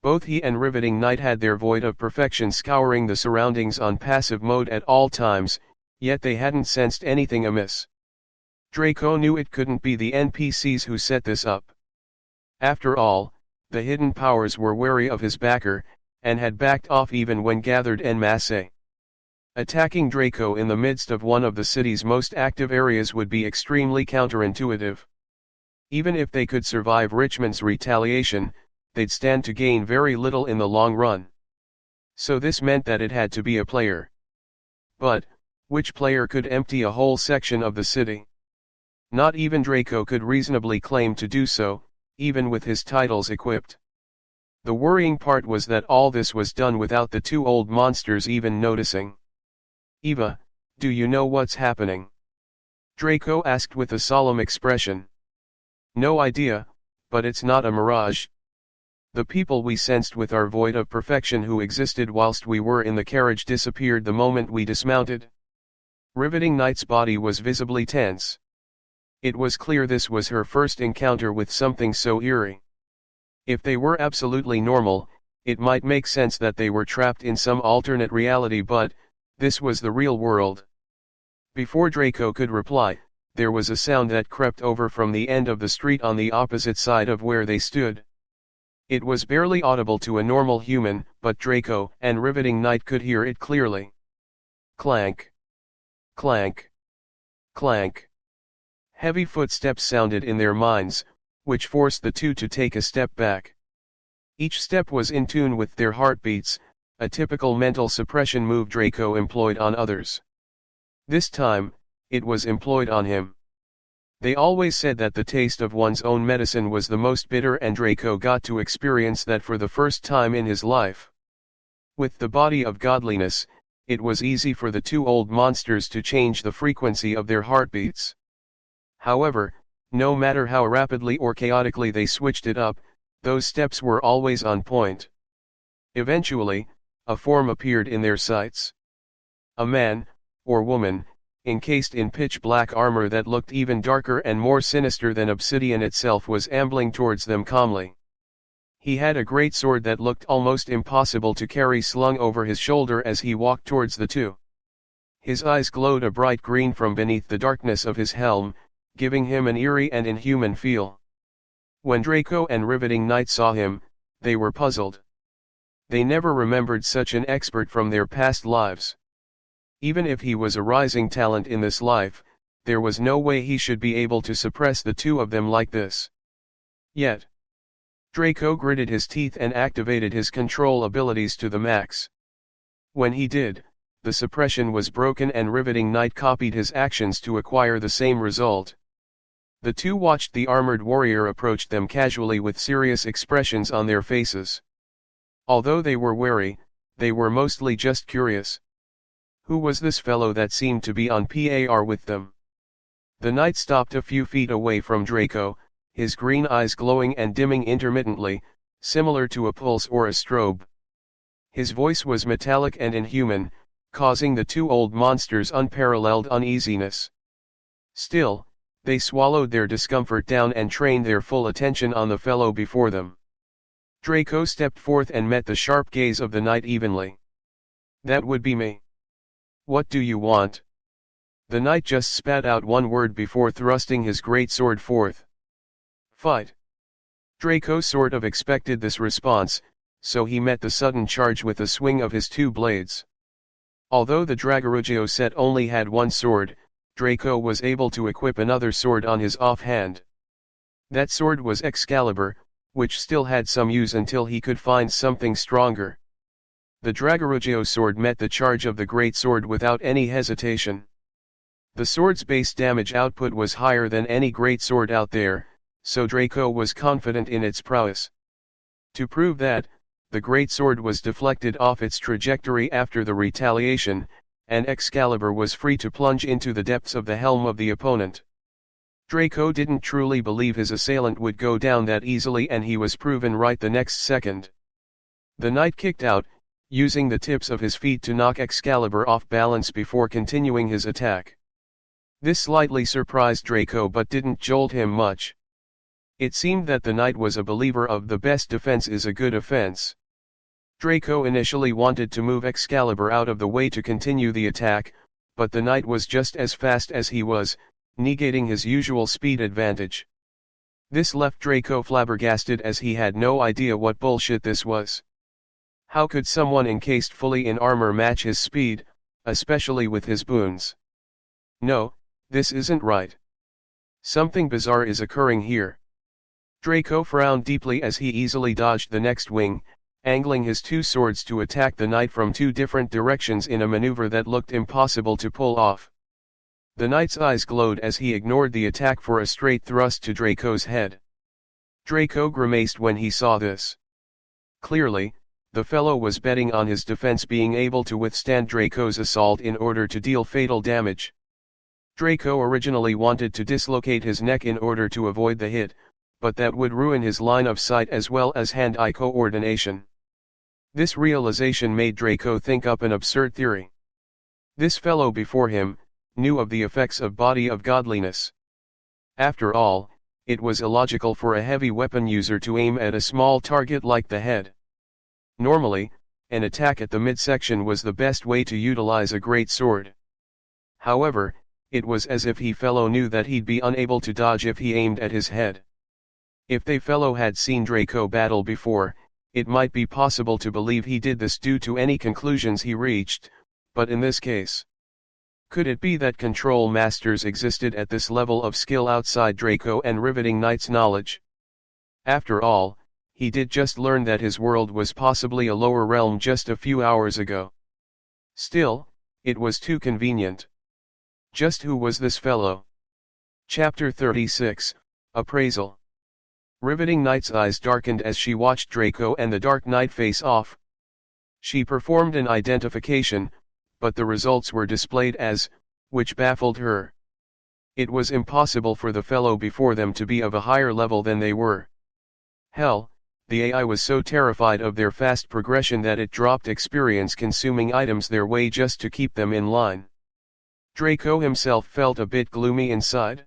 Both he and riveting Knight had their void of perfection scouring the surroundings on passive mode at all times, yet they hadn't sensed anything amiss. Draco knew it couldn't be the NPCs who set this up. After all, the hidden powers were wary of his backer, and had backed off even when gathered en masse. Attacking Draco in the midst of one of the city's most active areas would be extremely counterintuitive. Even if they could survive Richmond's retaliation, they'd stand to gain very little in the long run. So this meant that it had to be a player. But, which player could empty a whole section of the city? Not even Draco could reasonably claim to do so, even with his titles equipped. The worrying part was that all this was done without the two old monsters even noticing. "Eva, do you know what's happening?" Draco asked with a solemn expression. "No idea, but it's not a mirage. The people we sensed with our void of perfection who existed whilst we were in the carriage disappeared the moment we dismounted." Riveting Knight's body was visibly tense. It was clear this was her first encounter with something so eerie. If they were absolutely normal, it might make sense that they were trapped in some alternate reality, but this was the real world. Before Draco could reply, there was a sound that crept over from the end of the street on the opposite side of where they stood. It was barely audible to a normal human, but Draco and Riveting Knight could hear it clearly. Clank. Clank. Clank. Heavy footsteps sounded in their minds, which forced the two to take a step back. Each step was in tune with their heartbeats, a typical mental suppression move Draco employed on others. This time, it was employed on him. They always said that the taste of one's own medicine was the most bitter, and Draco got to experience that for the first time in his life. With the body of godliness, it was easy for the two old monsters to change the frequency of their heartbeats. However, no matter how rapidly or chaotically they switched it up, those steps were always on point. Eventually, a form appeared in their sights. A man, or woman, encased in pitch-black armor that looked even darker and more sinister than obsidian itself, was ambling towards them calmly. He had a great sword that looked almost impossible to carry slung over his shoulder as he walked towards the two. His eyes glowed a bright green from beneath the darkness of his helm, giving him an eerie and inhuman feel. When Draco and Riveting Knight saw him, they were puzzled. They never remembered such an expert from their past lives. Even if he was a rising talent in this life, there was no way he should be able to suppress the two of them like this. Yet, Draco gritted his teeth and activated his control abilities to the max. When he did, the suppression was broken and Riveting Knight copied his actions to acquire the same result. The two watched the armored warrior approach them casually with serious expressions on their faces. Although they were wary, they were mostly just curious. Who was this fellow that seemed to be on par with them? The knight stopped a few feet away from Draco, his green eyes glowing and dimming intermittently, similar to a pulse or a strobe. His voice was metallic and inhuman, causing the two old monsters unparalleled uneasiness. Still, they swallowed their discomfort down and trained their full attention on the fellow before them. Draco stepped forth and met the sharp gaze of the knight evenly. "That would be me. What do you want?" The knight just spat out one word before thrusting his great sword forth. "Fight." Draco sort of expected this response, so he met the sudden charge with a swing of his two blades. Although the Dragorugio set only had one sword, Draco was able to equip another sword on his offhand. That sword was Excalibur, which still had some use until he could find something stronger. The Dragorugio sword met the charge of the great sword without any hesitation. The sword's base damage output was higher than any great sword out there, so Draco was confident in its prowess. To prove that, the great sword was deflected off its trajectory after the retaliation, and Excalibur was free to plunge into the depths of the helm of the opponent. Draco didn't truly believe his assailant would go down that easily, and he was proven right the next second. The knight kicked out, using the tips of his feet to knock Excalibur off balance before continuing his attack. This slightly surprised Draco but didn't jolt him much. It seemed that the knight was a believer of the best defense is a good offense. Draco initially wanted to move Excalibur out of the way to continue the attack, but the knight was just as fast as he was, negating his usual speed advantage. This left Draco flabbergasted, as he had no idea what bullshit this was. How could someone encased fully in armor match his speed, especially with his boons. No, this isn't right. Something bizarre is occurring here. Draco frowned deeply as he easily dodged the next wing, angling his two swords to attack the knight from two different directions in a maneuver that looked impossible to pull off. The knight's eyes glowed as he ignored the attack for a straight thrust to Draco's head. Draco grimaced when he saw this. Clearly, the fellow was betting on his defense being able to withstand Draco's assault in order to deal fatal damage. Draco originally wanted to dislocate his neck in order to avoid the hit, but that would ruin his line of sight as well as hand-eye coordination. This realization made Draco think up an absurd theory. This fellow before him knew of the effects of body of godliness. After all, it was illogical for a heavy weapon user to aim at a small target like the head. Normally, an attack at the midsection was the best way to utilize a great sword. However, it was as if he fellow knew that he'd be unable to dodge if he aimed at his head. If they fellow had seen Draco battle before, it might be possible to believe he did this due to any conclusions he reached, but in this case, could it be that control masters existed at this level of skill outside Draco and riveting knight's knowledge? After all, he did just learn that his world was possibly a lower realm just a few hours ago. Still, it was too convenient. Just who was this fellow? Chapter 36, Appraisal. Riveting Knight's eyes darkened as she watched Draco and the Dark Knight face off. She performed an identification, but the results were displayed as, which baffled her. It was impossible for the fellow before them to be of a higher level than they were. Hell, the AI was so terrified of their fast progression that it dropped experience-consuming items their way just to keep them in line. Draco himself felt a bit gloomy inside.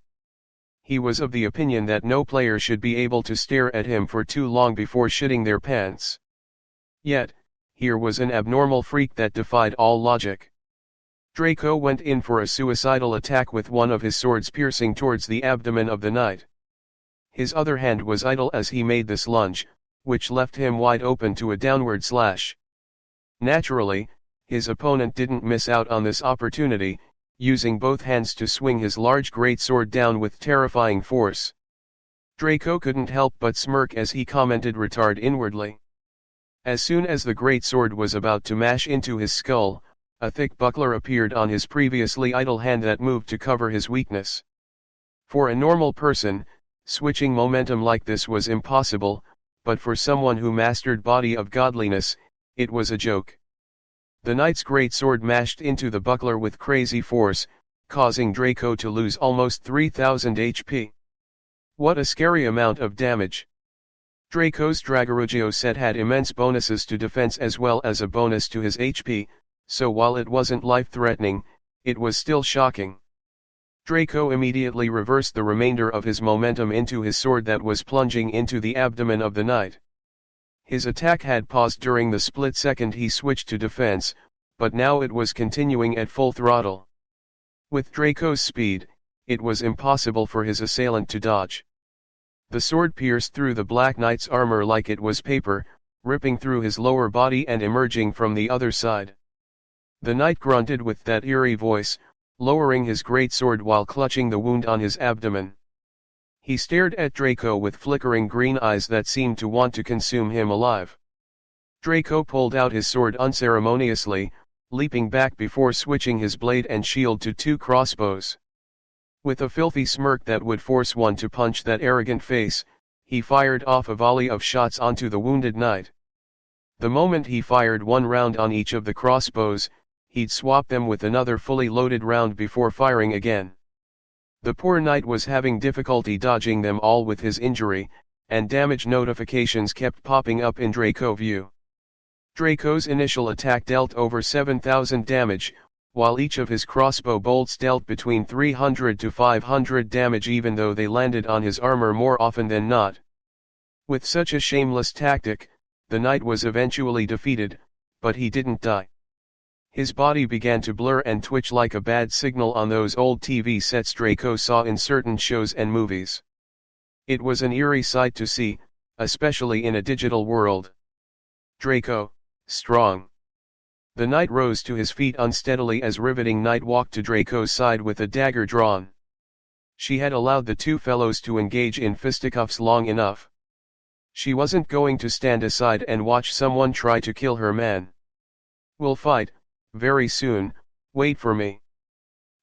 He was of the opinion that no player should be able to stare at him for too long before shitting their pants. Yet, here was an abnormal freak that defied all logic. Draco went in for a suicidal attack with one of his swords piercing towards the abdomen of the knight. His other hand was idle as he made this lunge, which left him wide open to a downward slash. Naturally, his opponent didn't miss out on this opportunity, using both hands to swing his large greatsword down with terrifying force. Draco couldn't help but smirk as he commented retard inwardly. As soon as the greatsword was about to mash into his skull, a thick buckler appeared on his previously idle hand that moved to cover his weakness. For a normal person, switching momentum like this was impossible, but for someone who mastered body of godliness, it was a joke. The knight's greatsword mashed into the buckler with crazy force, causing Draco to lose almost 3000 HP. What a scary amount of damage. Draco's Dragorugio set had immense bonuses to defense as well as a bonus to his HP, so while it wasn't life-threatening, it was still shocking. Draco immediately reversed the remainder of his momentum into his sword that was plunging into the abdomen of the knight. His attack had paused during the split second he switched to defense, but now it was continuing at full throttle. With Draco's speed, it was impossible for his assailant to dodge. The sword pierced through the Black Knight's armor like it was paper, ripping through his lower body and emerging from the other side. The knight grunted with that eerie voice, lowering his greatsword while clutching the wound on his abdomen. He stared at Draco with flickering green eyes that seemed to want to consume him alive. Draco pulled out his sword unceremoniously, leaping back before switching his blade and shield to two crossbows. With a filthy smirk that would force one to punch that arrogant face, he fired off a volley of shots onto the wounded knight. The moment he fired one round on each of the crossbows, he'd swap them with another fully loaded round before firing again. The poor knight was having difficulty dodging them all with his injury, and damage notifications kept popping up in Draco view. Draco's initial attack dealt over 7,000 damage, while each of his crossbow bolts dealt between 300 to 500 damage even though they landed on his armor more often than not. With such a shameless tactic, the knight was eventually defeated, but he didn't die. His body began to blur and twitch like a bad signal on those old TV sets Draco saw in certain shows and movies. It was an eerie sight to see, especially in a digital world. Draco, strong. The knight rose to his feet unsteadily as Riveting Knight walked to Draco's side with a dagger drawn. She had allowed the two fellows to engage in fisticuffs long enough. She wasn't going to stand aside and watch someone try to kill her man. "We'll fight, very soon, wait for me."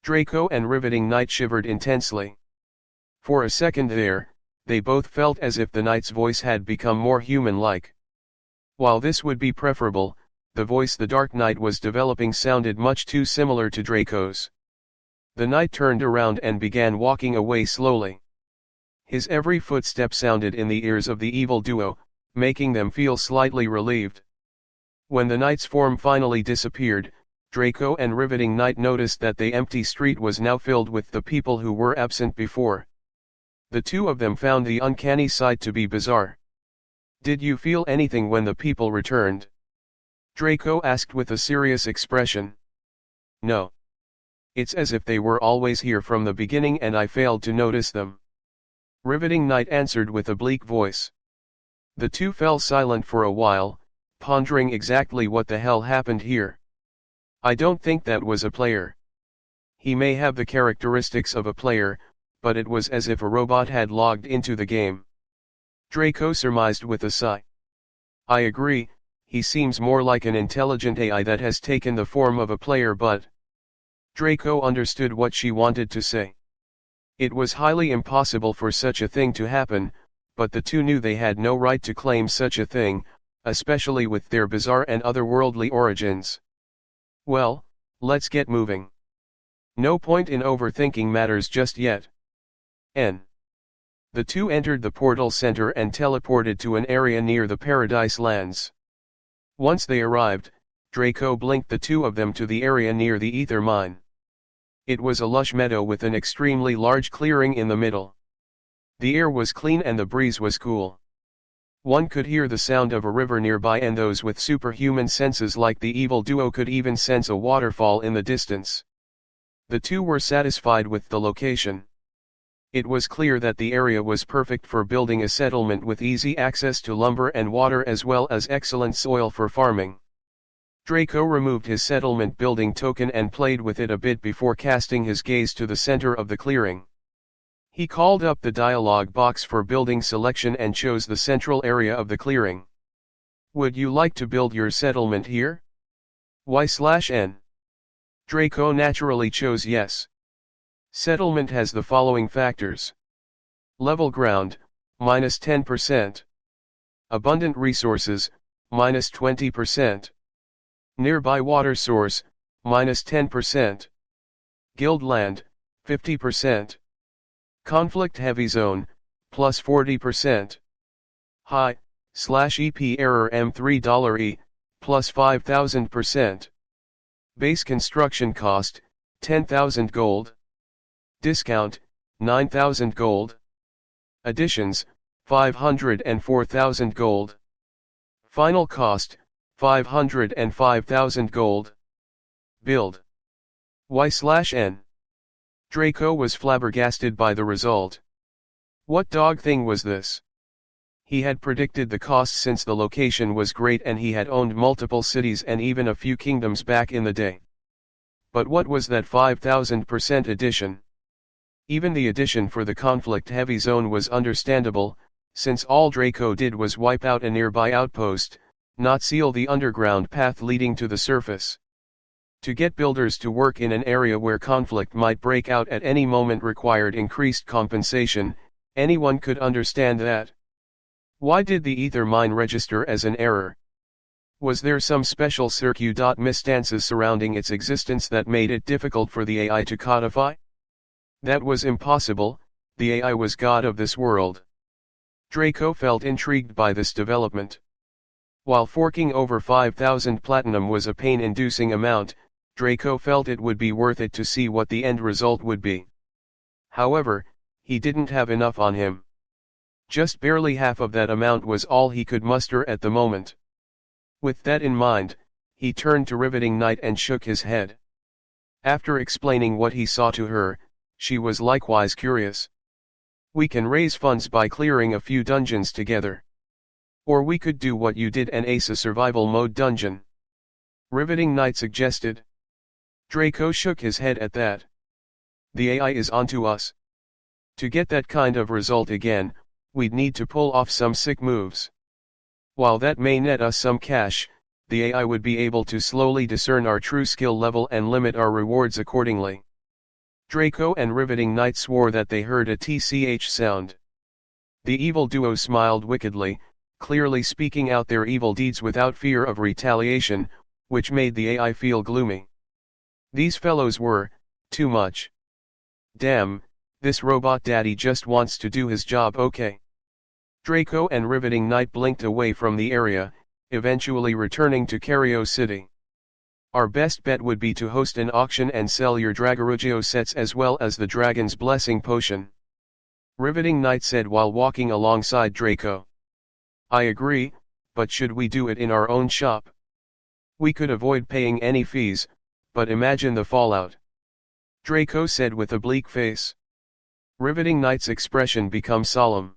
Draco and Riveting Knight shivered intensely. For a second there, they both felt as if the knight's voice had become more human-like. While this would be preferable, the voice the Dark Knight was developing sounded much too similar to Draco's. The knight turned around and began walking away slowly. His every footstep sounded in the ears of the evil duo, making them feel slightly relieved. When the knight's form finally disappeared, Draco and Riveting Knight noticed that the empty street was now filled with the people who were absent before. The two of them found the uncanny sight to be bizarre. "Did you feel anything when the people returned?" Draco asked with a serious expression. "No. It's as if they were always here from the beginning and I failed to notice them," Riveting Knight answered with a bleak voice. The two fell silent for a while, pondering exactly what the hell happened here. "I don't think that was a player. He may have the characteristics of a player, but it was as if a robot had logged into the game," Draco surmised with a sigh. "I agree, he seems more like an intelligent AI that has taken the form of a player, but..." Draco understood what she wanted to say. It was highly impossible for such a thing to happen, but the two knew they had no right to claim such a thing, especially with their bizarre and otherworldly origins. "Well, let's get moving. No point in overthinking matters just yet." The two entered the portal center and teleported to an area near the Paradise Lands. Once they arrived, Draco blinked the two of them to the area near the ether mine. It was a lush meadow with an extremely large clearing in the middle. The air was clean and the breeze was cool. One could hear the sound of a river nearby, and those with superhuman senses like the evil duo could even sense a waterfall in the distance. The two were satisfied with the location. It was clear that the area was perfect for building a settlement with easy access to lumber and water as well as excellent soil for farming. Draco removed his settlement building token and played with it a bit before casting his gaze to the center of the clearing. He called up the dialog box for building selection and chose the central area of the clearing. "Would you like to build your settlement here?" Y/N. Draco naturally chose yes. Settlement has the following factors. Level ground, minus 10%. Abundant resources, minus 20%. Nearby water source, minus 10%. Guild land, 50%. Conflict heavy zone, plus 40%. High/EP error M3 plus 5000%. Base construction cost, 10,000 gold. Discount, 9,000 gold. Additions, 504,000 gold. Final cost, 505,000 gold. Build. Y/N. Draco was flabbergasted by the result. What dog thing was this? He had predicted the cost since the location was great and he had owned multiple cities and even a few kingdoms back in the day. But what was that 5000% addition? Even the addition for the conflict-heavy zone was understandable, since all Draco did was wipe out a nearby outpost, not seal the underground path leading to the surface. To get builders to work in an area where conflict might break out at any moment required increased compensation, anyone could understand that. Why did the ether mine register as an error? Was there some special circuit.misstances surrounding its existence that made it difficult for the AI to codify? That was impossible, the AI was god of this world. Draco felt intrigued by this development. While forking over 5,000 platinum was a pain-inducing amount, Draco felt it would be worth it to see what the end result would be. However, he didn't have enough on him. Just barely half of that amount was all he could muster at the moment. With that in mind, he turned to Riveting Knight and shook his head. After explaining what he saw to her, she was likewise curious. "We can raise funds by clearing a few dungeons together. Or we could do what you did and ace a survival mode dungeon." Riveting Knight suggested. Draco shook his head at that. The AI is onto us. To get that kind of result again, we'd need to pull off some sick moves. While that may net us some cash, the AI would be able to slowly discern our true skill level and limit our rewards accordingly. Draco and Riveting Knight swore that they heard a TCH sound. The evil duo smiled wickedly, clearly speaking out their evil deeds without fear of retaliation, which made the AI feel gloomy. These fellows were, too much. Damn, this robot daddy just wants to do his job okay. Draco and Riveting Knight blinked away from the area, eventually returning to Cario City. Our best bet would be to host an auction and sell your Dragorugio sets as well as the Dragon's Blessing potion. Riveting Knight said while walking alongside Draco. I agree, but should we do it in our own shop? We could avoid paying any fees, but imagine the fallout. Draco said with a bleak face. Riveting Knight's expression became solemn.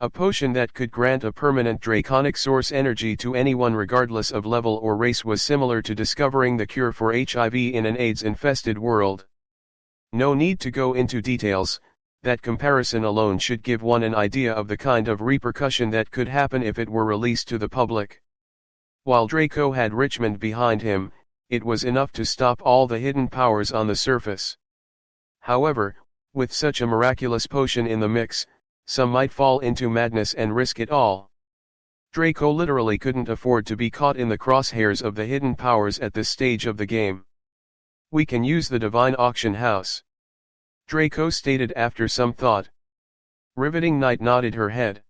A potion that could grant a permanent draconic source energy to anyone regardless of level or race was similar to discovering the cure for HIV in an AIDS-infested world. No need to go into details, that comparison alone should give one an idea of the kind of repercussion that could happen if it were released to the public. While Draco had Richmond behind him, it was enough to stop all the hidden powers on the surface. However, with such a miraculous potion in the mix, some might fall into madness and risk it all. Draco literally couldn't afford to be caught in the crosshairs of the hidden powers at this stage of the game. We can use the Divine Auction House, Draco stated after some thought. Riveting Knight nodded her head.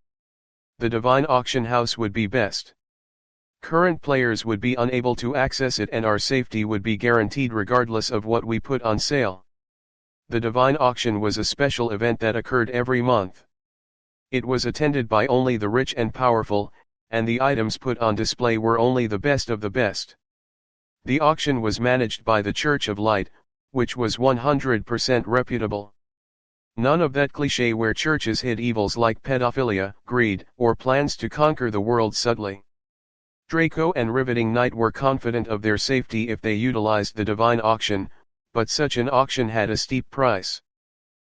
The Divine Auction House would be best. Current players would be unable to access it and our safety would be guaranteed regardless of what we put on sale. The Divine Auction was a special event that occurred every month. It was attended by only the rich and powerful, and the items put on display were only the best of the best. The auction was managed by the Church of Light, which was 100% reputable. None of that cliché where churches hid evils like pedophilia, greed, or plans to conquer the world subtly. Draco and Riveting Knight were confident of their safety if they utilized the Divine Auction, but such an auction had a steep price.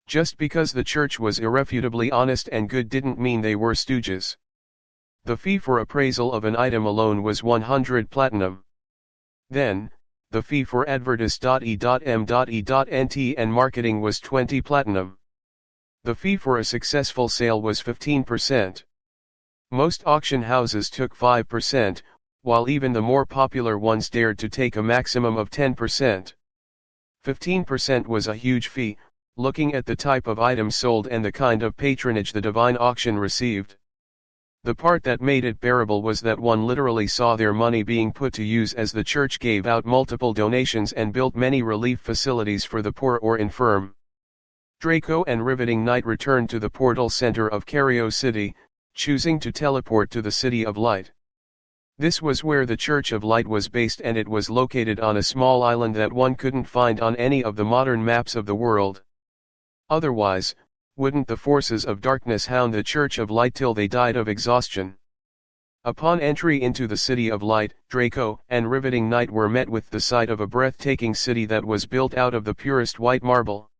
Just because the church was irrefutably honest and good didn't mean they were stooges. The fee for appraisal of an item alone was 100 platinum. Then, the fee for advertise.e.m.e.nt and marketing was 20 platinum. The fee for a successful sale was 15%. Most auction houses took 5%, while even the more popular ones dared to take a maximum of 10%. 15% was a huge fee, looking at the type of items sold and the kind of patronage the Divine Auction received. The part that made it bearable was that one literally saw their money being put to use as the church gave out multiple donations and built many relief facilities for the poor or infirm. Draco and Riveting Knight returned to the portal center of Cario City, choosing to teleport to the City of Light. This was where the Church of Light was based and it was located on a small island that one couldn't find on any of the modern maps of the world. Otherwise, wouldn't the forces of darkness hound the Church of Light till they died of exhaustion? Upon entry into the City of Light, Draco and Riveting Knight were met with the sight of a breathtaking city that was built out of the purest white marble.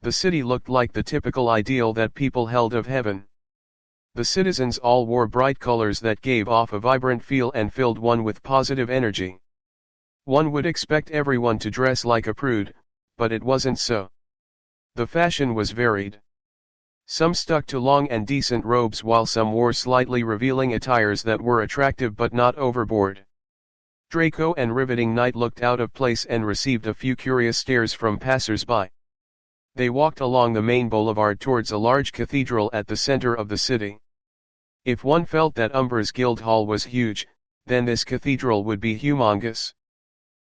The city looked like the typical ideal that people held of heaven. The citizens all wore bright colors that gave off a vibrant feel and filled one with positive energy. One would expect everyone to dress like a prude, but it wasn't so. The fashion was varied. Some stuck to long and decent robes while some wore slightly revealing attires that were attractive but not overboard. Draco and Riveting Knight looked out of place and received a few curious stares from passers-by. They walked along the main boulevard towards a large cathedral at the center of the city. If one felt that Umbra's Guildhall was huge, then this cathedral would be humongous.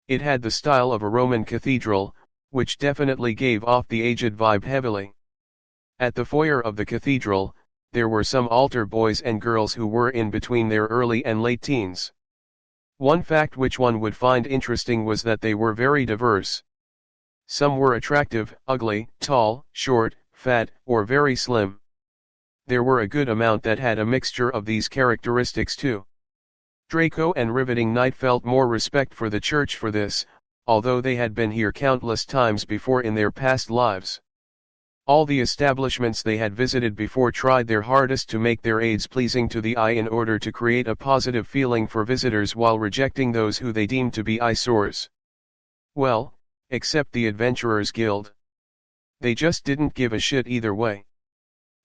It had the style of a Roman cathedral, which definitely gave off the aged vibe heavily. At the foyer of the cathedral, there were some altar boys and girls who were in between their early and late teens. One fact which one would find interesting was that they were very diverse. Some were attractive, ugly, tall, short, fat, or very slim. There were a good amount that had a mixture of these characteristics too. Draco and Riveting Knight felt more respect for the church for this, although they had been here countless times before in their past lives. All the establishments they had visited before tried their hardest to make their aids pleasing to the eye in order to create a positive feeling for visitors while rejecting those who they deemed to be eyesores. Well, except the Adventurers Guild. They just didn't give a shit either way.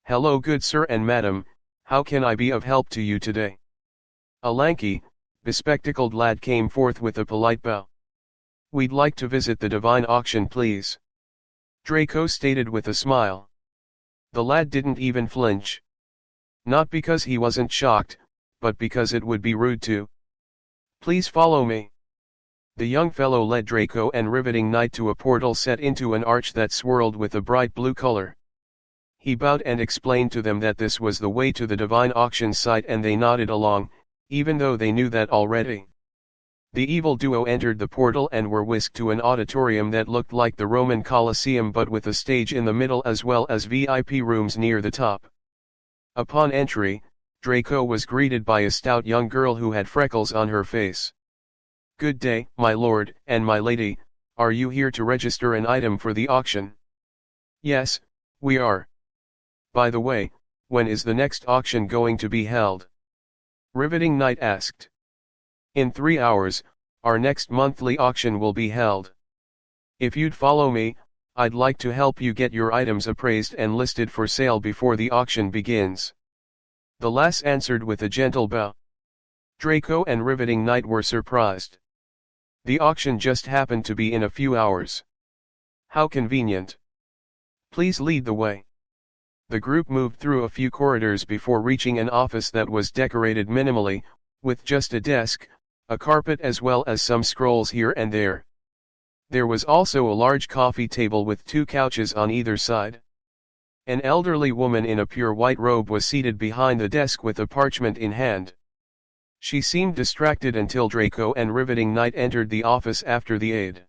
"Hello good sir and madam, how can I be of help to you today?" A lanky, bespectacled lad came forth with a polite bow. "We'd like to visit the divine auction please," Draco stated with a smile. The lad didn't even flinch. Not because he wasn't shocked, but because it would be rude to. "Please follow me." The young fellow led Draco and Riveting Knight to a portal set into an arch that swirled with a bright blue color. He bowed and explained to them that this was the way to the divine auction site and they nodded along, even though they knew that already. The evil duo entered the portal and were whisked to an auditorium that looked like the Roman Colosseum but with a stage in the middle as well as VIP rooms near the top. Upon entry, Draco was greeted by a stout young girl who had freckles on her face. "Good day, my lord and my lady, are you here to register an item for the auction?" "Yes, we are. By the way, when is the next auction going to be held?" Riveting Knight asked. "In 3 hours, our next monthly auction will be held. If you'd follow me, I'd like to help you get your items appraised and listed for sale before the auction begins." The lass answered with a gentle bow. Draco and Riveting Knight were surprised. The auction just happened to be in a few hours. How convenient. "Please lead the way." The group moved through a few corridors before reaching an office that was decorated minimally, with just a desk, a carpet as well as some scrolls here and there. There was also a large coffee table with 2 couches on either side. An elderly woman in a pure white robe was seated behind the desk with a parchment in hand. She seemed distracted until Draco and Riveting Knight entered the office after the aide.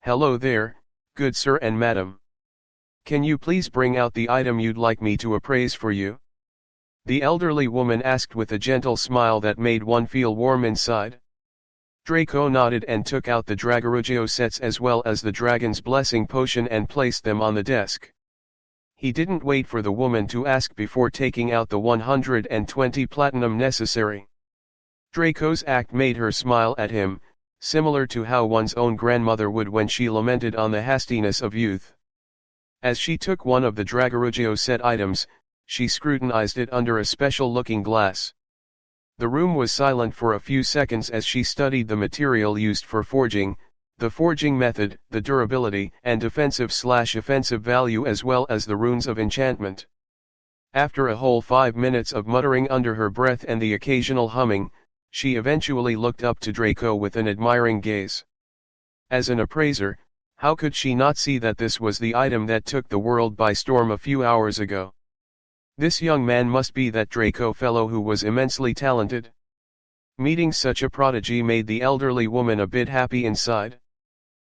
"Hello there, good sir and madam. Can you please bring out the item you'd like me to appraise for you?" the elderly woman asked with a gentle smile that made one feel warm inside. Draco nodded and took out the Dragorugio sets as well as the Dragon's Blessing potion and placed them on the desk. He didn't wait for the woman to ask before taking out the 120 platinum necessary. Draco's act made her smile at him, similar to how one's own grandmother would when she lamented on the hastiness of youth. As she took one of the Dragorugio set items, she scrutinized it under a special-looking glass. The room was silent for a few seconds as she studied the material used for forging, the forging method, the durability and defensive/offensive value as well as the runes of enchantment. After a whole 5 minutes of muttering under her breath and the occasional humming, she eventually looked up to Draco with an admiring gaze. As an appraiser, how could she not see that this was the item that took the world by storm a few hours ago? This young man must be that Draco fellow who was immensely talented. Meeting such a prodigy made the elderly woman a bit happy inside.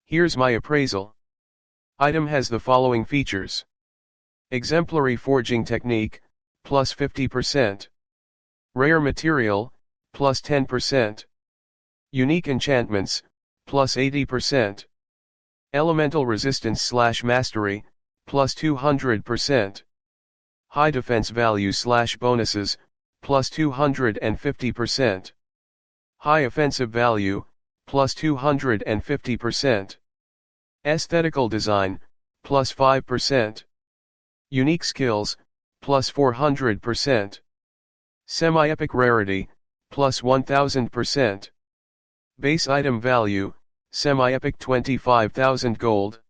"Here's my appraisal. Item has the following features. Exemplary forging technique, plus 50%. Rare material, plus 10%. Unique enchantments, plus 80%. Elemental resistance/mastery, plus 200%. High defense value/bonuses, plus 250%. High offensive value, plus 250%. Aesthetical design, plus 5%. Unique skills, plus 400%. Semi-epic rarity, plus 1000%. Base item value, semi-epic 25,000 gold.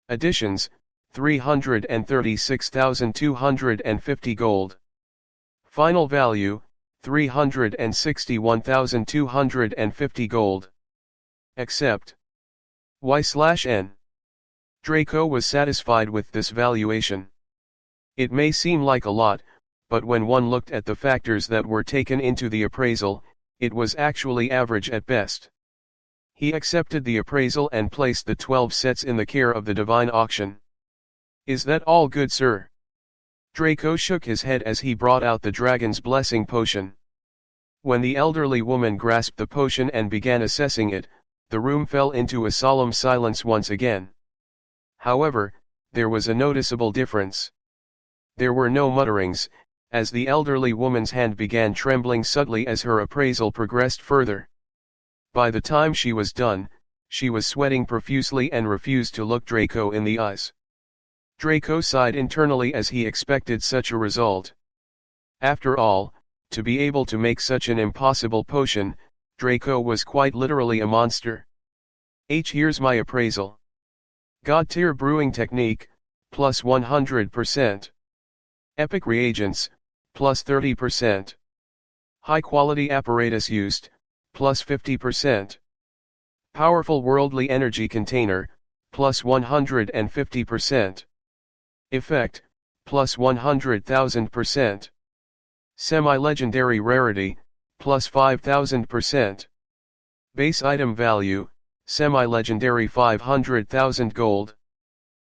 Additions, 336,250 gold. Final value, 361,250 gold. Accept. Y/N. Draco was satisfied with this valuation. It may seem like a lot, but when one looked at the factors that were taken into the appraisal, it was actually average at best. He accepted the appraisal and placed the 12 sets in the care of the divine auction. "Is that all good sir?" Draco shook his head as he brought out the Dragon's Blessing potion. When the elderly woman grasped the potion and began assessing it, the room fell into a solemn silence once again. However, there was a noticeable difference. There were no mutterings, as the elderly woman's hand began trembling subtly as her appraisal progressed further. By the time she was done, she was sweating profusely and refused to look Draco in the eyes. Draco sighed internally as he expected such a result. After all, to be able to make such an impossible potion, Draco was quite literally a monster. Here's my appraisal. God tier brewing technique, plus 100%. Epic reagents, plus 30%. High quality apparatus used, plus 50%. Powerful worldly energy container, plus 150%. Effect, plus 100,000%. Semi-legendary rarity, plus 5,000%. Base item value, semi-legendary 500,000 gold.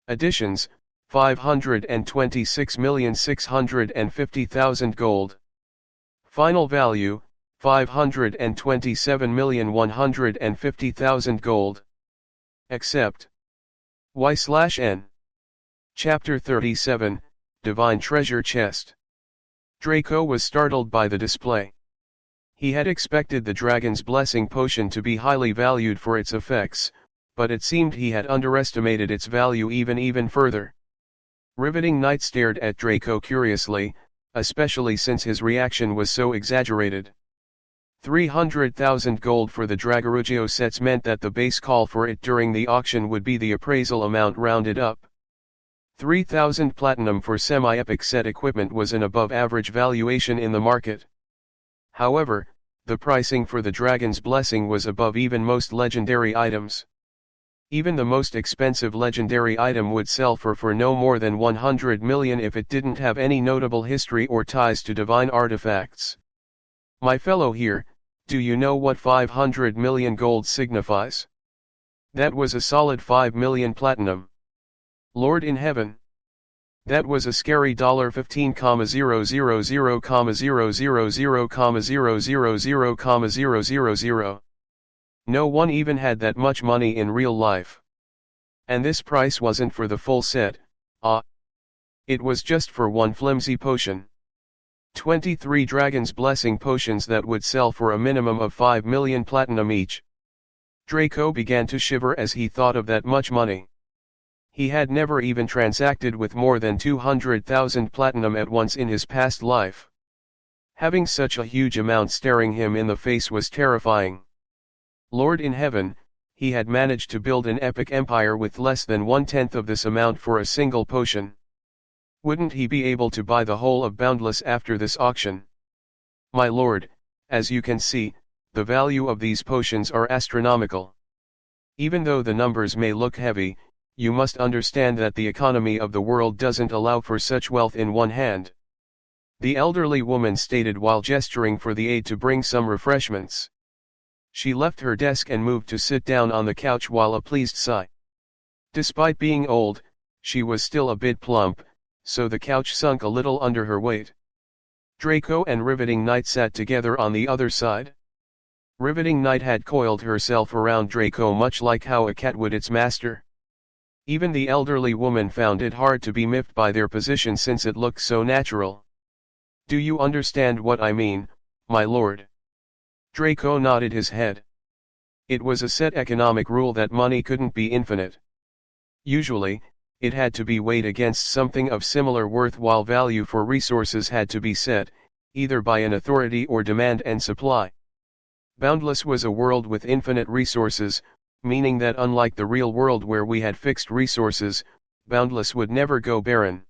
Additions, 526,650,000 gold. Final value, 527,150,000 gold. Accept. Y/N. Chapter 37, Divine Treasure Chest. Draco was startled by the display. He had expected the Dragon's Blessing potion to be highly valued for its effects, but it seemed he had underestimated its value even further. Riveting Knight stared at Draco curiously, especially since his reaction was so exaggerated. 300,000 gold for the Dragorugio sets meant that the base call for it during the auction would be the appraisal amount rounded up. 3,000 platinum for semi-epic set equipment was an above-average valuation in the market. However, the pricing for the Dragon's Blessing was above even most legendary items. Even the most expensive legendary item would sell for no more than 100 million if it didn't have any notable history or ties to divine artifacts. My fellow here, do you know what 500 million gold signifies? That was a solid 5 million platinum. Lord in heaven. That was a scary $15,000,000,000,000,000,000,000. No one even had that much money in real life. And this price wasn't for the full set, it was just for one flimsy potion. 23 Dragon's Blessing potions that would sell for a minimum of 5 million platinum each. Draco began to shiver as he thought of that much money. He had never even transacted with more than 200,000 platinum at once in his past life. Having such a huge amount staring him in the face was terrifying. Lord in heaven, he had managed to build an epic empire with less than 1/10 of this amount for a single potion. Wouldn't he be able to buy the whole of Boundless after this auction? My lord, as you can see, the value of these potions are astronomical. Even though the numbers may look heavy, you must understand that the economy of the world doesn't allow for such wealth in one hand. The elderly woman stated while gesturing for the aide to bring some refreshments. She left her desk and moved to sit down on the couch while a pleased sigh. Despite being old, she was still a bit plump, so the couch sunk a little under her weight. Draco and Riveting Knight sat together on the other side. Riveting Knight had coiled herself around Draco much like how a cat would its master. Even the elderly woman found it hard to be miffed by their position since it looked so natural. Do you understand what I mean, my lord? Draco nodded his head. It was a set economic rule that money couldn't be infinite. Usually, it had to be weighed against something of similar worth while value for resources had to be set, either by an authority or demand and supply. Boundless was a world with infinite resources, meaning that unlike the real world where we had fixed resources, Boundless would never go barren.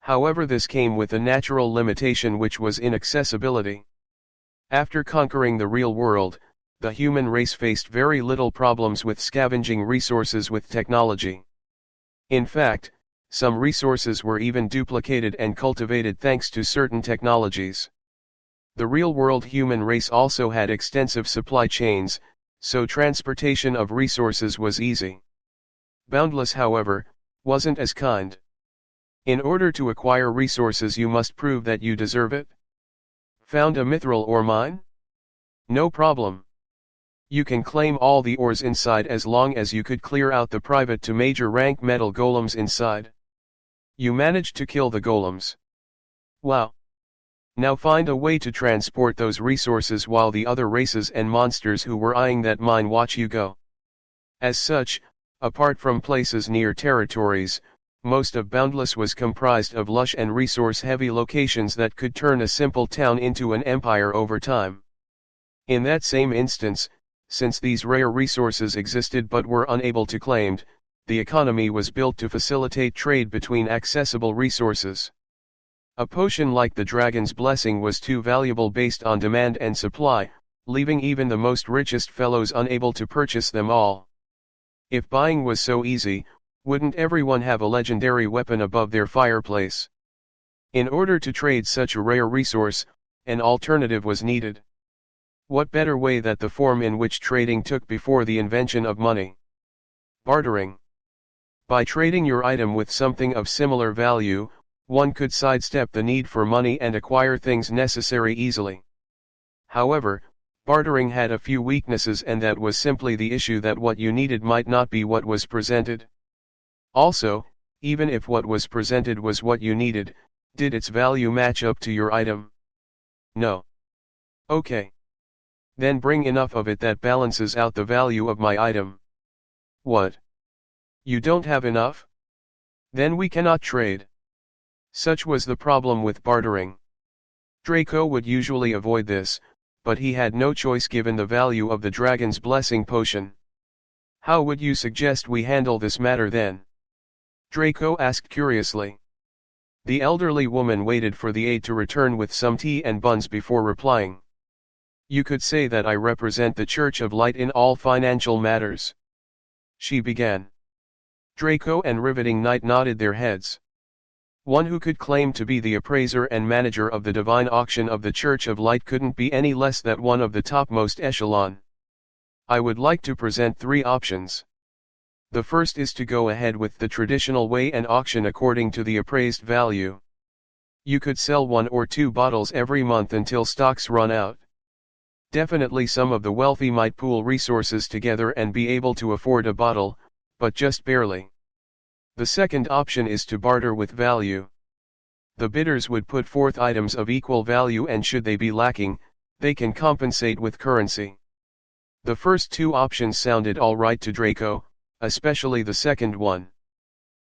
However, this came with a natural limitation which was inaccessibility. After conquering the real world, the human race faced very little problems with scavenging resources with technology. In fact, some resources were even duplicated and cultivated thanks to certain technologies. The real-world human race also had extensive supply chains, so transportation of resources was easy. Boundless, however, wasn't as kind. In order to acquire resources you must prove that you deserve it. Found a mithril ore mine? No problem. You can claim all the ores inside as long as you could clear out the private to major rank metal golems inside. You managed to kill the golems. Wow. Now find a way to transport those resources while the other races and monsters who were eyeing that mine watch you go. As such, apart from places near territories, most of Boundless was comprised of lush and resource-heavy locations that could turn a simple town into an empire over time. In that same instance, since these rare resources existed but were unable to claimed, the economy was built to facilitate trade between accessible resources. A potion like the Dragon's Blessing was too valuable based on demand and supply, leaving even the most richest fellows unable to purchase them all. If buying was so easy, wouldn't everyone have a legendary weapon above their fireplace? In order to trade such a rare resource, an alternative was needed. What better way than the form in which trading took before the invention of money? Bartering. By trading your item with something of similar value, one could sidestep the need for money and acquire things necessary easily. However, bartering had a few weaknesses, and that was simply the issue that what you needed might not be what was presented. Also, even if what was presented was what you needed, did its value match up to your item? No. Okay. Then bring enough of it that balances out the value of my item. What? You don't have enough? Then we cannot trade. Such was the problem with bartering. Draco would usually avoid this, but he had no choice given the value of the Dragon's Blessing potion. How would you suggest we handle this matter then? Draco asked curiously. The elderly woman waited for the aide to return with some tea and buns before replying. You could say that I represent the Church of Light in all financial matters. She began. Draco and Riveting Knight nodded their heads. One who could claim to be the appraiser and manager of the divine auction of the Church of Light couldn't be any less than one of the topmost echelon. I would like to present 3 options. The first is to go ahead with the traditional way and auction according to the appraised value. You could sell 1 or 2 bottles every month until stocks run out. Definitely some of the wealthy might pool resources together and be able to afford a bottle, but just barely. The second option is to barter with value. The bidders would put forth items of equal value, and should they be lacking, they can compensate with currency. The first 2 options sounded all right to Draco, especially the second one.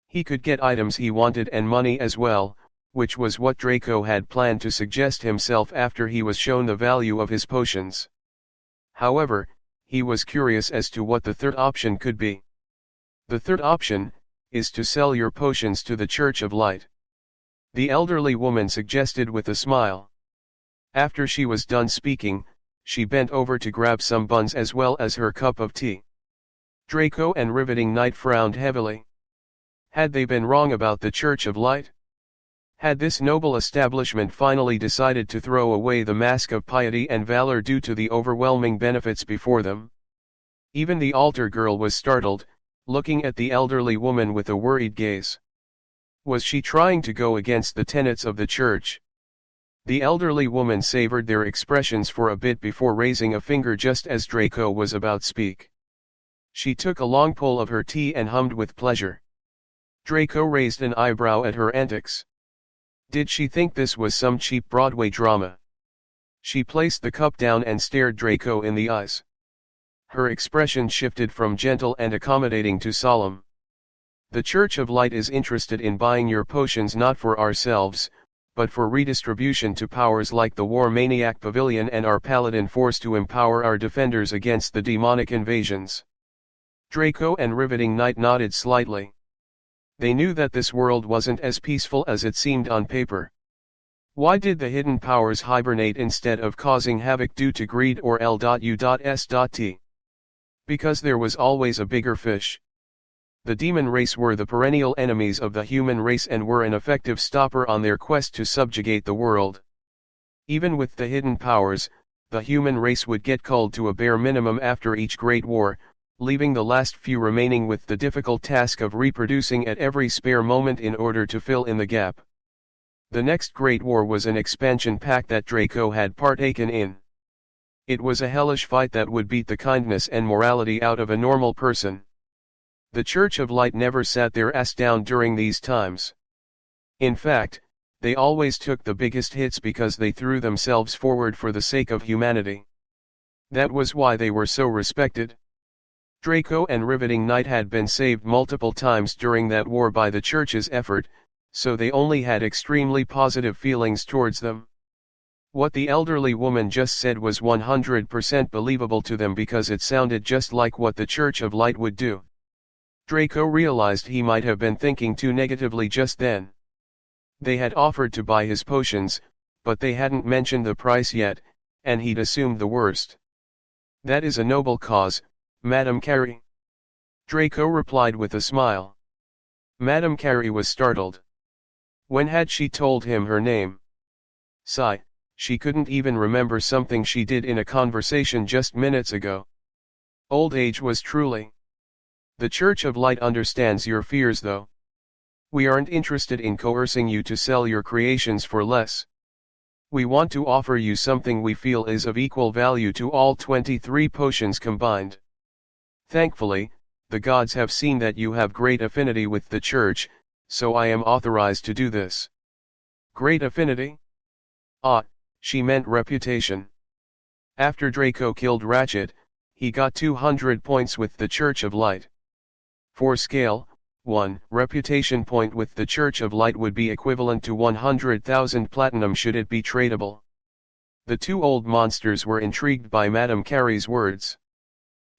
He could get items he wanted and money as well, which was what Draco had planned to suggest himself after he was shown the value of his potions. However, he was curious as to what the third option could be. The third option is to sell your potions to the Church of Light. The elderly woman suggested with a smile. After she was done speaking, she bent over to grab some buns as well as her cup of tea. Draco and Riveting Knight frowned heavily. Had they been wrong about the Church of Light? Had this noble establishment finally decided to throw away the mask of piety and valor due to the overwhelming benefits before them? Even the altar girl was startled, looking at the elderly woman with a worried gaze. Was she trying to go against the tenets of the church? The elderly woman savored their expressions for a bit before raising a finger just as Draco was about to speak. She took a long pull of her tea and hummed with pleasure. Draco raised an eyebrow at her antics. Did she think this was some cheap Broadway drama? She placed the cup down and stared Draco in the eyes. Her expression shifted from gentle and accommodating to solemn. The Church of Light is interested in buying your potions not for ourselves, but for redistribution to powers like the War Maniac Pavilion and our Paladin Force to empower our defenders against the demonic invasions. Draco and Riveting Knight nodded slightly. They knew that this world wasn't as peaceful as it seemed on paper. Why did the hidden powers hibernate instead of causing havoc due to greed or L.U.S.T? Because there was always a bigger fish. The demon race were the perennial enemies of the human race and were an effective stopper on their quest to subjugate the world. Even with the hidden powers, the human race would get culled to a bare minimum after each great war, leaving the last few remaining with the difficult task of reproducing at every spare moment in order to fill in the gap. The next great war was an expansion pack that Draco had partaken in. It was a hellish fight that would beat the kindness and morality out of a normal person. The Church of Light never sat their ass down during these times. In fact, they always took the biggest hits because they threw themselves forward for the sake of humanity. That was why they were so respected. Draco and Riveting Knight had been saved multiple times during that war by the Church's effort, so they only had extremely positive feelings towards them. What the elderly woman just said was 100% believable to them because it sounded just like what the Church of Light would do. Draco realized he might have been thinking too negatively just then. They had offered to buy his potions, but they hadn't mentioned the price yet, and he'd assumed the worst. "That is a noble cause, Madame Carey," Draco replied with a smile. Madame Carey was startled. When had she told him her name? Sigh, she couldn't even remember something she did in a conversation just minutes ago. Old age was truly. The Church of Light understands your fears though. We aren't interested in coercing you to sell your creations for less. We want to offer you something we feel is of equal value to all 23 potions combined. Thankfully, the gods have seen that you have great affinity with the Church, so I am authorized to do this. Great affinity? Ah, she meant reputation. After Draco killed Ratchet, he got 200 points with the Church of Light. For scale, 1 reputation point with the Church of Light would be equivalent to 100,000 platinum should it be tradable. The two old monsters were intrigued by Madame Carey's words.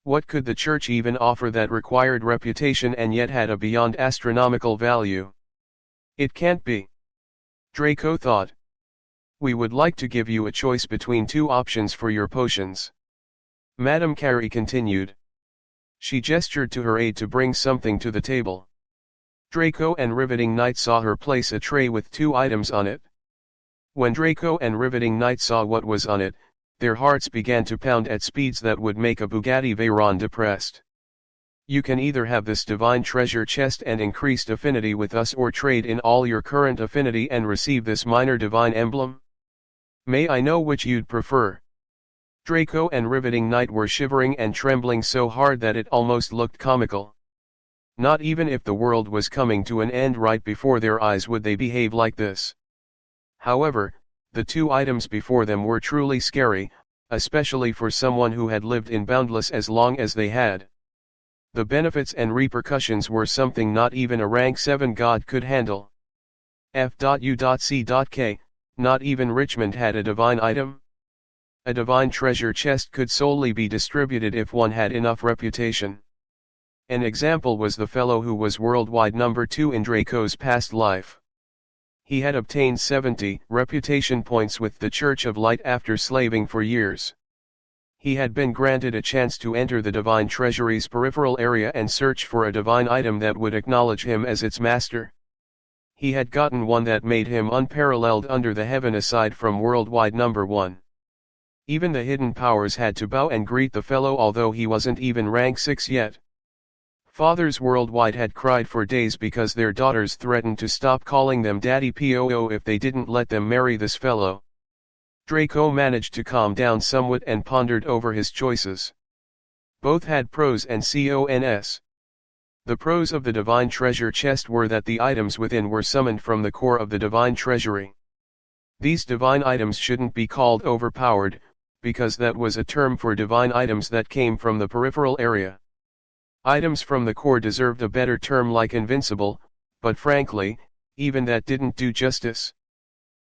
What could the Church even offer that required reputation and yet had a beyond astronomical value? It can't be. Draco thought. We would like to give you a choice between two options for your potions. Madame Carey continued. She gestured to her aide to bring something to the table. Draco and Riveting Knight saw her place a tray with two items on it. When Draco and Riveting Knight saw what was on it, their hearts began to pound at speeds that would make a Bugatti Veyron depressed. You can either have this divine treasure chest and increased affinity with us or trade in all your current affinity and receive this minor divine emblem. May I know which you'd prefer? Draco and Riveting Knight were shivering and trembling so hard that it almost looked comical. Not even if the world was coming to an end right before their eyes would they behave like this. However, the two items before them were truly scary, especially for someone who had lived in Boundless as long as they had. The benefits and repercussions were something not even a rank 7 god could handle. F.U.C.K, not even Richmond had a divine item. A divine treasure chest could solely be distributed if one had enough reputation. An example was the fellow who was worldwide number 2 in Draco's past life. He had obtained 70 reputation points with the Church of Light after slaving for years. He had been granted a chance to enter the Divine Treasury's peripheral area and search for a divine item that would acknowledge him as its master. He had gotten one that made him unparalleled under the heaven aside from worldwide number 1. Even the hidden powers had to bow and greet the fellow although he wasn't even rank 6 yet. Fathers worldwide had cried for days because their daughters threatened to stop calling them Daddy Poo if they didn't let them marry this fellow. Draco managed to calm down somewhat and pondered over his choices. Both had pros and cons. The pros of the divine treasure chest were that the items within were summoned from the core of the divine treasury. These divine items shouldn't be called overpowered, because that was a term for divine items that came from the peripheral area. Items from the core deserved a better term like invincible, but frankly, even that didn't do justice.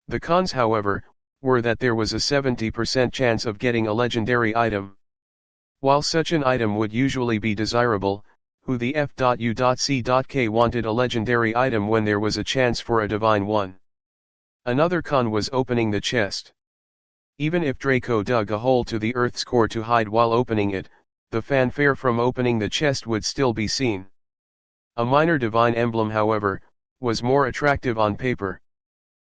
The cons, however, were that there was a 70% chance of getting a legendary item. While such an item would usually be desirable, who the F.U.C.K wanted a legendary item when there was a chance for a divine one? Another con was opening the chest. Even if Draco dug a hole to the Earth's core to hide while opening it, the fanfare from opening the chest would still be seen. A minor divine emblem, however, was more attractive on paper.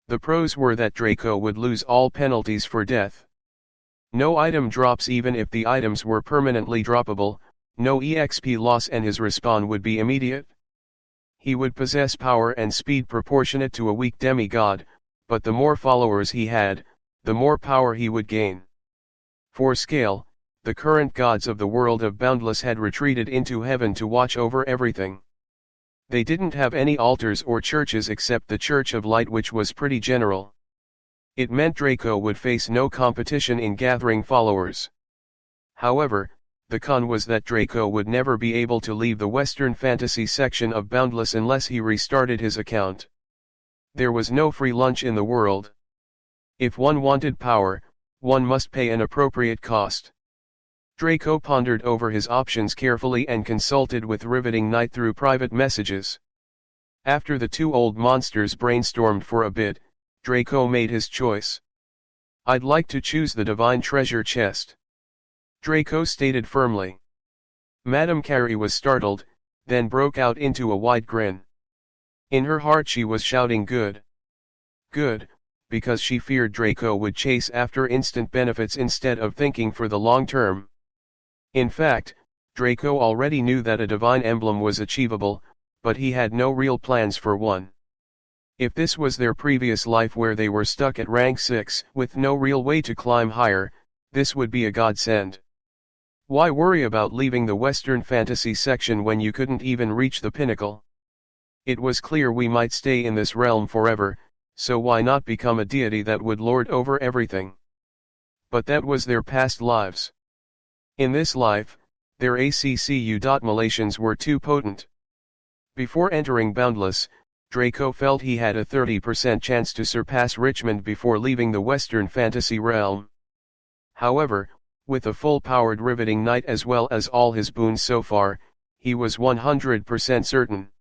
The pros were that Draco would lose all penalties for death. No item drops even if the items were permanently droppable, no EXP loss and his respawn would be immediate. He would possess power and speed proportionate to a weak demigod, but the more followers he had, the more power he would gain. For scale, the current gods of the world of Boundless had retreated into heaven to watch over everything. They didn't have any altars or churches except the Church of Light, which was pretty general. It meant Draco would face no competition in gathering followers. However, the con was that Draco would never be able to leave the Western Fantasy section of Boundless unless he restarted his account. There was no free lunch in the world. If one wanted power, one must pay an appropriate cost. Draco pondered over his options carefully and consulted with Riveting Knight through private messages. After the two old monsters brainstormed for a bit, Draco made his choice. "I'd like to choose the Divine Treasure Chest," Draco stated firmly. Madame Carey was startled, then broke out into a wide grin. In her heart she was shouting good. Good, because she feared Draco would chase after instant benefits instead of thinking for the long term. In fact, Draco already knew that a divine emblem was achievable, but he had no real plans for one. If this was their previous life where they were stuck at rank 6 with no real way to climb higher, this would be a godsend. Why worry about leaving the Western Fantasy section when you couldn't even reach the pinnacle? It was clear we might stay in this realm forever, so why not become a deity that would lord over everything? But that was their past lives. In this life, their ACCU Malations were too potent. Before entering Boundless, Draco felt he had a 30% chance to surpass Richmond before leaving the Western Fantasy realm. However, with a full-powered Riveting Knight as well as all his boons so far, he was 100% certain.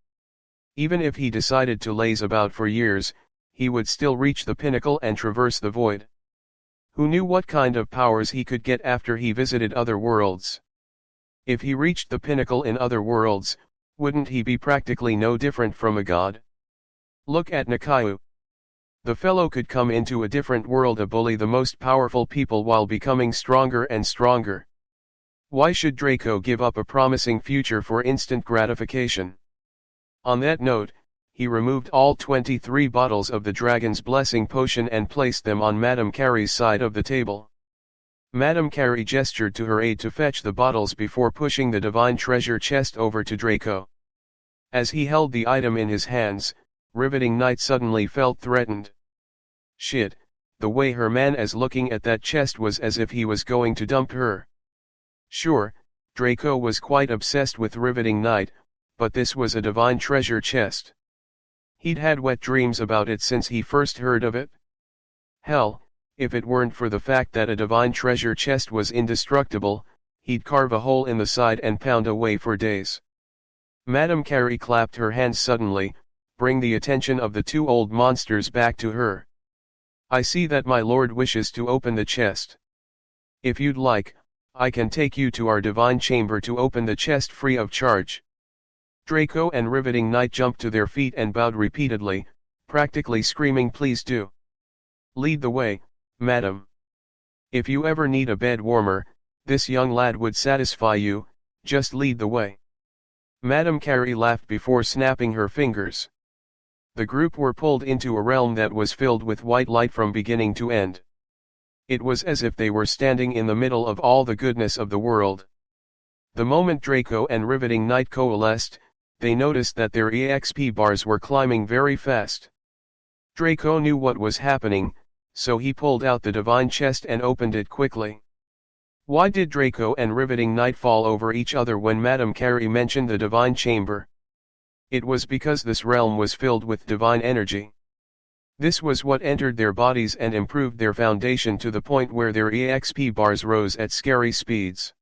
Even if he decided to laze about for years, he would still reach the pinnacle and traverse the void. Who knew what kind of powers he could get after he visited other worlds? If he reached the pinnacle in other worlds, wouldn't he be practically no different from a god? Look at Nakayu. The fellow could come into a different world and bully the most powerful people while becoming stronger and stronger. Why should Draco give up a promising future for instant gratification? On that note, he removed all 23 bottles of the Dragon's Blessing potion and placed them on Madame Carey's side of the table. Madame Carey gestured to her aide to fetch the bottles before pushing the Divine Treasure Chest over to Draco. As he held the item in his hands, Riveting Knight suddenly felt threatened. Shit, the way her man is looking at that chest was as if he was going to dump her. Sure, Draco was quite obsessed with Riveting Knight, but this was a Divine Treasure Chest. He'd had wet dreams about it since he first heard of it. Hell, if it weren't for the fact that a Divine Treasure Chest was indestructible, he'd carve a hole in the side and pound away for days. Madame Carey clapped her hands suddenly, bring the attention of the two old monsters back to her. I see that my lord wishes to open the chest. If you'd like, I can take you to our divine chamber to open the chest free of charge. Draco and Riveting Knight jumped to their feet and bowed repeatedly, practically screaming, please do. Lead the way, madam. If you ever need a bed warmer, this young lad would satisfy you, just lead the way. Madame Carey laughed before snapping her fingers. The group were pulled into a realm that was filled with white light from beginning to end. It was as if they were standing in the middle of all the goodness of the world. The moment Draco and Riveting Knight coalesced, they noticed that their EXP bars were climbing very fast. Draco knew what was happening, so he pulled out the divine chest and opened it quickly. Why did Draco and Riveting Knight fall over each other when Madame Carey mentioned the divine chamber? It was because this realm was filled with divine energy. This was what entered their bodies and improved their foundation to the point where their EXP bars rose at scary speeds.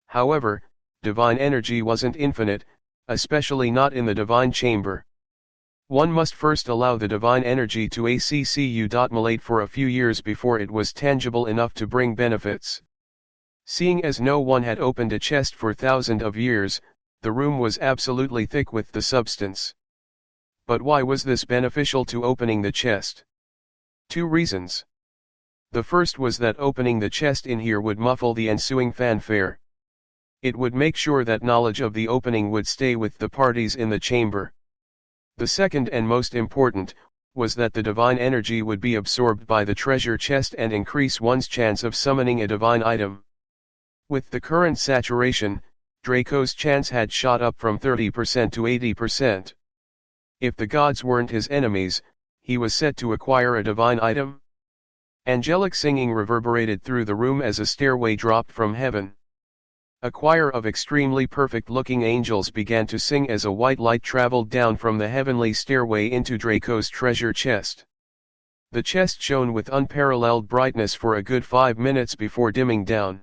However, divine energy wasn't infinite, especially not in the divine chamber. One must first allow the divine energy to accumulate for a few years before it was tangible enough to bring benefits. Seeing as no one had opened a chest for thousands of years, the room was absolutely thick with the substance. But why was this beneficial to opening the chest? Two reasons. The first was that opening the chest in here would muffle the ensuing fanfare. It would make sure that knowledge of the opening would stay with the parties in the chamber. The second and most important, was that the divine energy would be absorbed by the treasure chest and increase one's chance of summoning a divine item. With the current saturation, Draco's chance had shot up from 30% to 80%. If the gods weren't his enemies, he was set to acquire a divine item. Angelic singing reverberated through the room as a stairway dropped from heaven. A choir of extremely perfect-looking angels began to sing as a white light traveled down from the heavenly stairway into Draco's treasure chest. The chest shone with unparalleled brightness for a good 5 minutes before dimming down.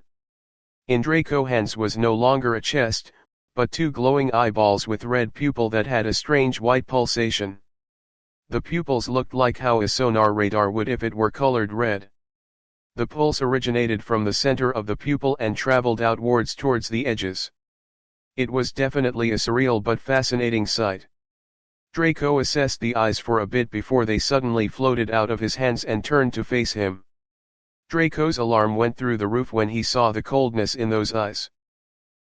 In Draco's hands was no longer a chest, but 2 glowing eyeballs with red pupil that had a strange white pulsation. The pupils looked like how a sonar radar would if it were colored red. The pulse originated from the center of the pupil and traveled outwards towards the edges. It was definitely a surreal but fascinating sight. Draco assessed the eyes for a bit before they suddenly floated out of his hands and turned to face him. Draco's alarm went through the roof when he saw the coldness in those eyes.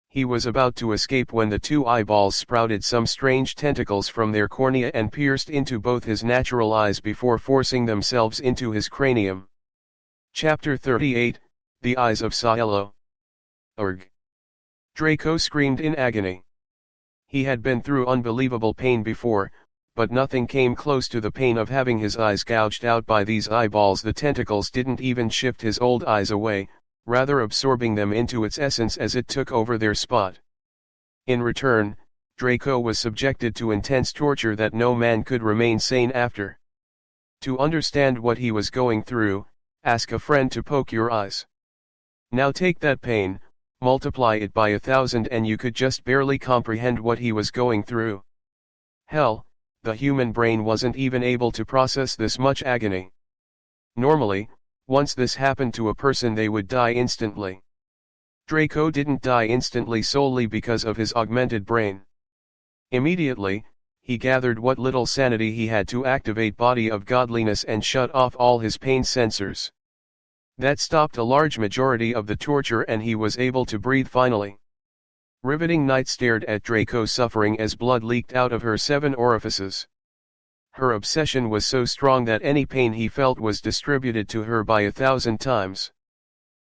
He was about to escape when the 2 eyeballs sprouted some strange tentacles from their cornea and pierced into both his natural eyes before forcing themselves into his cranium. Chapter 38, The Eyes of Cielo. Urg! Draco screamed in agony. He had been through unbelievable pain before, but nothing came close to the pain of having his eyes gouged out by these eyeballs. The tentacles didn't even shift his old eyes away, rather absorbing them into its essence as it took over their spot. In return, Draco was subjected to intense torture that no man could remain sane after. To understand what he was going through, ask a friend to poke your eyes. Now take that pain, multiply it by 1,000 and you could just barely comprehend what he was going through. Hell, the human brain wasn't even able to process this much agony. Normally, once this happened to a person they would die instantly. Draco didn't die instantly solely because of his augmented brain. Immediately, he gathered what little sanity he had to activate Body of Godliness and shut off all his pain sensors. That stopped a large majority of the torture and he was able to breathe finally. Riveting Night stared at Draco suffering as blood leaked out of her 7 orifices. Her obsession was so strong that any pain he felt was distributed to her by 1,000 times.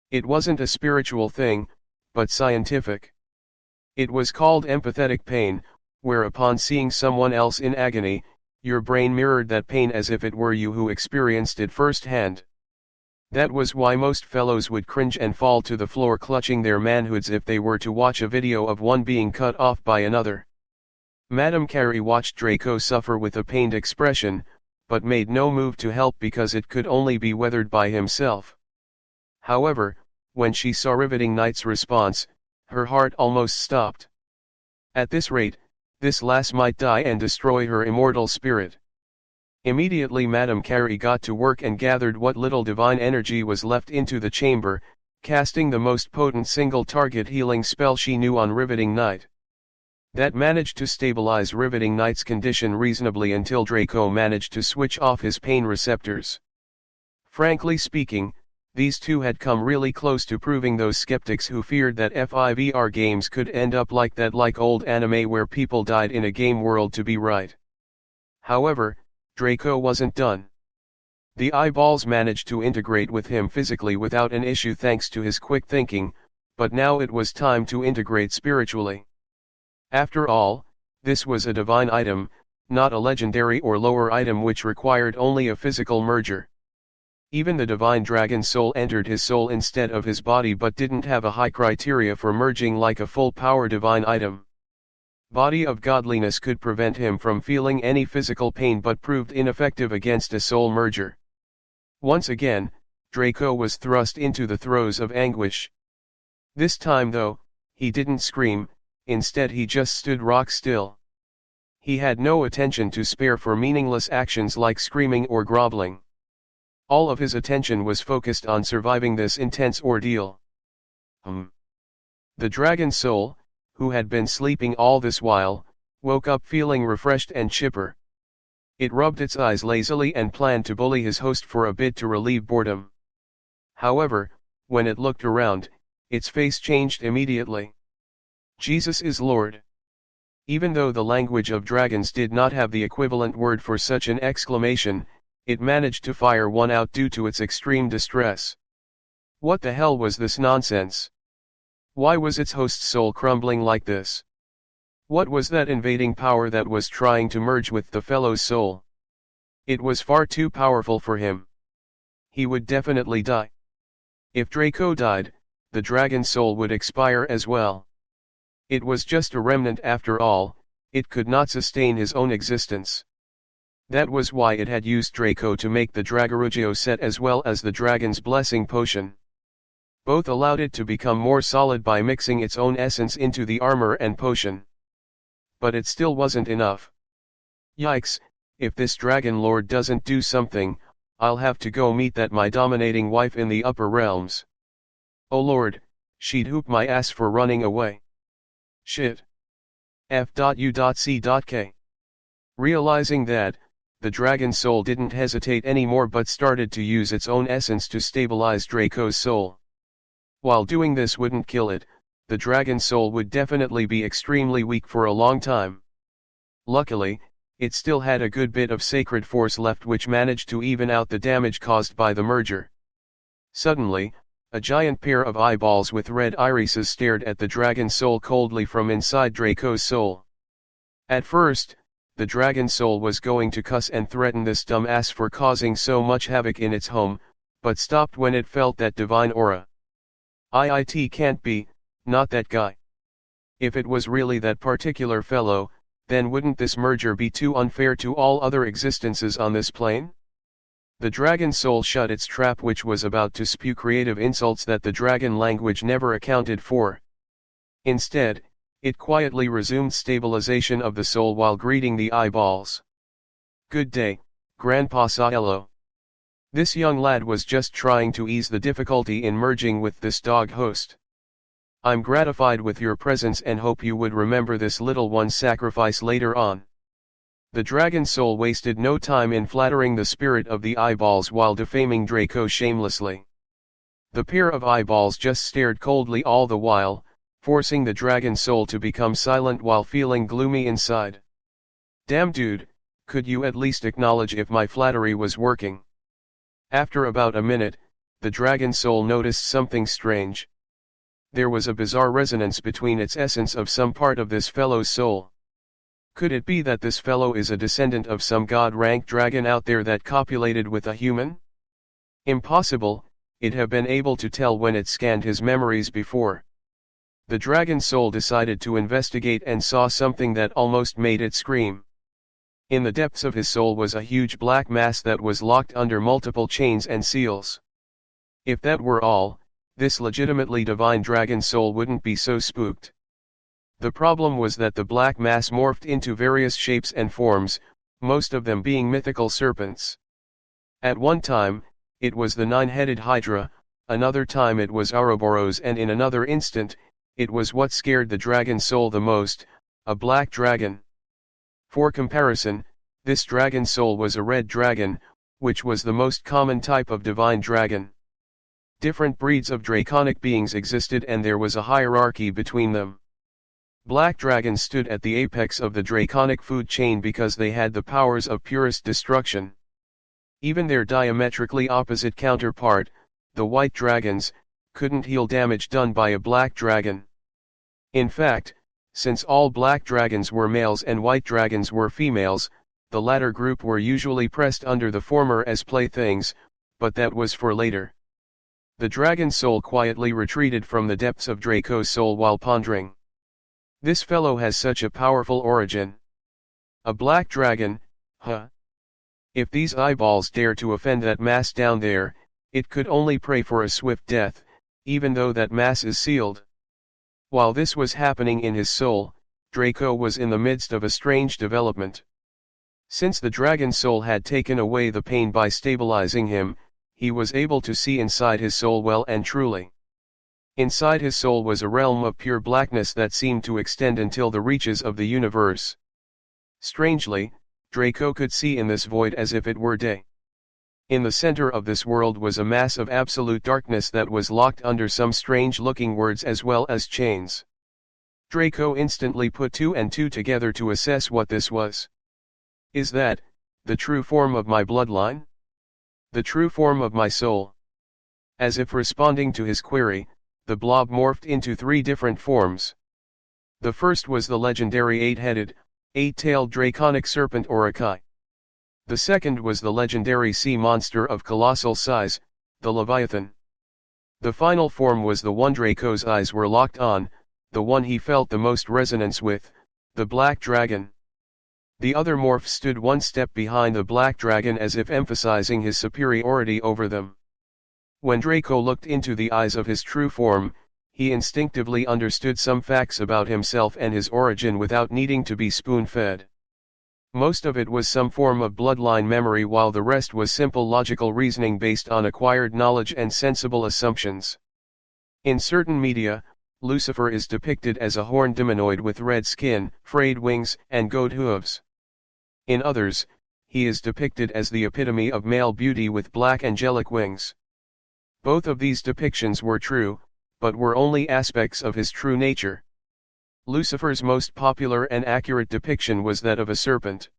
It wasn't a spiritual thing, but scientific. It was called empathetic pain, where upon seeing someone else in agony, your brain mirrored that pain as if it were you who experienced it firsthand. That was why most fellows would cringe and fall to the floor clutching their manhoods if they were to watch a video of one being cut off by another. Madame Carey watched Draco suffer with a pained expression, but made no move to help because it could only be weathered by himself. However, when she saw Riveting Night's response, her heart almost stopped. At this rate, this lass might die and destroy her immortal spirit. Immediately Madame Carey got to work and gathered what little divine energy was left into the chamber, casting the most potent single-target healing spell she knew on Riveting Night. That managed to stabilize Riveting Night's condition reasonably until Draco managed to switch off his pain receptors. Frankly speaking, these two had come really close to proving those skeptics who feared that FIVR games could end up like that, like old anime where people died in a game world, to be right. However, Draco wasn't done. The eyeballs managed to integrate with him physically without an issue thanks to his quick thinking, but now it was time to integrate spiritually. After all, this was a divine item, not a legendary or lower item which required only a physical merger. Even the divine dragon soul entered his soul instead of his body but didn't have a high criteria for merging like a full power divine item. Body of Godliness could prevent him from feeling any physical pain but proved ineffective against a soul merger. Once again, Draco was thrust into the throes of anguish. This time though, he didn't scream, instead he just stood rock still. He had no attention to spare for meaningless actions like screaming or groveling. All of his attention was focused on surviving this intense ordeal. The dragon soul, who had been sleeping all this while, woke up feeling refreshed and chipper. It rubbed its eyes lazily and planned to bully his host for a bit to relieve boredom. However, when it looked around, its face changed immediately. Jesus is Lord. Even though the language of dragons did not have the equivalent word for such an exclamation, It managed to fire one out due to its extreme distress. What the hell was this nonsense? Why was its host's soul crumbling like this? What was that invading power that was trying to merge with the fellow's soul? It was far too powerful for him. He would definitely die. If Draco died, the dragon's soul would expire as well. It was just a remnant after all, it could not sustain his own existence. That was why it had used Draco to make the Dragorugio set as well as the Dragon's Blessing potion. Both allowed it to become more solid by mixing its own essence into the armor and potion. But it still wasn't enough. Yikes, if this Dragon Lord doesn't do something, I'll have to go meet that my dominating wife in the upper realms. Oh Lord, she'd hoop my ass for running away. Shit. F.U.C.K. Realizing that, the dragon's soul didn't hesitate anymore but started to use its own essence to stabilize Draco's soul. While doing this wouldn't kill it, the dragon's soul would definitely be extremely weak for a long time. Luckily, it still had a good bit of sacred force left which managed to even out the damage caused by the merger. Suddenly, a giant pair of eyeballs with red irises stared at the dragon's soul coldly from inside Draco's soul. At first, the dragon's soul was going to cuss and threaten this dumb ass for causing so much havoc in its home, but stopped when it felt that divine aura. It can't be, not that guy. If it was really that particular fellow, then wouldn't this merger be too unfair to all other existences on this plane? The dragon's soul shut its trap which was about to spew creative insults that the dragon language never accounted for. Instead, it quietly resumed stabilization of the soul while greeting the eyeballs. Good day, Grandpa Saello. This young lad was just trying to ease the difficulty in merging with this dog host. I'm gratified with your presence and hope you would remember this little one's sacrifice later on. The dragon's soul wasted no time in flattering the spirit of the eyeballs while defaming Draco shamelessly. The pair of eyeballs just stared coldly all the while, forcing the dragon's soul to become silent while feeling gloomy inside. Damn dude, could you at least acknowledge if my flattery was working? After about a minute, the dragon's soul noticed something strange. There was a bizarre resonance between its essence of some part of this fellow's soul. Could it be that this fellow is a descendant of some god-rank dragon out there that copulated with a human? Impossible, it'd have been able to tell when it scanned his memories before. The dragon's soul decided to investigate and saw something that almost made it scream. In the depths of his soul was a huge black mass that was locked under multiple chains and seals. If that were all, this legitimately divine dragon soul wouldn't be so spooked. The problem was that the black mass morphed into various shapes and forms, most of them being mythical serpents. At one time, it was the nine-headed Hydra, another time it was Ouroboros, and in another instant, it was what scared the dragon's soul the most, a black dragon. For comparison, this dragon soul was a red dragon, which was the most common type of divine dragon. Different breeds of draconic beings existed and there was a hierarchy between them. Black dragons stood at the apex of the draconic food chain because they had the powers of purest destruction. Even their diametrically opposite counterpart, the white dragons, couldn't heal damage done by a black dragon. In fact, since all black dragons were males and white dragons were females, the latter group were usually pressed under the former as playthings, but that was for later. The dragon's soul quietly retreated from the depths of Draco's soul while pondering. This fellow has such a powerful origin. A black dragon, huh? If these eyeballs dare to offend that mass down there, it could only pray for a swift death, even though that mass is sealed. While this was happening in his soul, Draco was in the midst of a strange development. Since the dragon's soul had taken away the pain by stabilizing him, he was able to see inside his soul well and truly. Inside his soul was a realm of pure blackness that seemed to extend until the reaches of the universe. Strangely, Draco could see in this void as if it were day. In the center of this world was a mass of absolute darkness that was locked under some strange-looking words as well as chains. Draco instantly put two and two together to assess what this was. Is that the true form of my bloodline? The true form of my soul. As if responding to his query, the blob morphed into 3 different forms. The first was the legendary 8-headed, 8-tailed draconic serpent Orokai. The second was the legendary sea monster of colossal size, the Leviathan. The final form was the one Draco's eyes were locked on, the one he felt the most resonance with, the Black Dragon. The other morph stood one step behind the Black Dragon as if emphasizing his superiority over them. When Draco looked into the eyes of his true form, he instinctively understood some facts about himself and his origin without needing to be spoon-fed. Most of it was some form of bloodline memory, while the rest was simple logical reasoning based on acquired knowledge and sensible assumptions. In certain media, Lucifer is depicted as a horned demonic with red skin, frayed wings, and goat hooves. In others, he is depicted as the epitome of male beauty with black angelic wings. Both of these depictions were true, but were only aspects of his true nature. Lucifer's most popular and accurate depiction was that of a serpent.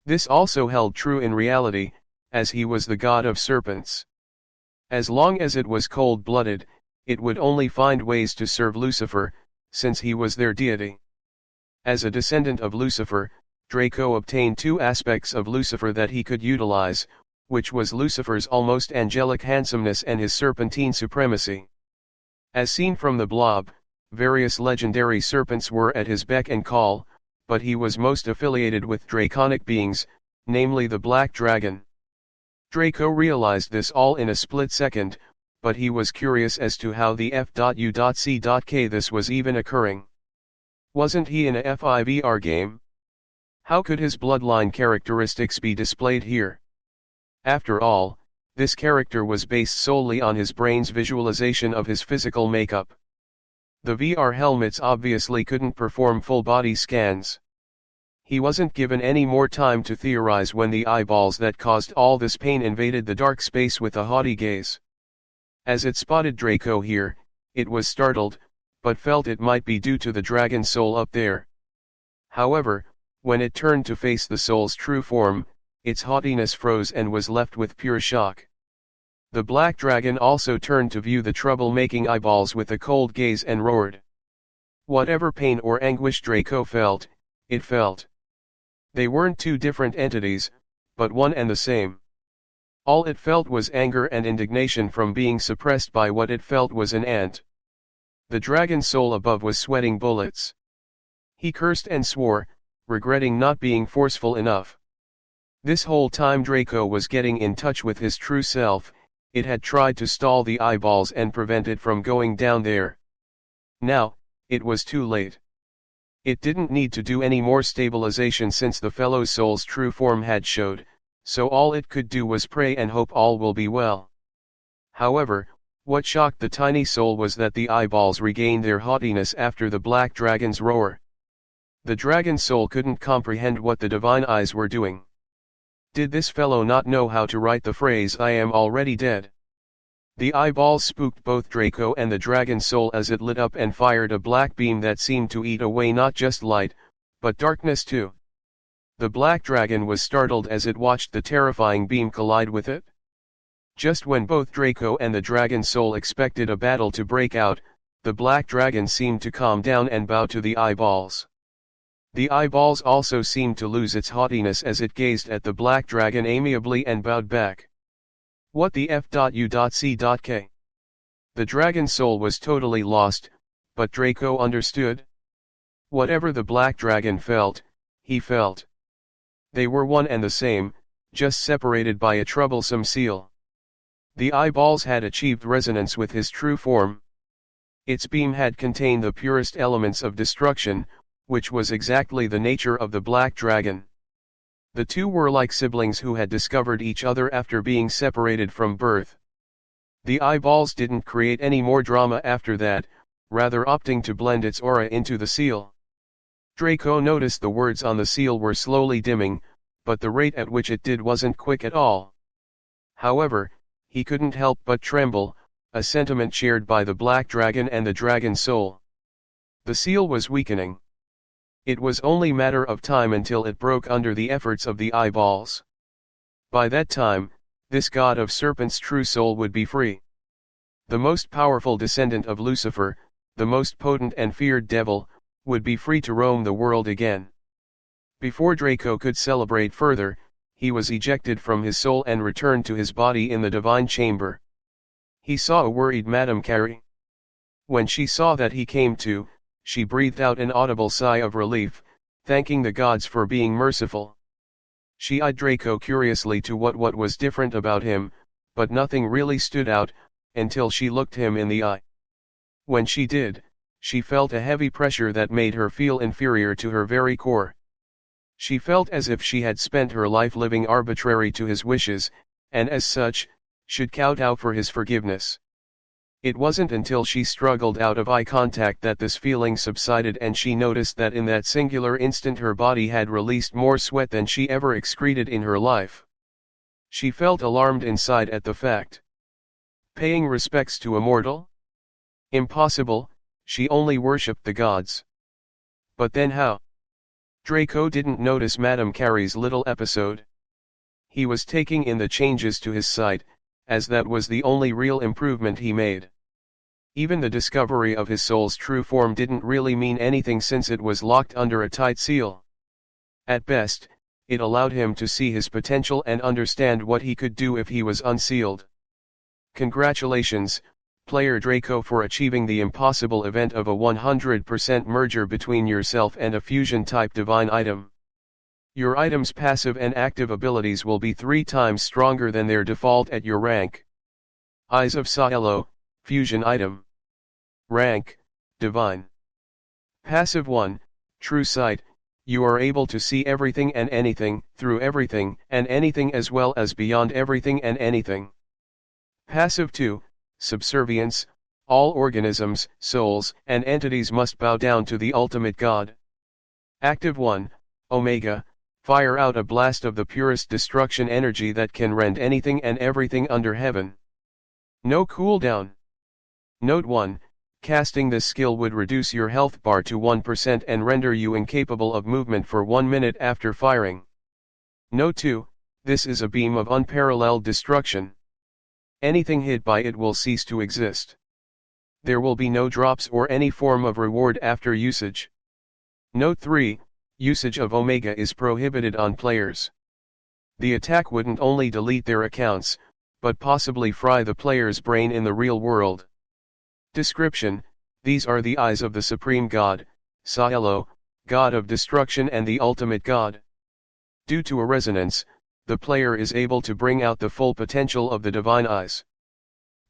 This also held true in reality, as he was the god of serpents. As long as it was cold-blooded, it would only find ways to serve Lucifer, since he was their deity. As a descendant of Lucifer, Draco obtained 2 aspects of Lucifer that he could utilize, which was Lucifer's almost angelic handsomeness and his serpentine supremacy. As seen from the blob, various legendary serpents were at his beck and call, but he was most affiliated with draconic beings, namely the Black Dragon. Draco realized this all in a split second, but he was curious as to how the f.u.c.k this was even occurring. Wasn't he in a FIVR game? How could his bloodline characteristics be displayed here? After all, this character was based solely on his brain's visualization of his physical makeup. The VR helmets obviously couldn't perform full-body scans. He wasn't given any more time to theorize when the eyeballs that caused all this pain invaded the dark space with a haughty gaze. As it spotted Draco here, it was startled, but felt it might be due to the dragon soul up there. However, when it turned to face the soul's true form, its haughtiness froze and was left with pure shock. The Black Dragon also turned to view the trouble-making eyeballs with a cold gaze and roared. Whatever pain or anguish Draco felt, it felt. They weren't 2 different entities, but one and the same. All it felt was anger and indignation from being suppressed by what it felt was an ant. The dragon soul above was sweating bullets. He cursed and swore, regretting not being forceful enough. This whole time Draco was getting in touch with his true self. It had tried to stall the eyeballs and prevent it from going down there. Now, it was too late. It didn't need to do any more stabilization since the fellow soul's true form had showed, so all it could do was pray and hope all will be well. However, what shocked the tiny soul was that the eyeballs regained their haughtiness after the Black Dragon's roar. The dragon soul couldn't comprehend what the divine eyes were doing. Did this fellow not know how to write the phrase "I am already dead"? The eyeballs spooked both Draco and the dragon soul as it lit up and fired a black beam that seemed to eat away not just light, but darkness too. The Black Dragon was startled as it watched the terrifying beam collide with it. Just when both Draco and the dragon soul expected a battle to break out, the Black Dragon seemed to calm down and bow to the eyeballs. The eyeballs also seemed to lose its haughtiness as it gazed at the Black Dragon amiably and bowed back. What the f.u.c.k? The dragon soul was totally lost, but Draco understood. Whatever the Black Dragon felt, he felt. They were one and the same, just separated by a troublesome seal. The eyeballs had achieved resonance with his true form. Its beam had contained the purest elements of destruction, which was exactly the nature of the Black Dragon. The two were like siblings who had discovered each other after being separated from birth. The eyeballs didn't create any more drama after that, rather opting to blend its aura into the seal. Draco noticed the words on the seal were slowly dimming, but the rate at which it did wasn't quick at all. However, he couldn't help but tremble, a sentiment shared by the Black Dragon and the dragon soul. The seal was weakening. It was only matter of time until it broke under the efforts of the eyeballs. By that time, this god of serpents' true soul would be free. The most powerful descendant of Lucifer, the most potent and feared devil, would be free to roam the world again. Before Draco could celebrate further, he was ejected from his soul and returned to his body in the divine chamber. He saw a worried Madame Carey. When she saw that he came to, she breathed out an audible sigh of relief, thanking the gods for being merciful. She eyed Draco curiously to what was different about him, but nothing really stood out, until she looked him in the eye. When she did, she felt a heavy pressure that made her feel inferior to her very core. She felt as if she had spent her life living arbitrary to his wishes, and as such, should kowtow for his forgiveness. It wasn't until she struggled out of eye contact that this feeling subsided, and she noticed that in that singular instant her body had released more sweat than she ever excreted in her life. She felt alarmed inside at the fact. Paying respects to a mortal? Impossible, she only worshipped the gods. But then how? Draco didn't notice Madame Carey's little episode. He was taking in the changes to his sight, as that was the only real improvement he made. Even the discovery of his soul's true form didn't really mean anything since it was locked under a tight seal. At best, it allowed him to see his potential and understand what he could do if he was unsealed. Congratulations, player Draco, for achieving the impossible event of a 100% merger between yourself and a fusion-type divine item. Your item's passive and active abilities will be 3 times stronger than their default at your rank. Eyes of Cielo, fusion item. Rank, divine. Passive 1, true sight. You are able to see everything and anything, through everything and anything, as well as beyond everything and anything. Passive 2, subservience. All organisms, souls, and entities must bow down to the ultimate God. Active 1, Omega. Fire out a blast of the purest destruction energy that can rend anything and everything under heaven. No cooldown. Note 1, casting this skill would reduce your health bar to 1% and render you incapable of movement for 1 minute after firing. Note 2, this is a beam of unparalleled destruction. Anything hit by it will cease to exist. There will be no drops or any form of reward after usage. Note 3, usage of Omega is prohibited on players. The attack wouldn't only delete their accounts, but possibly fry the player's brain in the real world. Description: these are the eyes of the Supreme God, Cielo, God of destruction and the ultimate God. Due to a resonance, the player is able to bring out the full potential of the divine eyes.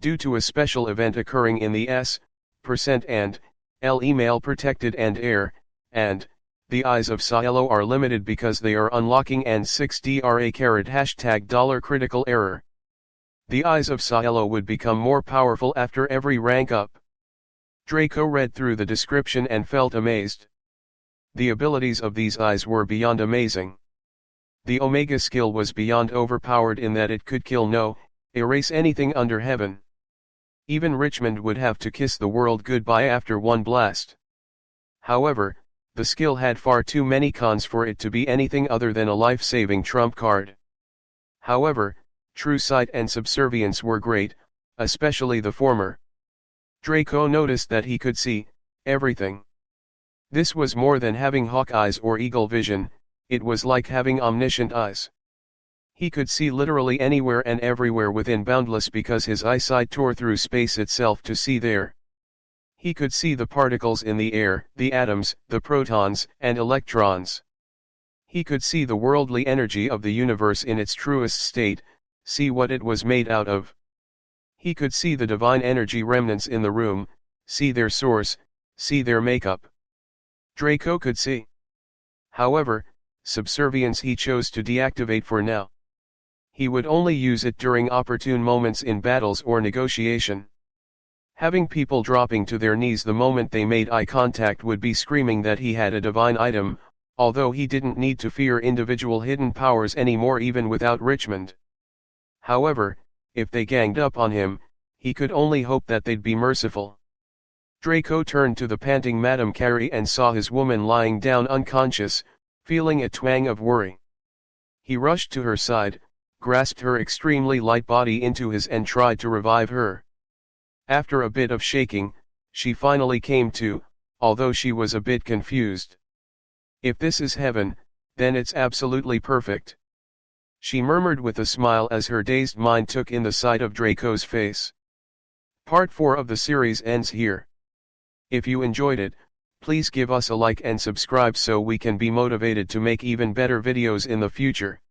Due to a special event occurring in the S% and L email protected and air, and the eyes of Cielo are limited because they are unlocking and 6DRA carat $critical error. The eyes of Cielo would become more powerful after every rank up. Draco read through the description and felt amazed. The abilities of these eyes were beyond amazing. The Omega skill was beyond overpowered in that it could kill, no, erase anything under heaven. Even Richmond would have to kiss the world goodbye after one blast. However, the skill had far too many cons for it to be anything other than a life-saving trump card. However, true sight and subservience were great, especially the former. Draco noticed that he could see everything. This was more than having hawk eyes or eagle vision, it was like having omniscient eyes. He could see literally anywhere and everywhere within boundless because his eyesight tore through space itself to see there. He could see the particles in the air, the atoms, the protons, and electrons. He could see the worldly energy of the universe in its truest state, see what it was made out of. He could see the divine energy remnants in the room, see their source, see their makeup. Draco could see. However, subservience he chose to deactivate for now. He would only use it during opportune moments in battles or negotiation. Having people dropping to their knees the moment they made eye contact would be screaming that he had a divine item, although he didn't need to fear individual hidden powers anymore even without Richmond. However, if they ganged up on him, he could only hope that they'd be merciful. Draco turned to the panting Madame Carey and saw his woman lying down unconscious, feeling a twang of worry. He rushed to her side, grasped her extremely light body into his and tried to revive her. After a bit of shaking, she finally came to, although she was a bit confused. If this is heaven, then it's absolutely perfect, she murmured with a smile as her dazed mind took in the sight of Draco's face. Part 4 of the series ends here. If you enjoyed it, please give us a like and subscribe so we can be motivated to make even better videos in the future.